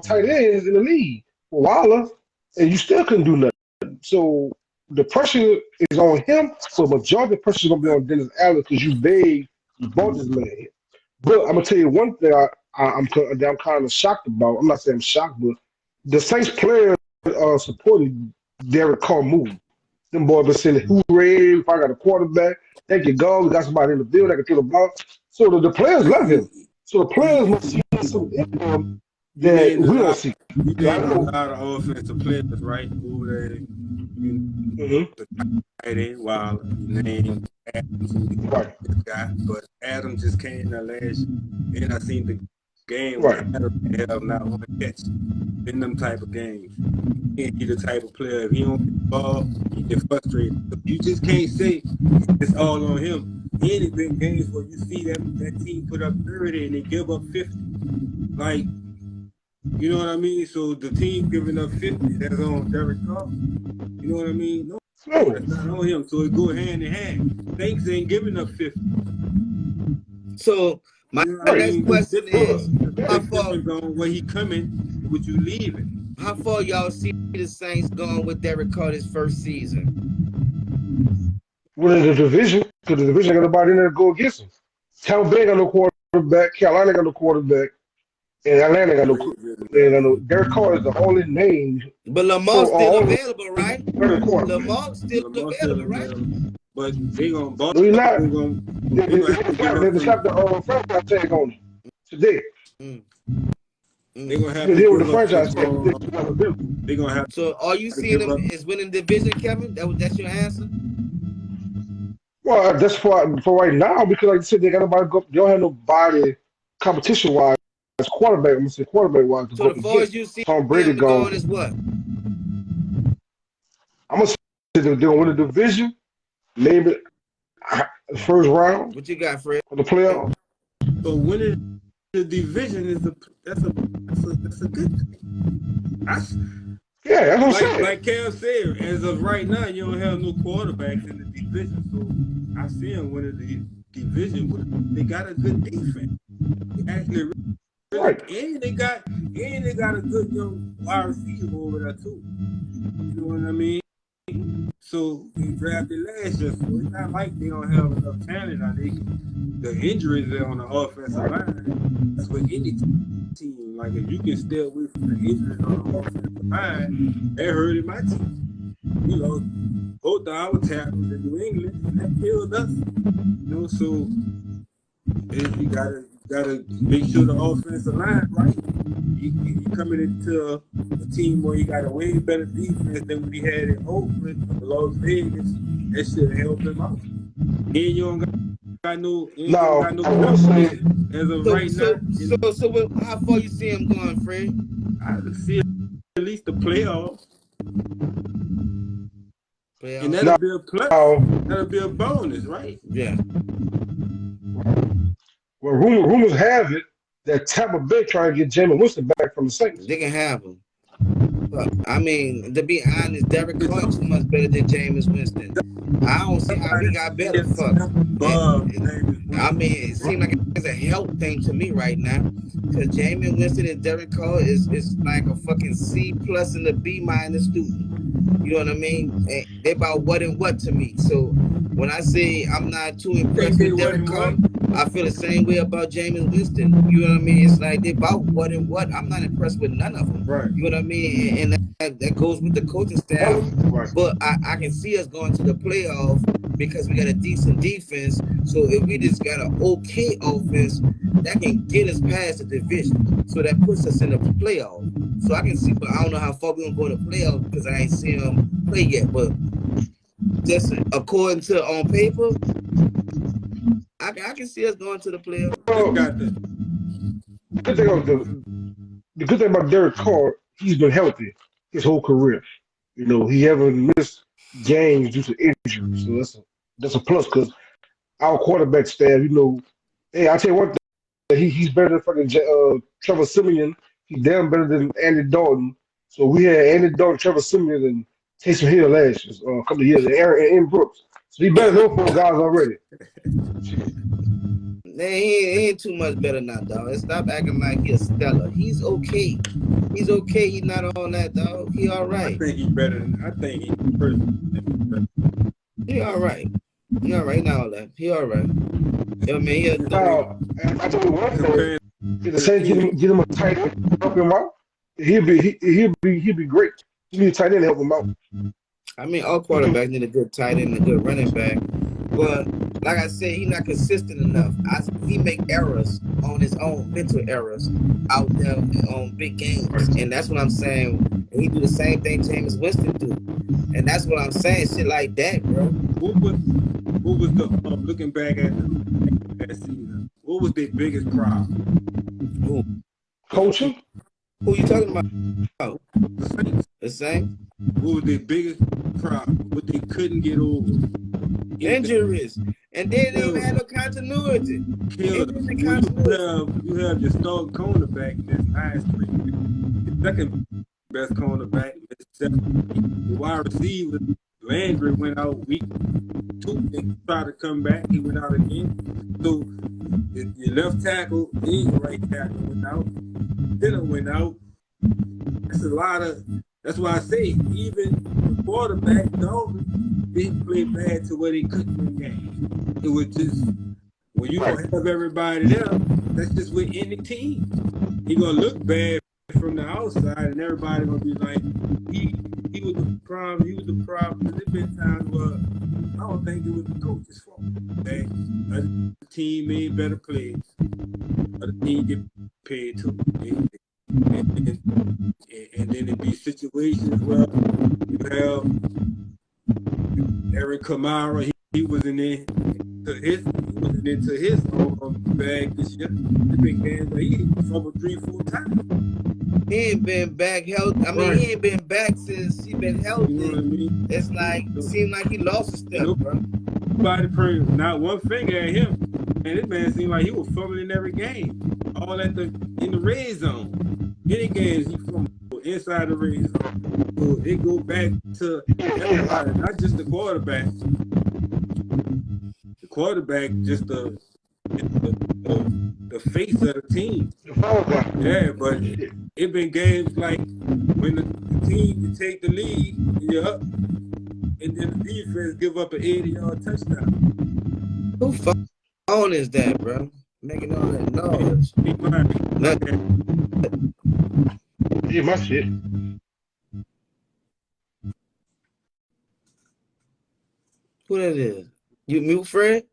[SPEAKER 2] tight ends in the league for Waller, and you still couldn't do nothing. So the pressure is on him. So the majority of the pressure is going to be on Dennis Allen because you bought this man. But I'm gonna tell you one thing I'm kind of shocked about. I'm not saying I'm shocked, but the Saints players supported Derek Carr move. Them boys been saying, hooray, if I got a quarterback, thank you, God, we got somebody in the field that can throw the ball. So the players love him. So the players must see some in him that we don't see.
[SPEAKER 3] You named a lot of offensive players, right? Over there, the tight end, Waller. You named Adams,
[SPEAKER 2] Right.
[SPEAKER 3] this guy, but Adams just came in there last year. And I seen the game with
[SPEAKER 2] Right.
[SPEAKER 3] Saturday have not one catch in them type of games. He the type of player, if he don't get the ball, he get frustrated. So you just can't say it's all on him. And it's been games where you see that team put up 30 and they give up 50. Like, you know what I mean? So the team giving up 50, that's on Derek Carr. You know what I mean? No,
[SPEAKER 2] No.
[SPEAKER 3] that's not on him. So it go hand in hand. Saints ain't giving up 50.
[SPEAKER 1] So my
[SPEAKER 3] You know what I
[SPEAKER 2] Right.
[SPEAKER 1] next
[SPEAKER 3] mean? It's
[SPEAKER 1] question
[SPEAKER 3] different.
[SPEAKER 1] is,
[SPEAKER 3] It's a
[SPEAKER 1] how
[SPEAKER 3] big
[SPEAKER 1] far
[SPEAKER 3] difference on where he coming and what you leaving.
[SPEAKER 1] how far y'all see the Saints going with Derek Carr this first season?
[SPEAKER 2] Winning the division, because the division got nobody in there to go against him. Tampa Bay got no quarterback. Carolina got no quarterback. And Atlanta got no. Derek Carr is the only name.
[SPEAKER 1] But Lamar's
[SPEAKER 2] So
[SPEAKER 1] still
[SPEAKER 2] only
[SPEAKER 1] available, right?
[SPEAKER 2] quarterback.
[SPEAKER 1] Lamar's still
[SPEAKER 3] Lamar's still
[SPEAKER 1] available, right?
[SPEAKER 3] available. But they gonna
[SPEAKER 2] No, he's not.
[SPEAKER 3] Baltimore they gonna have to give up
[SPEAKER 2] They slapped the franchise tag on him today.
[SPEAKER 1] Mm.
[SPEAKER 3] they gonna have
[SPEAKER 2] They
[SPEAKER 3] to
[SPEAKER 2] deal with
[SPEAKER 3] give
[SPEAKER 2] the
[SPEAKER 3] up
[SPEAKER 2] franchise
[SPEAKER 3] some
[SPEAKER 2] tag.
[SPEAKER 3] they gonna have
[SPEAKER 1] So are you
[SPEAKER 3] to
[SPEAKER 1] seeing
[SPEAKER 3] give
[SPEAKER 1] them
[SPEAKER 3] up.
[SPEAKER 1] as winning division, Kevin? That's your answer?
[SPEAKER 2] Well, that's for right now because, like I said, they got nobody. They don't have nobody competition wise, quarterback. I'm gonna say quarterback wise to
[SPEAKER 1] So
[SPEAKER 2] go
[SPEAKER 1] the
[SPEAKER 2] up
[SPEAKER 1] far as
[SPEAKER 2] against.
[SPEAKER 1] you see
[SPEAKER 2] Tom Brady
[SPEAKER 1] them going
[SPEAKER 2] gone.
[SPEAKER 1] is what?
[SPEAKER 2] I'm gonna say they're gonna win the division, maybe the first round
[SPEAKER 1] What you got, Fred?
[SPEAKER 2] of the playoffs.
[SPEAKER 3] So winning the division is that's a good thing.
[SPEAKER 2] Yeah, that's what I'm saying.
[SPEAKER 3] Like Cal said, as of right now, you don't have no quarterbacks in the division. So I see them winning the division, but they got a good defense. They actually really,
[SPEAKER 2] Right.
[SPEAKER 3] and they got a good young wide receiver over there too. You know what I mean? So they drafted last year, so it's not like they don't have enough talent. The injuries there on the offensive line. That's what any team. Like if you can stay away from the injuries on the offensive line, that hurted my team. We lost both of our tackles in New England, and that killed us. You know, so you gotta make sure the offensive line right. You coming into a team where you got a way better defense than what he had in Oakland or Las Vegas. That should help him out. And you don't got no
[SPEAKER 2] Now, I will say,
[SPEAKER 3] competition as of right now.
[SPEAKER 1] How far you see him going, Fred?
[SPEAKER 3] I see at least the playoffs. And
[SPEAKER 1] Playoffs?
[SPEAKER 3] that'll be a plus.
[SPEAKER 2] now,
[SPEAKER 3] That'll be a bonus, right?
[SPEAKER 1] Yeah.
[SPEAKER 2] well, rumors have it that Tampa Bay trying to get Jameis Winston back from the Saints.
[SPEAKER 1] They can have him. But, I mean, to be honest, Derek Carr too much better than Jameis Winston. I don't see how he got better. Fuck. I mean, it seems like it's a health thing to me right now. Because Jameis Winston and Derek Carr is like a fucking C+ and a B- student. You know what I mean? And they about what and what to me. So when I say I'm not too impressed with Derek Carr, I feel the same way about Jameis Winston. You know what I mean? It's like they about what and what. I'm not impressed with none of them.
[SPEAKER 3] Right.
[SPEAKER 1] You know what I mean? And that goes with the coaching staff.
[SPEAKER 2] Right.
[SPEAKER 1] But I can see us going to the playoff because we got a decent defense. So if we just got an okay offense, that can get us past the division. So that puts us in the playoff. So I can see, but I don't know how far we're going to go to playoff because I ain't seen them play yet. But just according to on paper, I can see us going to the playoff.
[SPEAKER 2] Well, the good thing about Derek Carr, he's been healthy his whole career. You know, he haven't missed games due to injury. So that's a plus because our quarterback staff, you know, hey, I tell you one thing, he's better than fucking Trevor Simeon. He's damn better than Andy Dalton. So we had Andy Dalton, Trevor Simeon, and Taysom Hill last year, a couple of years, and Aaron Brooks. So he's better than those 4 guys already.
[SPEAKER 1] He ain't too much better now, dog. Stop acting like he's stellar. He's okay. He's okay. He's not on that, dog. He all right.
[SPEAKER 3] I think he's better than. I think he's better.
[SPEAKER 1] He all right. He all right now. That he all right. You know what I mean?
[SPEAKER 2] Now, I tell you one thing: if the Saints get him a tight end, help him out, he'll be great. You need a tight end to help him out.
[SPEAKER 1] I mean, all quarterbacks need a good tight end and a good running back. But like I said, he's not consistent enough. He make errors on his own, mental errors out there on big games. And that's what I'm saying. He do the same thing Jameis Winston do. And that's what I'm saying. Shit like that, bro.
[SPEAKER 3] What was the looking back at that season? What what was their biggest problem?
[SPEAKER 1] Who?
[SPEAKER 2] Coaching?
[SPEAKER 1] Who you talking about?
[SPEAKER 3] The Saints.
[SPEAKER 1] The Saints?
[SPEAKER 3] What was their biggest problem? What they couldn't get over?
[SPEAKER 1] Injuries. And they didn't even have no continuity.
[SPEAKER 3] Killed us. You have your starting cornerback that's 9'3", the second best cornerback. The wide receiver Landry went out week 2 and tried to come back. He went out again. So your left tackle and your right tackle went out. Dinner went out. That's a lot of. That's why I say even the quarterback Dalton didn't play bad to where they couldn't win games. It was just when you don't have everybody there. That's just with any team. You're gonna look bad from the outside, and everybody gonna be like, he was the problem. He was the problem. There's been times where I don't think it was the coach's fault. Okay? The team made better plays. The team get paid too. And then it be situations where you have Eric Kamara. He wasn't into his bag this year. It's been games where he fumbled 3-4 times.
[SPEAKER 1] He ain't been back healthy. I mean, he ain't been back since he been healthy.
[SPEAKER 3] You know what I mean?
[SPEAKER 1] It's like seemed like he lost a step, bro.
[SPEAKER 3] Nobody praying, not one finger at him. And this man seemed like he was fumbling every game. All in the red zone. Any games he fumbled inside the red zone. So it go back to everybody, not just the quarterback. The quarterback just the face of the team. Yeah, but it been games like when the team you take the lead and you're up, and then the defense give up an 80-yard touchdown.
[SPEAKER 1] Who phone is that, bro? Making all that noise.
[SPEAKER 2] Yeah, my shit.
[SPEAKER 1] Who that is? You mute Fred?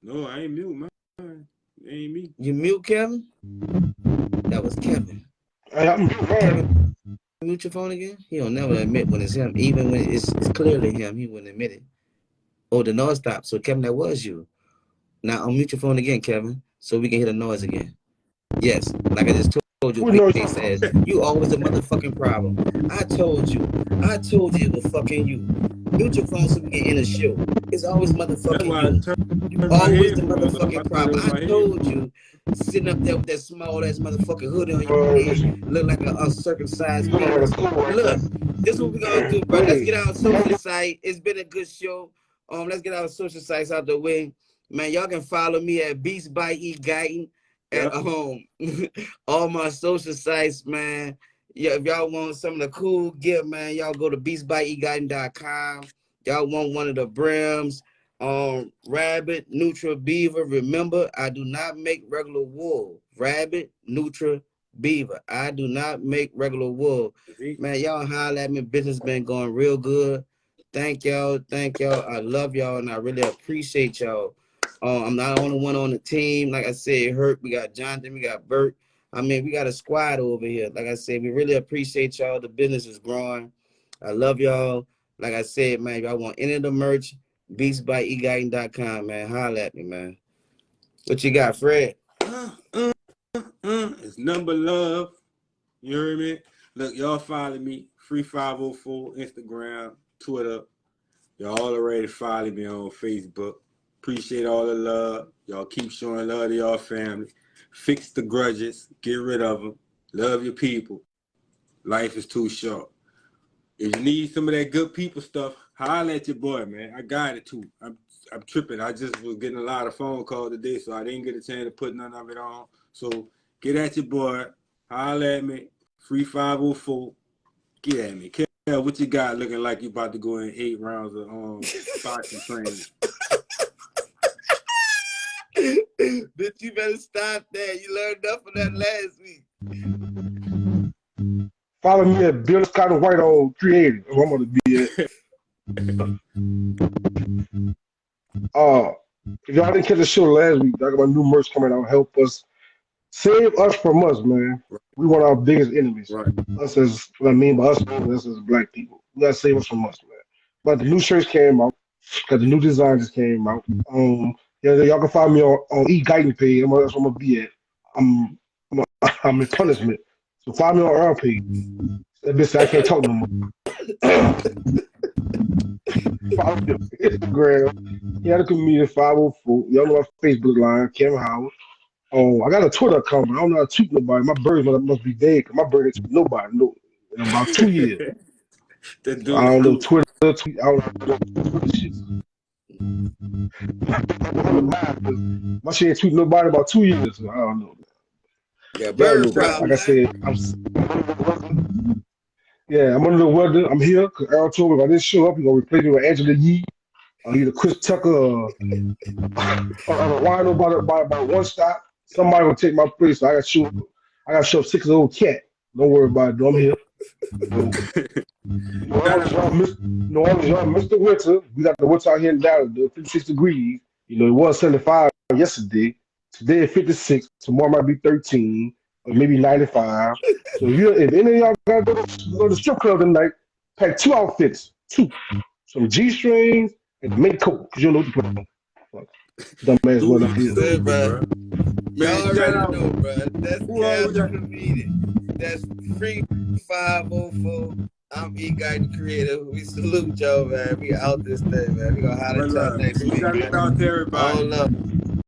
[SPEAKER 3] No, I ain't mute, man. It ain't me.
[SPEAKER 1] You mute Kevin? That was Kevin.
[SPEAKER 2] I'm
[SPEAKER 1] Kevin, mute your phone again? He don't never admit when it's him. Even when it's clearly him, he wouldn't admit it. Oh, the noise stopped. So Kevin, that was you. Now unmute your phone again, Kevin, so we can hear the noise again. Yes, like I just told you, he says, you always the motherfucking problem. I told you it was fucking you. Mute your phone so we can end the show. It's always motherfucking you. You always the motherfucking problem. I told you, sitting up there with that small ass motherfucking hoodie on your head, look like an uncircumcised penis. Look, this is what we're gonna do, bro. Let's get our social site. It's been a good show. Let's get our social sites out the way. Man, y'all can follow me at Beast by E Guyton at all my social sites, man. Yeah, if y'all want some of the cool gear, man, y'all go to beastbyeGuyton.com. Y'all want one of the brims, rabbit, neutral, beaver. Remember, I do not make regular wool. Rabbit, neutral, beaver. I do not make regular wool. Man, y'all holler at me. Business been going real good. Thank y'all. I love y'all, and I really appreciate y'all. I'm not the only one on the team. Like I said, Hurt. We got Jonathan. We got Bert. I mean, we got a squad over here. Like I said, we really appreciate y'all. The business is growing. I love y'all. Like I said, man, if y'all want any of the merch, beastbyeGuyton.com, man. Holler at me, man. What you got, Fred?
[SPEAKER 3] It's number love. You heard me? Look, y'all follow me. Free 504, Instagram, Twitter. Y'all already follow me on Facebook. Appreciate all the love. Y'all keep showing love to y'all family. Fix the grudges. Get rid of them. Love your people. Life is too short. If you need some of that good people stuff, holler at your boy, man. I got it too. I'm tripping. I just was getting a lot of phone calls today, so I didn't get a chance to put none of it on. So get at your boy. Holler at me. Free 504. Get at me. Kel, what you got looking like you about to go in 8 rounds of boxing training?
[SPEAKER 1] Bitch, you better stop that. You learned enough of that last week.
[SPEAKER 2] Follow me at Bill Scott White on 380. I'm gonna be at. If y'all didn't catch the show last week, I got my new merch coming out. Help us save us from us, man. We want our biggest enemies.
[SPEAKER 3] Right.
[SPEAKER 2] Us as what I mean by us as black people. We gotta save us from us, man. But the new shirts came out. Got the new design just came out. Yeah, y'all can find me on E Guiding page. That's where I'm gonna be at. I'm I'm in punishment. So find me on our page. That bitch said I can't talk no more. Follow me on Instagram. Yeah, the comedian 504. Y'all know my Facebook line, Kevin Howard. Oh, I got a Twitter account, but I don't know how to tweet nobody. My bird must be dead because my bird ain't tweet nobody no, in about 2 years.
[SPEAKER 3] The
[SPEAKER 2] So I
[SPEAKER 3] dude is
[SPEAKER 2] don't know
[SPEAKER 3] stupid.
[SPEAKER 2] Twitter tweet. I don't know Twitter shit. My shit ain't tweet nobody about 2 years. So I don't know.
[SPEAKER 1] Yeah,
[SPEAKER 2] Y'all
[SPEAKER 1] bird
[SPEAKER 2] know,
[SPEAKER 3] Stop.
[SPEAKER 1] problem,
[SPEAKER 2] like I
[SPEAKER 1] man.
[SPEAKER 2] said, I'm under the weather. I'm here because Earl told me if I didn't show up, he's gonna replace me with Angela Yee or either Chris Tucker or Rhino by one stop. Somebody gonna take my place. So I got to show up. I got to show up 6 year old cat. Don't worry about it. Though. I'm here. So,
[SPEAKER 3] Shout out.
[SPEAKER 2] New Orleans, y'all missed the winter. We got the winter out here in Dallas, 56 degrees. It was 75 yesterday. Today it's 56. Tomorrow might be 13 or maybe 95. So if any of y'all gotta go to the strip club tonight, pack 2 outfits. Some G strings and a mink coat, because you don't know what to put on. Dumbass
[SPEAKER 3] Dude
[SPEAKER 2] weather
[SPEAKER 3] is
[SPEAKER 2] out here.
[SPEAKER 1] Say,
[SPEAKER 3] stupid,
[SPEAKER 1] bro.
[SPEAKER 3] bro.
[SPEAKER 1] Y'all
[SPEAKER 3] Man, shout
[SPEAKER 1] already
[SPEAKER 3] out.
[SPEAKER 1] know, bro. That's
[SPEAKER 3] Who all we
[SPEAKER 1] Cap the
[SPEAKER 3] got?
[SPEAKER 1] comedian. That's free 504. I'm E Guy the creator. We salute y'all, man. We out this day, man. We gonna holler
[SPEAKER 3] One
[SPEAKER 1] at y'all
[SPEAKER 3] love.
[SPEAKER 1] next
[SPEAKER 3] Peace
[SPEAKER 1] week,
[SPEAKER 3] out and
[SPEAKER 1] man.
[SPEAKER 3] out to everybody.
[SPEAKER 1] All love.